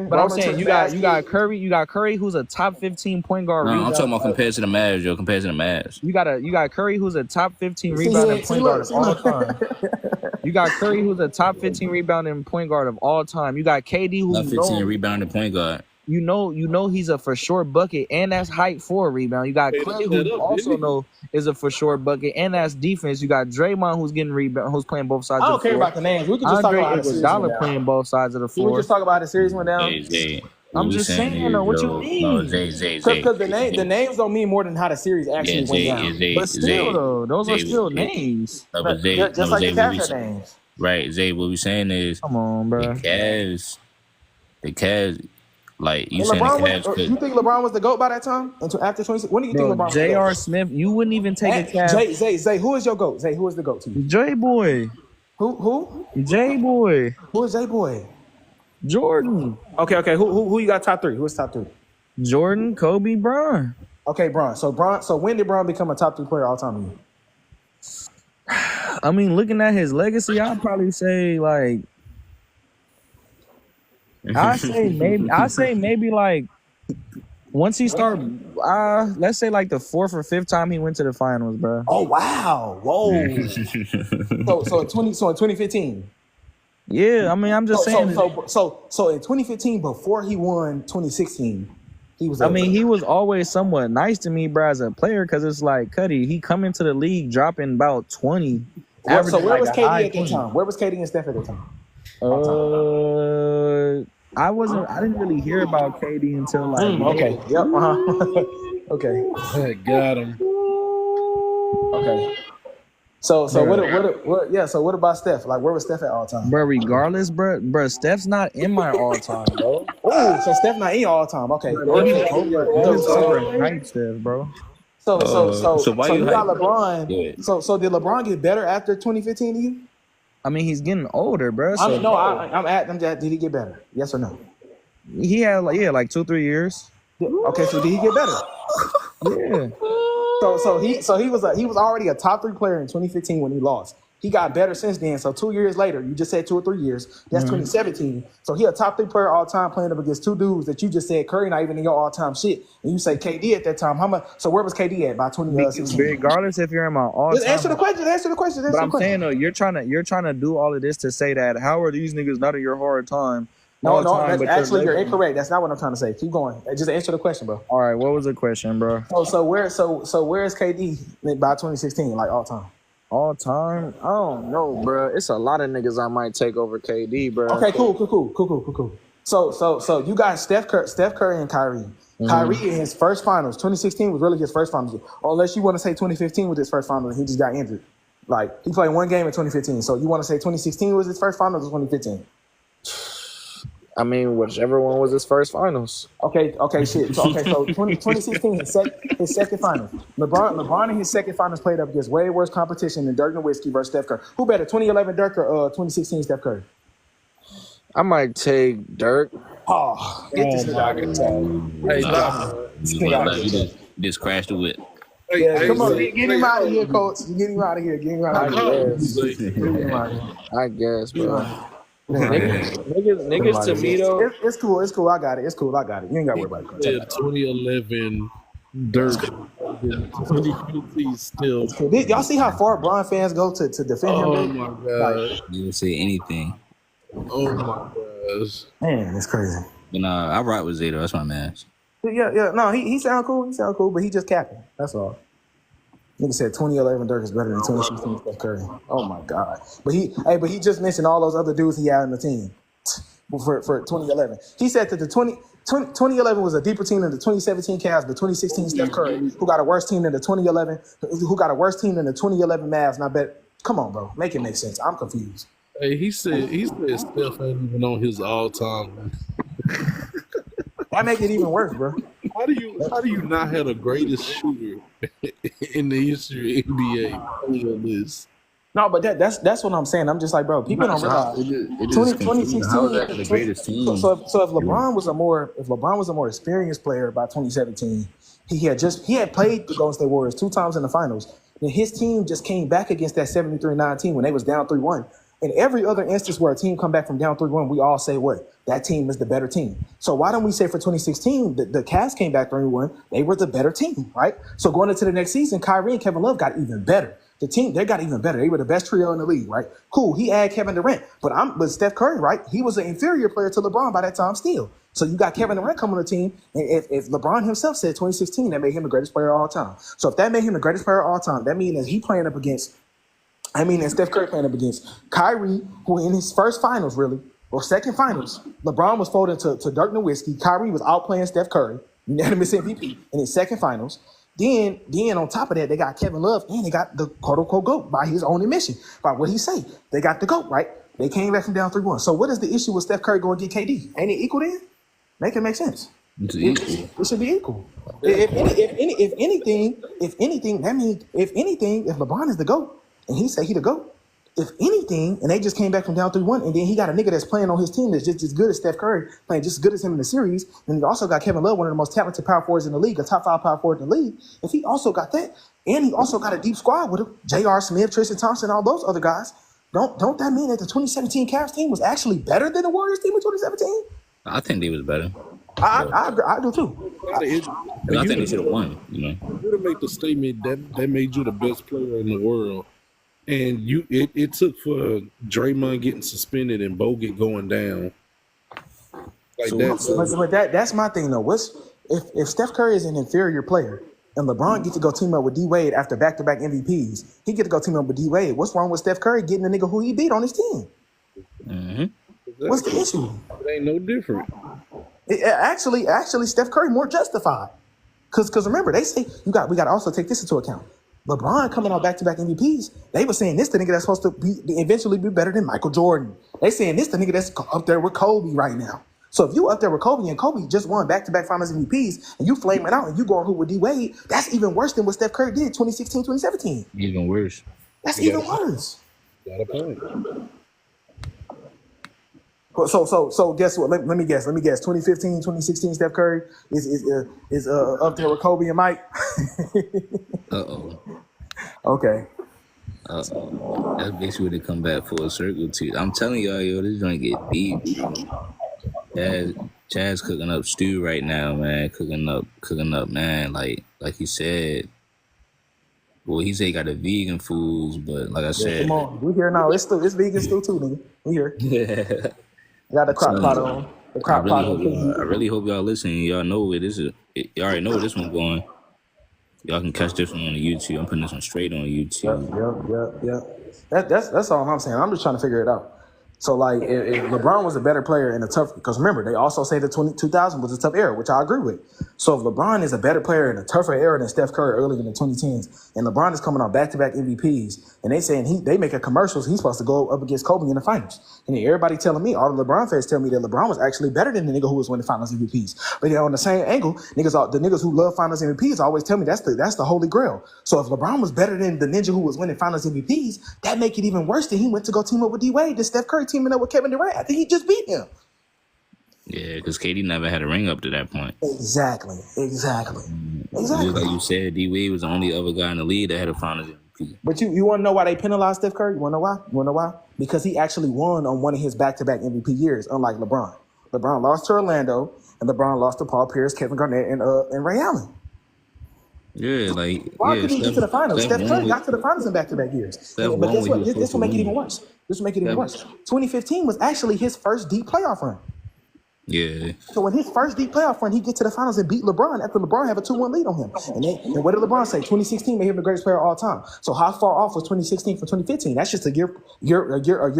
but I'm saying you got Curry, who's a top 15 point guard. No, I'm talking about compared to the Mavs, yo. Compared to the Mavs, you got Curry, who's a top 15 rebounding point guard of all time. You got Curry, who's a top 15 rebounding point guard of all time. You got KD, who's top 15 rebounding point guard. You know he's a for sure bucket, and that's height for a rebound. You got Clay, who also know is a for sure bucket, and that's defense. You got Draymond, who's getting rebound, who's playing both sides. I don't care about the names. We can just talk about the series. Playing both sides of the floor. We just talk about the series went down. I'm just saying, what you mean? No, Zay. Because the names don't mean more than how the series actually went down. But still, though, those are still names. Just like the capture names. Right, Zay. What we saying is, come on, bro. The Cavs. Like you saying, you think LeBron was the GOAT by that time? Until after 26? When do you think LeBron? J.R. Smith, you wouldn't even take a Cavs. Zay, who is your GOAT? Zay, who is the GOAT to you? J-Boy. Who? J-Boy. Who is J-Boy? Jordan. Okay. Who you got top three? Who is top three? Jordan, Kobe, Bron. Okay, Bron. So when did Bron become a top 3 player all time? I mean, looking at his legacy, I'd probably say like. I say maybe like once he start, let's say like the 4th or 5th time he went to the finals, bro. Oh wow, whoa! so in 2015. Yeah, I mean, I'm just saying. So in 2015, before he won 2016, he was. He was always somewhat nice to me, bro, as a player, because it's like Cuddy. He come into the league dropping about 20. So where was KD at the time? Where was KD and Steph at the time? I didn't really hear about KD until like. Okay. Yep. Okay. Got him. Okay. So what about Steph? Like, where was Steph at all time? Bro, regardless, bro, Steph's not in my all time, bro. Oh, so Steph not in your all time. Okay. Hype Steph, bro. So why you got LeBron? Yeah. So did LeBron get better after 2015 to you? I mean, he's getting older, bro. So did he get better? Yes or no? He had like 2-3 years. Okay, so did he get better? Yeah. So he was already a top 3 player in 2015 when he lost. He got better since then. So 2 years later, you just said 2 or 3 years. That's 2017. So he a top 3 player all time playing up against 2 dudes that you just said Curry not even in your all time shit. And you say KD at that time. How much? So where was KD at by 2016? Regardless if you're in my all time. Answer the question. But I'm saying though, you're trying to do all of this to say that how are these niggas not in your hard time? No, you're incorrect. That's not what I'm trying to say. Keep going. Just answer the question, bro. All right, what was the question, bro? So where is KD by 2016, like all time? All time? I don't know, bro. It's a lot of niggas I might take over KD, bro. Okay, cool. So you got Steph Curry and Kyrie. Kyrie in his first finals, 2016 was really his first finals. Or unless you want to say 2015 was his first finals and he just got injured. Like, he played one game in 2015. So you want to say 2016 was his first finals or 2015? I mean, whichever one was his first finals. Okay, shit. So 2016, his second finals. LeBron in his second finals played up against way worse competition than Dirk Nowitzki versus Steph Curry. Who better, 2011 Dirk or 2016 Steph Curry? I might take Dirk. Oh, get this nigga out of here. You just crashed the whip. Yeah, come on, get him out of here, coach. Get him out of here. I guess, bro. Niggas to me though. It's cool. I got it. You ain't got to worry about it. 2011 Dirk. 2015 still. Y'all see how far Bron fans go to defend him? Oh my god. You would say anything. Oh my gosh. Man, it's crazy. But I rock with Zeta. That's my man. Yeah. No, he sound cool, but he just capping. That's all. Nigga said 2011 Dirk is better than 2016 Steph Curry. Oh my god! But he just mentioned all those other dudes he had on the team for 2011. He said that the 2011 was a deeper team than the 2017 Cavs, but 2016 Steph Curry, who got a worse team than the 2011 Mavs. And I bet, come on, bro, make it make sense. I'm confused. Hey, he said Steph ain't even on his all-time. That make it even worse, bro. How do you not have the greatest shooter in the history of NBA on this? No, but that's what I'm saying. I'm just like, bro, people don't realize 2016. How is that the greatest team? So if LeBron was a more experienced player by 2017, he had played the Golden State Warriors 2 times in the finals. And his team just came back against that 73-9 team when they was down 3-1. In every other instance where a team come back from down 3-1, we all say what? That team is the better team. So why don't we say for 2016, the Cavs came back 3-1, they were the better team, right? So going into the next season, Kyrie and Kevin Love got even better. The team, they got even better. They were the best trio in the league, right? Cool, he had Kevin Durant, but Steph Curry, right? He was an inferior player to LeBron by that time still. So you got Kevin Durant coming on the team, and if LeBron himself said 2016, that made him the greatest player of all time. So if that made him the greatest player of all time, that means and Steph Curry playing up against Kyrie, who in his first finals, really, or second finals, LeBron was folding to Dirk Nowitzki. Kyrie was outplaying Steph Curry, unanimous MVP in his second finals. Then on top of that, they got Kevin Love, and they got the quote-unquote GOAT by his own admission. By what he say, they got the GOAT, right? They came back from down 3-1. So what is the issue with Steph Curry going to get KD? Ain't it equal then? Make it make sense. It's equal. It should be equal. If anything, that means if LeBron is the GOAT, and he said he the GOAT, if anything, and they just came back from down 3-1, and then he got a nigga that's playing on his team that's just as good as Steph Curry, playing just as good as him in the series, and he also got Kevin Love, one of the most talented power forwards in the league, a top 5 power forward in the league. If he also got that, and he also got a deep squad with him, J.R. Smith, Tristan Thompson, all those other guys, don't that mean that the 2017 Cavs team was actually better than the Warriors team in 2017? I think they was better. I do too. I think they should have won. You know, you to make the statement that made you the best player in the world. And it took for Draymond getting suspended and Bogut going down. That's my thing though. If Steph Curry is an inferior player and LeBron gets to go team up with D Wade after back-to-back MVPs, he get to go team up with D Wade. What's wrong with Steph Curry getting the nigga who he beat on his team? Mm-hmm. What's the issue? It ain't no different. Actually, Steph Curry more justified. Cause remember, they say we got to also take this into account. LeBron coming out back-to-back MVPs, they were saying this the nigga that's supposed to eventually be better than Michael Jordan. They saying this the nigga that's up there with Kobe right now. So if you up there with Kobe and Kobe just won back-to-back finals MVPs and you flaming out and you going hoop with D-Wade, that's even worse than what Steph Curry did 2016, 2017. Even worse. That's even worse. Got a point. So guess what? Let me guess. 2015, 2016 Steph Curry is up there with Kobe and Mike. Uh-oh. Okay. Uh-oh. That's basically what they come back full circle to. I'm telling y'all, yo, this joint get deep. CHAZ cooking up stew right now, man. Cooking up, man. Like he said. Well, he said he got the vegan foods, but like I said, come on, we here now. It's vegan stew too, nigga. We here. Yeah. Got the crock pot on. The crock pot on. I really hope y'all listening. Y'all know where this is. Y'all already know where this one's going. Y'all can catch this one on the YouTube. I'm putting this one straight on YouTube. Yep. That's all I'm saying. I'm just trying to figure it out. So, like, if LeBron was a better player in a tough, because remember, they also say the 2000 was a tough era, which I agree with. So, if LeBron is a better player in a tougher era than Steph Curry earlier in the 2010s, and LeBron is coming on back-to-back MVPs, And they saying they making commercials. He's supposed to go up against Kobe in the finals. And then everybody telling me, all the LeBron fans tell me that LeBron was actually better than the nigga who was winning Finals MVPs. But then on the same angle, the niggas who love Finals MVPs always tell me that's the holy grail. So if LeBron was better than the ninja who was winning Finals MVPs, that make it even worse that he went to go team up with D Wade. Then Steph Curry teaming up with Kevin Durant. I think he just beat him. Yeah, because KD never had a ring up to that point. Exactly. Just like you said, D Wade was the only other guy in the league that had a Finals MVP. But you want to know why they penalized Steph Curry? You want to know why? Because he actually won on one of his back-to-back MVP years, unlike LeBron. LeBron lost to Orlando, and LeBron lost to Paul Pierce, Kevin Garnett, and Ray Allen. Yeah, like why couldn't he get to the finals? Steph Curry got to the finals in back-to-back years. But guess what? This will make it even worse. 2015 was actually his first deep playoff run. Yeah. So in his first deep playoff run, he gets to the finals and beat LeBron after LeBron have a 2-1 lead on him. And what did LeBron say? 2016 made him the greatest player of all time. So how far off was 2016 from 2015? That's just a year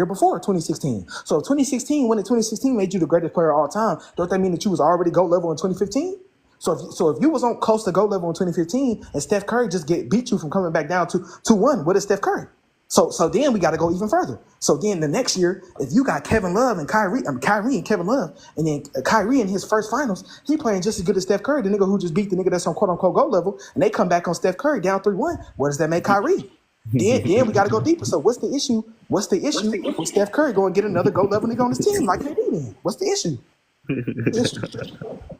before 2016. So if 2016, when 2016 made you the greatest player of all time, don't that mean that you was already GOAT level in 2015? So if you was on close to GOAT level in 2015 and Steph Curry just beat you from coming back down to 2-1, what is Steph Curry? So then we got to go even further. So then the next year, if you got Kevin Love and Kyrie and Kevin Love, and then Kyrie in his first finals, he playing just as good as Steph Curry, the nigga who just beat the nigga that's on quote-unquote GOAT level, and they come back on Steph Curry down 3-1. What does that make Kyrie? then we got to go deeper. So what's the issue? What's the issue with Steph Curry going to get another GOAT level nigga on his team like KD then? What's the issue?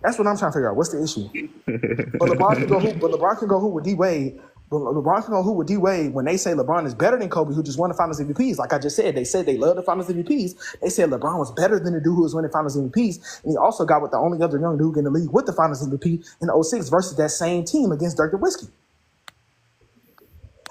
That's what I'm trying to figure out. What's the issue? But LeBron can go who with D Wade. LeBron can go who with D Wade when they say LeBron is better than Kobe, who just won the Finals MVPs. Like I just said, they said they love the Finals MVPs. They said LeBron was better than the dude who was winning Finals MVPs, and he also got with the only other young dude in the league with the Finals MVP in 06 versus that same team against Dirk Nowitzki.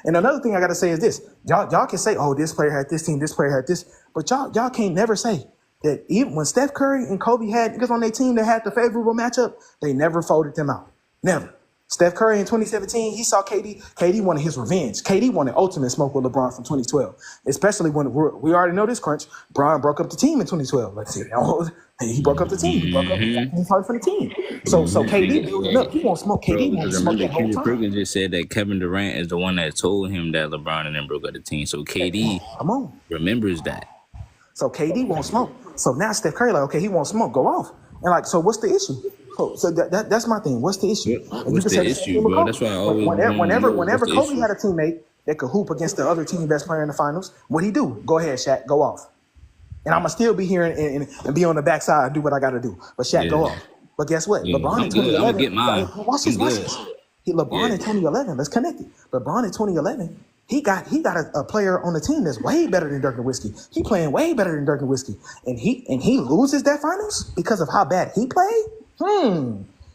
And another thing I gotta say is this: y'all can say, "Oh, this player had this team, this player had this," but y'all can't never say that even when Steph Curry and Kobe had niggas on their team that had the favorable matchup, they never folded them out. Never. Steph Curry in 2017, he saw KD. KD wanted his revenge. KD wanted ultimate smoke with LeBron from 2012, especially when we already know this crunch. Bron broke up the team in 2012. Let's see, he broke up the team. He broke up the team. So KD building up. He won't smoke. KD won't smoke that whole time. Kendrick just said that Kevin Durant is the one that told him that LeBron and them broke up the team. So KD remembers that. So KD won't smoke. So now Steph Curry like, okay, he won't smoke. Go off. And like, so what's the issue? So that's my thing. What's the issue? What's the issue, bro? That's why I always whenever Kobe had a teammate that could hoop against the other team best player in the finals, what'd he do? Go ahead, Shaq, go off. And I'm gonna still be here and be on the backside and do what I gotta do. But Shaq, go off. But guess what? LeBron in 2011. I'm gonna get mine. Watch this. LeBron in 2011. Let's connect it. LeBron in 2011. He got a player on the team that's way better than Dirk Nowitzki. He playing way better than Dirk Nowitzki, and he loses that finals because of how bad he played.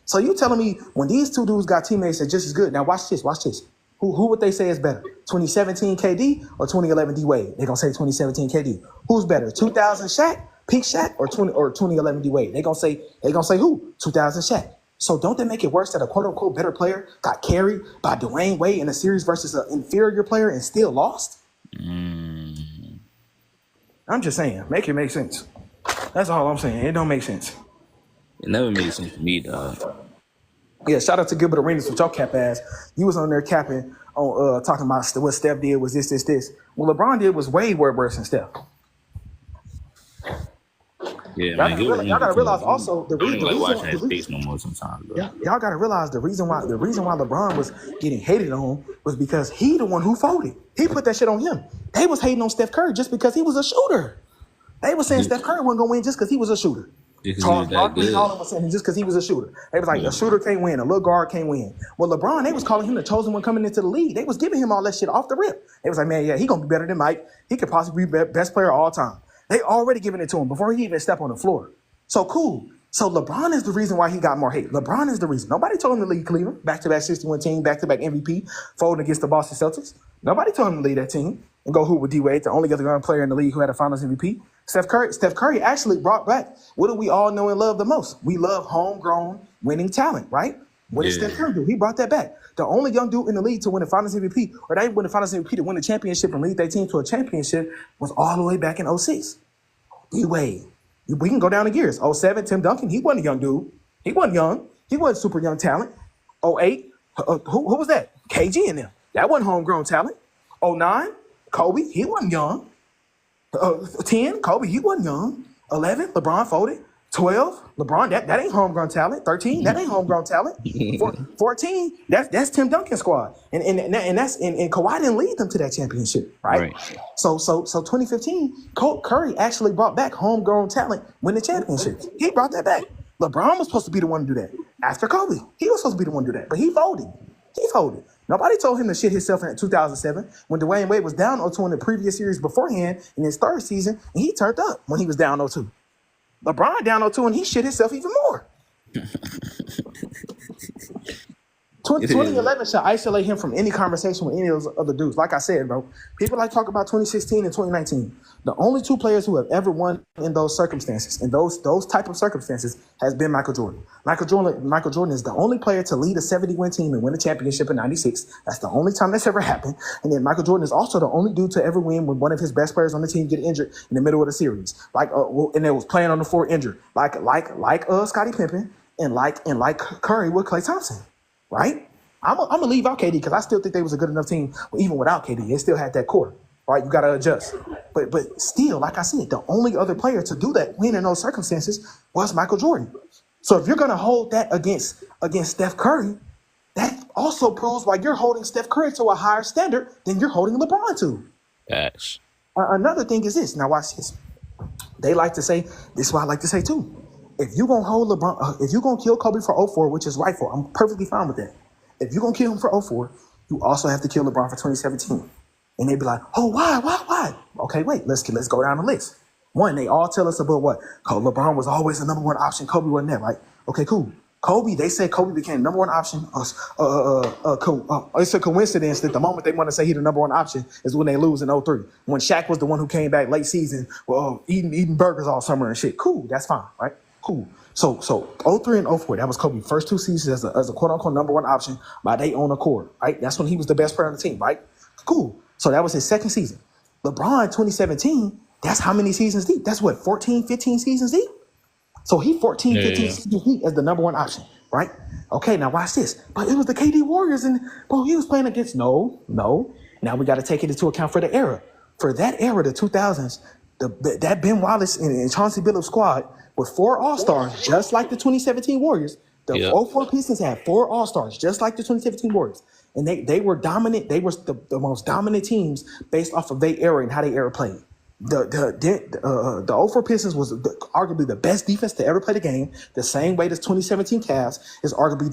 So you telling me when these two dudes got teammates that just as good? Now watch this. Who would they say is better? 2017 KD or 2011 D Wade? They're gonna say 2017 KD. Who's better? 2000 Shaq, peak Shaq, or 2011 D Wade? They're gonna say who? 2000 Shaq. So don't that make it worse that a quote unquote better player got carried by Dwayne Wade in a series versus an inferior player and still lost? I'm just saying, make it make sense. That's all I'm saying. It don't make sense. It never made sense to me, dog. Yeah, shout out to Gilbert Arenas with your cap ass. You was on there capping on talking about what Steph did was this. What LeBron did was way worse than Steph. Yeah, y'all gotta realize also the reason. Watching his face no more sometimes. Bro. Y'all gotta realize the reason why LeBron was getting hated on was because he the one who folded. He put that shit on him. They was hating on Steph Curry just because he was a shooter. They was saying Steph Curry wasn't gonna win just because he was a shooter. Charles Barkley, all of us saying just because he was a shooter. They was like, a shooter can't win, a little guard can't win. Well, LeBron, they was calling him the chosen one coming into the league. They was giving him all that shit off the rip. They was like, man, yeah, he gonna be better than Mike. He could possibly be best player of all time. They already giving it to him before he even stepped on the floor. So cool. So LeBron is the reason why he got more hate. LeBron is the reason. Nobody told him to lead Cleveland. Back-to-back 61 team, back-to-back MVP, folding against the Boston Celtics. Nobody told him to lead that team and go hoop with D Wade, the only other young player in the league who had a Finals MVP. Steph Curry actually brought back what do we all know and love the most? We love homegrown winning talent, right? What did Steph Curry do? He brought that back. The only young dude in the league to win the Finals MVP, or they win the Finals MVP to win the championship and lead their team to a championship was all the way back in 06. D Wade. We can go down the years. 07, Tim Duncan, he wasn't a young dude. He wasn't young. He wasn't super young talent. 08, who was that? KG in them. That wasn't homegrown talent. 09, Kobe, he wasn't young. 10, Kobe, he wasn't young. 11, LeBron folded. 12, LeBron, that ain't homegrown talent. 13, that ain't homegrown talent. 14, that's Tim Duncan's squad. And Kawhi didn't lead them to that championship, right? So 2015, Curry actually brought back homegrown talent, win the championship. He brought that back. LeBron was supposed to be the one to do that. After Kobe, he was supposed to be the one to do that, but he folded. Nobody told him to shit himself in 2007 when Dwayne Wade was down 0-2 in the previous series beforehand in his third season, and he turned up when he was down 0-2. LeBron down 0-2 and he shit himself even more. 2011 should isolate him from any conversation with any of those other dudes. Like I said, bro, people like talk about 2016 and 2019. The only two players who have ever won in those circumstances, in those type of circumstances, has been Michael Jordan. Michael Jordan is the only player to lead a 70-win team and win a championship in 96. That's the only time that's ever happened. And then Michael Jordan is also the only dude to ever win when one of his best players on the team get injured in the middle of the series. And they was playing on the floor injured. Like Scottie Pippen and like Curry with Klay Thompson. Right? I'm gonna leave out KD because I still think they was a good enough team. Even without KD, they still had that core. Right? You gotta adjust. But still, like I said, the only other player to do that win in those circumstances was Michael Jordan. So if you're gonna hold that against Steph Curry, that also proves why you're holding Steph Curry to a higher standard than you're holding LeBron to. Facts. Another thing is this. Now watch this. They like to say, this is what I like to say too. If you're going to hold LeBron, if you're going to kill Kobe for 04, which is rightful, I'm perfectly fine with that. If you're going to kill him for 04, you also have to kill LeBron for 2017. And they'd be like, oh, why? Okay, wait, let's go down the list. One, they all tell us about what? LeBron was always the number one option. Kobe wasn't there, right? Okay, cool. Kobe, they say Kobe became number one option. It's a coincidence that the moment they want to say he's the number one option is when they lose in 03. When Shaq was the one who came back late season, eating burgers all summer and shit. Cool, that's fine, right? Cool. So 03 and 04, that was Kobe's first two seasons as a quote-unquote number one option by their own accord, right? That's when he was the best player on the team, right? Cool. So that was his second season. LeBron, 2017, that's how many seasons deep? That's what, 14, 15 seasons deep? So he 14, 15 seasons deep as the number one option, right? Okay, now watch this. But it was the KD Warriors, and bro, he was playing against no. Now we got to take it into account for the era. For that era, the 2000s, that Ben Wallace and Chauncey Billups squad with 4 All-Stars, just like the 2017 Warriors. The 04 Pistons had 4 All-Stars, just like the 2017 Warriors. And they were dominant. They were the most dominant teams based off of their era and how they era played. The 04 Pistons was arguably the best defense to ever play the game, the same way the 2017 Cavs is arguably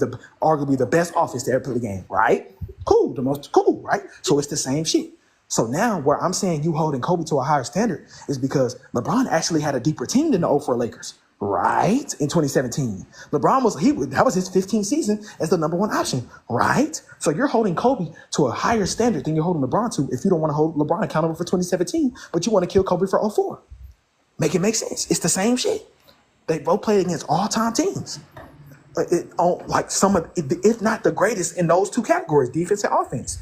the best offense to ever play the game, right? Cool, the most cool, right? So it's the same shit. So now where I'm saying you holding Kobe to a higher standard is because LeBron actually had a deeper team than the 04 Lakers, right? In 2017. LeBron that was his 15th season as the number one option, right? So you're holding Kobe to a higher standard than you're holding LeBron to if you don't want to hold LeBron accountable for 2017, but you want to kill Kobe for 04. Make it make sense. It's the same shit. They both played against all-time teams. Like some of, if not the greatest in those two categories, defense and offense.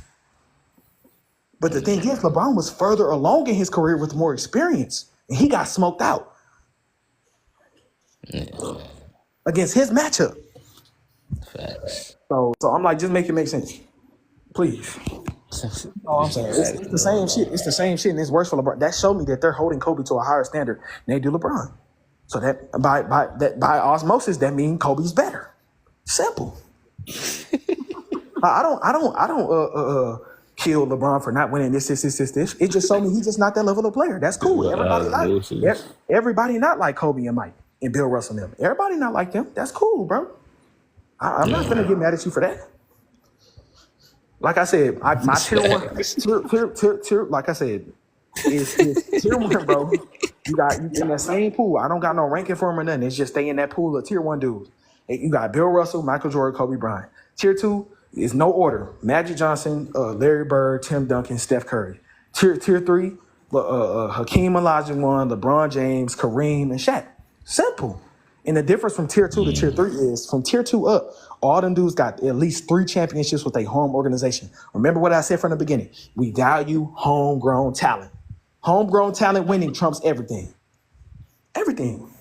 But the thing is, LeBron was further along in his career with more experience, and he got smoked out against his matchup. Facts. So I'm like, just make it make sense, please. I'm saying it's the same shit. It's the same shit, and it's worse for LeBron. That showed me that they're holding Kobe to a higher standard than they do LeBron. So that by osmosis, that means Kobe's better. Simple. I don't kill LeBron for not winning this. It just showed me he's just not that level of player. That's cool. Everybody not like Kobe and Mike and Bill Russell and them. Everybody not like them. That's cool, bro. I'm not gonna get mad at you for that. Like I said, my tier one, tier, like I said, is tier one, bro. You in that same pool. I don't got no ranking for him or nothing. It's just stay in that pool of tier one dudes. You got Bill Russell, Michael Jordan, Kobe Bryant. Tier two is no order. Magic Johnson, Larry Bird, Tim Duncan, Steph Curry. Tier three, Hakeem Olajuwon, LeBron James, Kareem, and Shaq. Simple. And the difference from tier 2 to tier 3 is from tier 2 up, all them dudes got at least 3 championships with a home organization. Remember what I said from the beginning. We value homegrown talent. Homegrown talent winning trumps everything. Everything.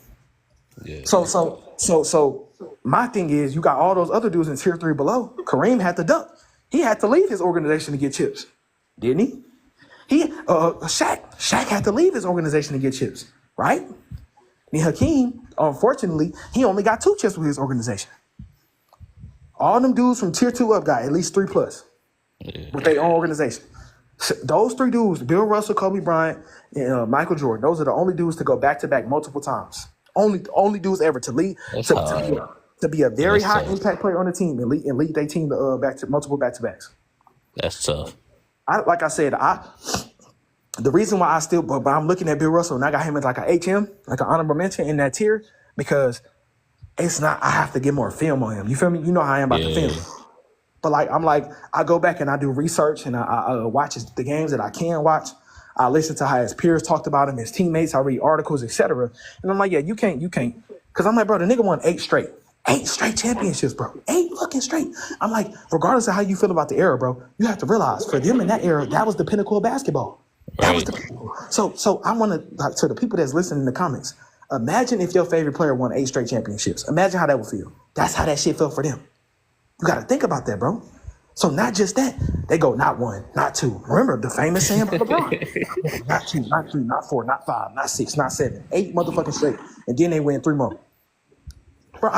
Yeah. So my thing is, you got all those other dudes in tier 3 below. Kareem had to duck. He had to leave his organization to get chips, didn't he? Shaq had to leave his organization to get chips, right? And Hakeem, unfortunately, he only got 2 chips with his organization. All them dudes from tier 2 up got at least 3+ with their own organization. Those 3 dudes, Bill Russell, Kobe Bryant, and Michael Jordan, those are the only dudes to go back-to-back multiple times. Only dudes ever to lead to be a very high impact player on the team and lead their team to back to multiple back-to-backs. That's tough. Like I said, the reason why but I'm looking at Bill Russell and I got him as like a HM, like an honorable mention in that tier, because it's not. I have to get more film on him. You feel me? You know how I am about the film. But I go back and I do research and I watch the games that I can watch. I listen to how his peers talked about him, his teammates. I read articles, etc. And I'm like, yeah, you can't, because I'm like, bro, the nigga won 8 straight championships, bro. 8 fucking straight. I'm like, regardless of how you feel about the era, bro, you have to realize for them in that era, that was the pinnacle of basketball. That was the pinnacle. So I want to, to the people that's listening in the comments, imagine if your favorite player won 8 straight championships. Imagine how that would feel. That's how that shit felt for them. You got to think about that, bro. So not just that, they go not 1, not 2. Remember the famous saying about LeBron: not 2, not 3, not 4, not 5, not 6, not 7, 8 motherfucking straight, and then they win 3 more. Bro,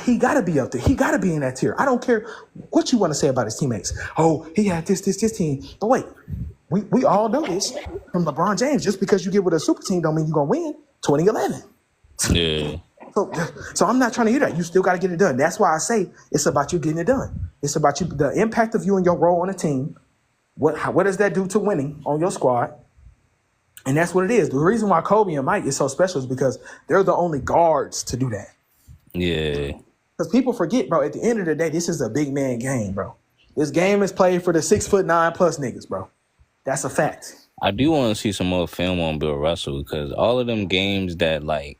he got to be up there. He got to be in that tier. I don't care what you want to say about his teammates. Oh, he had this team. But wait, we all know this from LeBron James. Just because you get with a super team don't mean you're gonna win. 2011. Yeah. So I'm not trying to hear that. You still got to get it done. That's why I say it's about you getting it done. It's about you, the impact of you and your role on the team. What does that do to winning on your squad? And that's what it is. The reason why Kobe and Mike is so special is because they're the only guards to do that. Yeah. Because people forget, bro, at the end of the day, this is a big man game, bro. This game is played for the 6'9+ niggas, bro. That's a fact. I do want to see some more film on Bill Russell because all of them games that, like,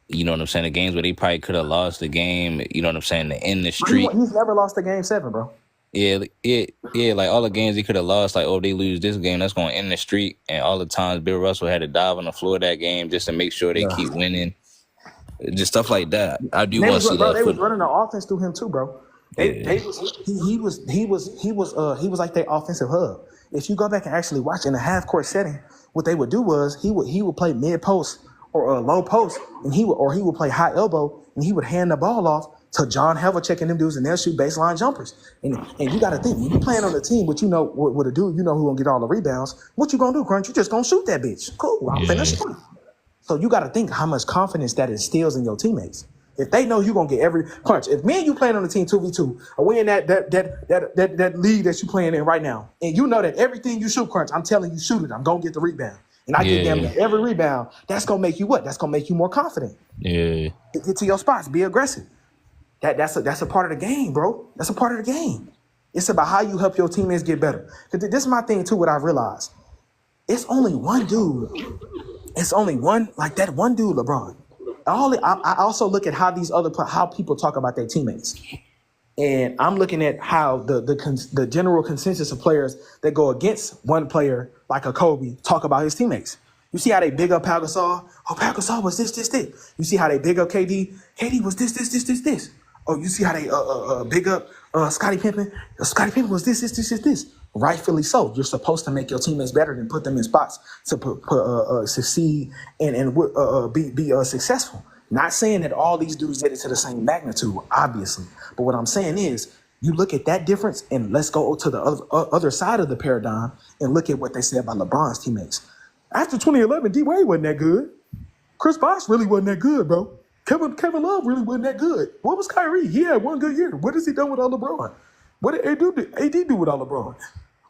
you know what I'm saying, the games where they probably could have lost the game, you know what I'm saying, to end the streak. He's never lost a game 7, bro. Yeah, like all the games he could have lost, like, oh, they lose this game, that's going to end the streak. And all the times Bill Russell had to dive on the floor of that game just to make sure they keep winning. Just stuff like that. I do want to see that. They was running the offense through him too, bro. He was like their offensive hub. If you go back and actually watch in a half court setting, what they would do was he would play mid post or low post, and he would play high elbow, and he would hand the ball off to John Havlicek and them dudes, and they'll shoot baseline jumpers. And you got to think, when you playing on a team, but you know what to do, you know who gonna get all the rebounds. What you gonna do, Crunch? You just gonna shoot that bitch. Cool, I'm finished. So you got to think how much confidence that instills in your teammates. If they know you're gonna get every Crunch, if me and you playing on the team 2v2, or we in that league that you playing in right now, and you know that everything you shoot, Crunch, I'm telling you, shoot it. I'm gonna get the rebound, and I get them every rebound. That's gonna make you what? That's gonna make you more confident. Yeah. Get to your spots. Be aggressive. That's a part of the game, bro. That's a part of the game. It's about how you help your teammates get better. This is my thing too. What I've realized, it's only one dude. It's only one, like that one dude, LeBron. I also look at how people talk about their teammates, and I'm looking at how the general consensus of players that go against one player like a Kobe talk about his teammates. You see how they big up Pau Gasol? Oh, Pau Gasol was this. You see how they big up KD? KD was this. Oh, you see how they big up Scottie Pippen? Scottie Pippen was this. Rightfully so. You're supposed to make your teammates better than put them in spots to succeed and be successful. Not saying that all these dudes did it to the same magnitude, obviously. But what I'm saying is, you look at that difference, and let's go to the other side of the paradigm and look at what they say about LeBron's teammates. After 2011, D-Wade wasn't that good. Chris Bosh really wasn't that good, bro. Kevin Love really wasn't that good. What was Kyrie? He had one good year. What has he done without LeBron? What did AD do without LeBron?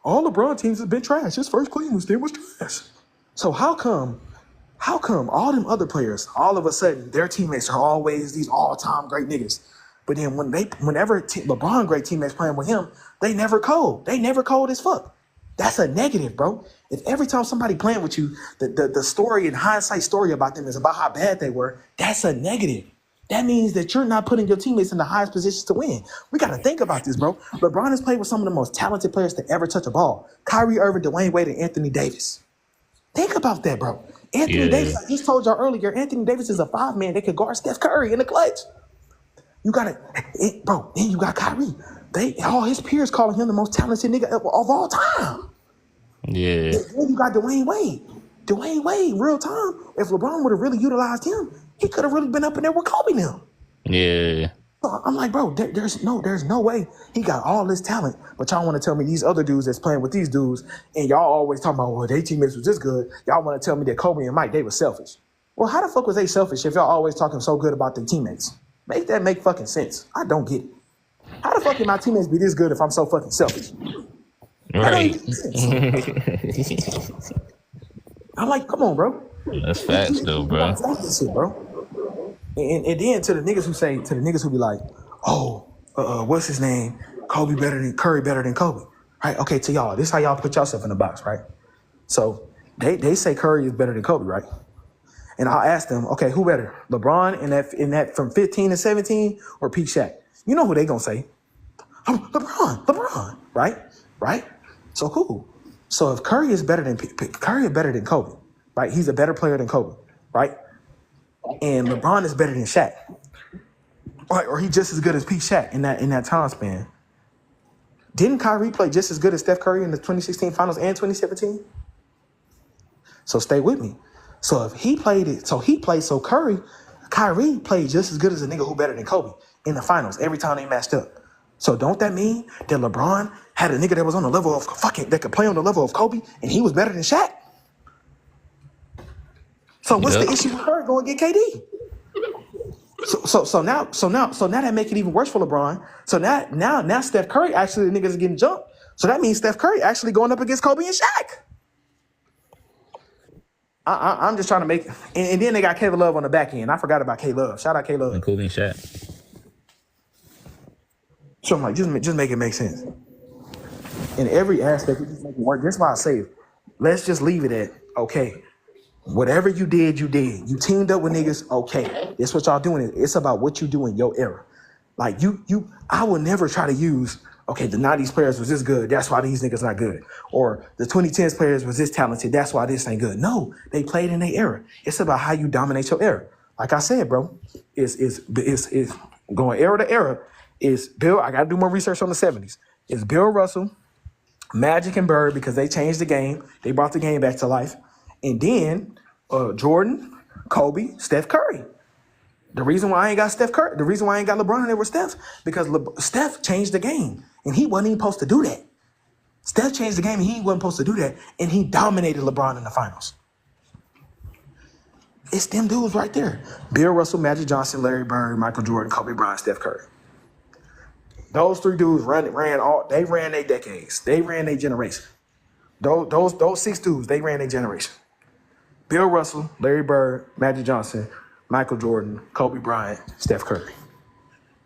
All LeBron teams have been trash. His first Cleveland team was trash. So how come all them other players, all of a sudden, their teammates are always these all-time great niggas? But then whenever LeBron great teammates playing with him, they never cold. They never cold as fuck. That's a negative, bro. If every time somebody playing with you, the story and hindsight story about them is about how bad they were, that's a negative. That means that you're not putting your teammates in the highest positions to win. We got to think about this, bro. LeBron has played with some of the most talented players to ever touch a ball. Kyrie Irving, Dwayne Wade, and Anthony Davis. Think about that, bro. Anthony Davis, I just told y'all earlier, Anthony Davis is a 5-man that could guard Steph Curry in the clutch. You got it, bro. Then you got Kyrie. All his peers calling him the most talented nigga of all time. Yeah. Then you got Dwayne Wade. Dwayne Wade, real time. If LeBron would have really utilized him, he could have really been up in there with Kobe now. Yeah. So I'm like, bro, there's no way he got all this talent, but y'all want to tell me these other dudes that's playing with these dudes, and y'all always talking about, well, their teammates was this good. Y'all want to tell me that Kobe and Mike, they were selfish. Well, how the fuck was they selfish if y'all always talking so good about their teammates? Make that make fucking sense. I don't get it. How the fuck can my teammates be this good if I'm so fucking selfish? Right. I'm like, come on, bro. That's facts though, bro. Stop this shit, bro. And then to the niggas who be like, oh, what's his name? Kobe better than Curry better than Kobe. Right? Okay, to y'all, this is how y'all put yourself in the box, right? So they say Curry is better than Kobe, right? And I'll ask them, okay, who better? LeBron in that from 15 to 17 or Pete Shaq? You know who they gonna say? Oh, LeBron, right? So cool. So if Curry is better than Kobe, right? He's a better player than Kobe, right? And LeBron is better than Shaq, right? Or he's just as good as Pete Shaq in that time span. Didn't Kyrie play just as good as Steph Curry in the 2016 Finals and 2017? So stay with me. So if he played it, so Kyrie played just as good as a nigga who better than Kobe in the Finals every time they matched up. So don't that mean that LeBron had a nigga that was on the level of that could play on the level of Kobe and he was better than Shaq? So what's the issue with Curry going to get KD? So now that make it even worse for LeBron. So now Steph Curry actually the niggas is getting jumped. So that means Steph Curry actually going up against Kobe and Shaq. I'm just trying to make, and then they got K Love on the back end. I forgot about K Love. Shout out K Love. And Kobe and Shaq. So I'm like, just make it make sense. In every aspect, we just make it work. That's why I say, let's just leave it at, okay, whatever you did, you did. You teamed up with niggas, okay. That's what y'all doing. It's about what you do in your era. Like I will never try to use, okay, the 90s players was this good, that's why these niggas not good. Or the 2010s players was this talented, that's why this ain't good. No, they played in their era. It's about how you dominate your era. Like I said, bro, it's going era to era. Is Bill, I gotta do more research on the 70s. It's Bill Russell, Magic and Bird, because they changed the game. They brought the game back to life. And then Jordan, Kobe, Steph Curry. The reason why I ain't got Steph Curry, the reason why I ain't got LeBron in there with Steph, because Steph changed the game, and he wasn't even supposed to do that. Steph changed the game, and he wasn't supposed to do that, and he dominated LeBron in the finals. It's them dudes right there. Bill Russell, Magic Johnson, Larry Bird, Michael Jordan, Kobe Bryant, Steph Curry. Those three dudes ran their decades. They ran their generation. Those six dudes, they ran their generation. Bill Russell, Larry Bird, Magic Johnson, Michael Jordan, Kobe Bryant, Steph Curry.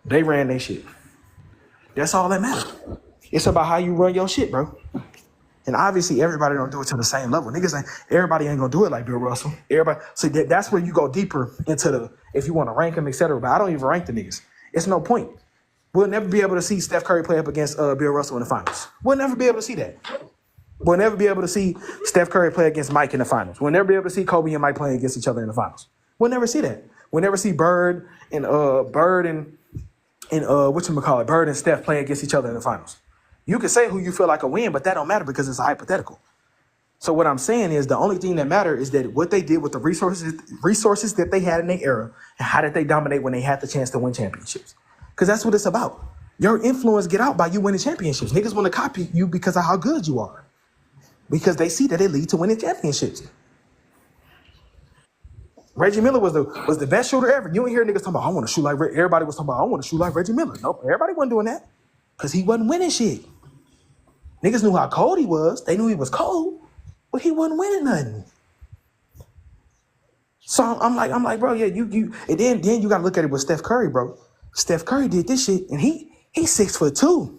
They ran their shit. That's all that matters. It's about how you run your shit, bro. And obviously, everybody don't do it to the same level. Everybody ain't gonna do it like Bill Russell. Everybody, so that's where you go deeper into if you want to rank them, etc. But I don't even rank the niggas. It's no point. We'll never be able to see Steph Curry play up against Bill Russell in the finals. We'll never be able to see that. We'll never be able to see Steph Curry play against Mike in the finals. We'll never be able to see Kobe and Mike playing against each other in the finals. We'll never see that. We'll never see Bird and Steph playing against each other in the finals. You can say who you feel like a win, but that don't matter because it's a hypothetical. So what I'm saying is the only thing that matters is that what they did with the resources that they had in their era, and how did they dominate when they had the chance to win championships? Because that's what it's about. Your influence get out by you winning championships. Niggas want to copy you because of how good you are. Because they see that it leads to winning championships. Reggie Miller was the best shooter ever. You ain't hear niggas talking about, I want to shoot like Reggie. Everybody was talking about, I want to shoot like Reggie Miller. Nope, everybody wasn't doing that. Because he wasn't winning shit. Niggas knew how cold he was. They knew he was cold. But he wasn't winning nothing. So I'm like, bro, yeah, you and then you gotta look at it with Steph Curry, bro. Steph Curry did this shit, and he's 6'2".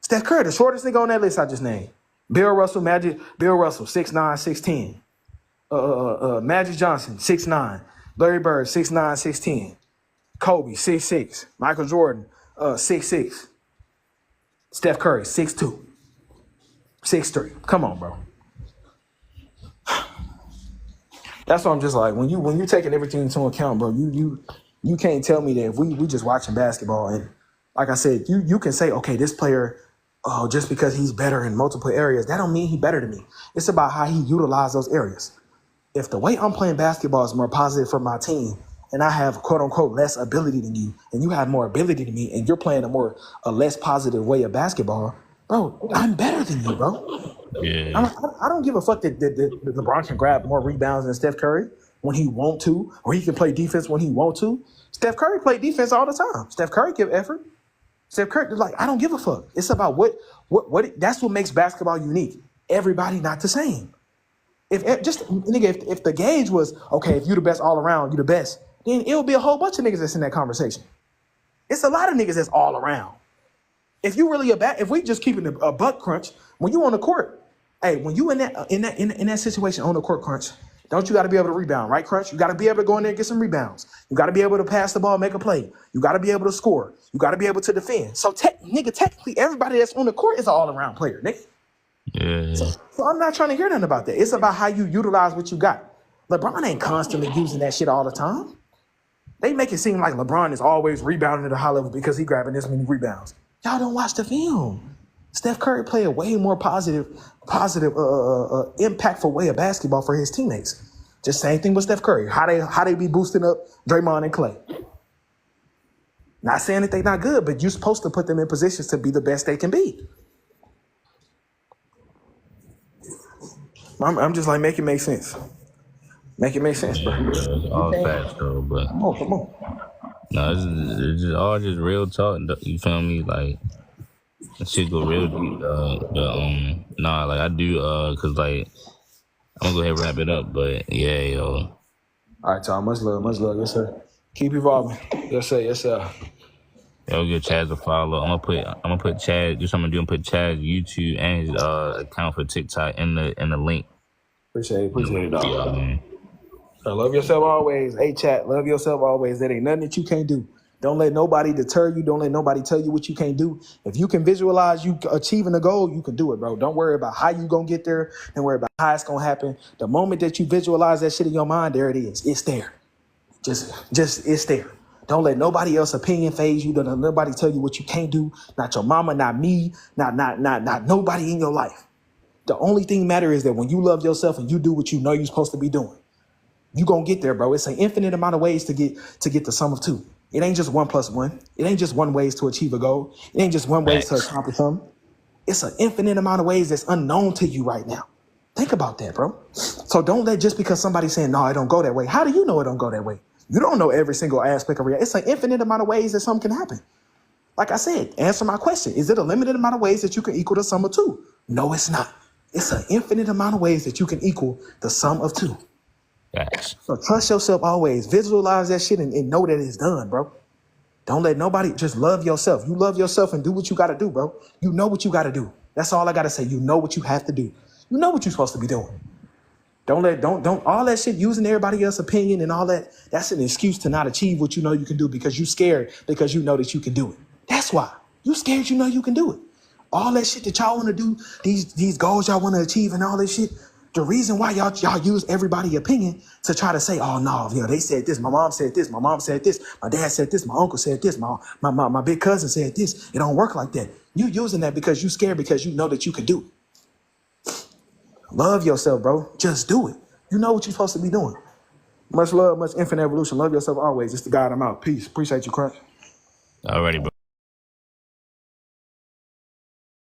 Steph Curry, the shortest nigga on that list I just named. Bill Russell, 6'9", 6'10". Magic Johnson, 6'9". Larry Bird, 6'9", 6'10". Kobe, 6'6". Michael Jordan, 6'6". Steph Curry, 6'2". 6'3". Come on, bro. That's why I'm just like, when you taking everything into account, bro, you can't tell me that if we just watching basketball, and like I said, you can say, okay, this player oh, just because he's better in multiple areas, that don't mean he's better than me. It's about how he utilized those areas. If the way I'm playing basketball is more positive for my team, and I have quote unquote less ability than you, and you have more ability than me, and you're playing a less positive way of basketball, bro, I'm better than you, bro. Yeah. I don't give a fuck that LeBron can grab more rebounds than Steph Curry when he want to, or he can play defense when he want to. Steph Curry play defense all the time. Steph Curry give effort. Steph Curry, like, I don't give a fuck. It's about what that's what makes basketball unique. Everybody not the same. If the gauge was, okay, if you the best all around, you the best, then it'll be a whole bunch of niggas that's in that conversation. It's a lot of niggas that's all around. If you really if we just keeping a buck crunch, when you on the court, hey, when you in that situation on the court crunch, don't you got to be able to rebound, right, Crunch? You got to be able to go in there and get some rebounds. You got to be able to pass the ball, make a play. You got to be able to score. You got to be able to defend. So, technically, everybody that's on the court is an all-around player, nigga. Yeah. So I'm not trying to hear nothing about that. It's about how you utilize what you got. LeBron ain't constantly using that shit all the time. They make it seem like LeBron is always rebounding at a high level because he grabbing this many rebounds. Y'all don't watch the film. Steph Curry played a way more positive, impactful way of basketball for his teammates. Just same thing with Steph Curry. How they be boosting up Draymond and Clay. Not saying that they not good, but you're supposed to put them in positions to be the best they can be. I'm just like, make it make sense. Make it make sense, bro. Yeah, all facts though, but come on. No, it's just all just real talk. You feel me? Like, shit go real deep. Like I do. Cause like I'm gonna go ahead and wrap it up. But yeah, yo. All right, Tom. Much love, yes sir. Keep evolving, yes sir. Yo, give CHAZ a follow. I'm gonna put CHAZ. Just I'm gonna do. I'm put CHAZ YouTube and his account for TikTok in the link. Appreciate it, dog. Yeah, man. So love yourself always. Hey, chat. Love yourself always. There ain't nothing that you can't do. Don't let nobody deter you. Don't let nobody tell you what you can't do. If you can visualize you achieving a goal, you can do it, bro. Don't worry about how you gonna get there. Don't worry about how it's gonna happen. The moment that you visualize that shit in your mind, there it is. It's there. Just it's there. Don't let nobody else's opinion phase you. Don't let nobody tell you what you can't do. Not your mama, not me, not nobody in your life. The only thing matter is that when you love yourself and you do what you know you're supposed to be doing, you gonna get there, bro. It's an infinite amount of ways to get the sum of two. It ain't just 1 + 1. It ain't just one ways to achieve a goal. It ain't just one way to accomplish something. It's an infinite amount of ways that's unknown to you right now. Think about that, bro. So don't let just because somebody's saying, no, it don't go that way. How do you know it don't go that way? You don't know every single aspect of reality. It's an infinite amount of ways that something can happen. Like I said, answer my question. Is it a limited amount of ways that you can equal the sum of two? No, it's not. It's an infinite amount of ways that you can equal the sum of two. Yes. So trust yourself always. Visualize that shit and know that it's done, bro. Don't let nobody, just love yourself. You love yourself and do what you got to do, bro. You know what you got to do. That's all I got to say. You know what you have to do. You know what you're supposed to be doing. Don't all that shit using everybody else's opinion and all that. That's an excuse to not achieve what you know you can do because you scared because you know that you can do it. That's why. You scared you know you can do it. All that shit that y'all want to do, these goals y'all want to achieve and all this shit. The reason why y'all use everybody's opinion to try to say, oh no, they said this, my mom said this, my mom said this, my dad said this, my uncle said this, my big cousin said this. It don't work like that. You using that because you scared because you know that you can do it. Love yourself, bro. Just do it. You know what you're supposed to be doing. Much love, much infinite evolution. Love yourself always. It's the God I'm out. Peace. Appreciate you, Crunch. Alrighty, bro.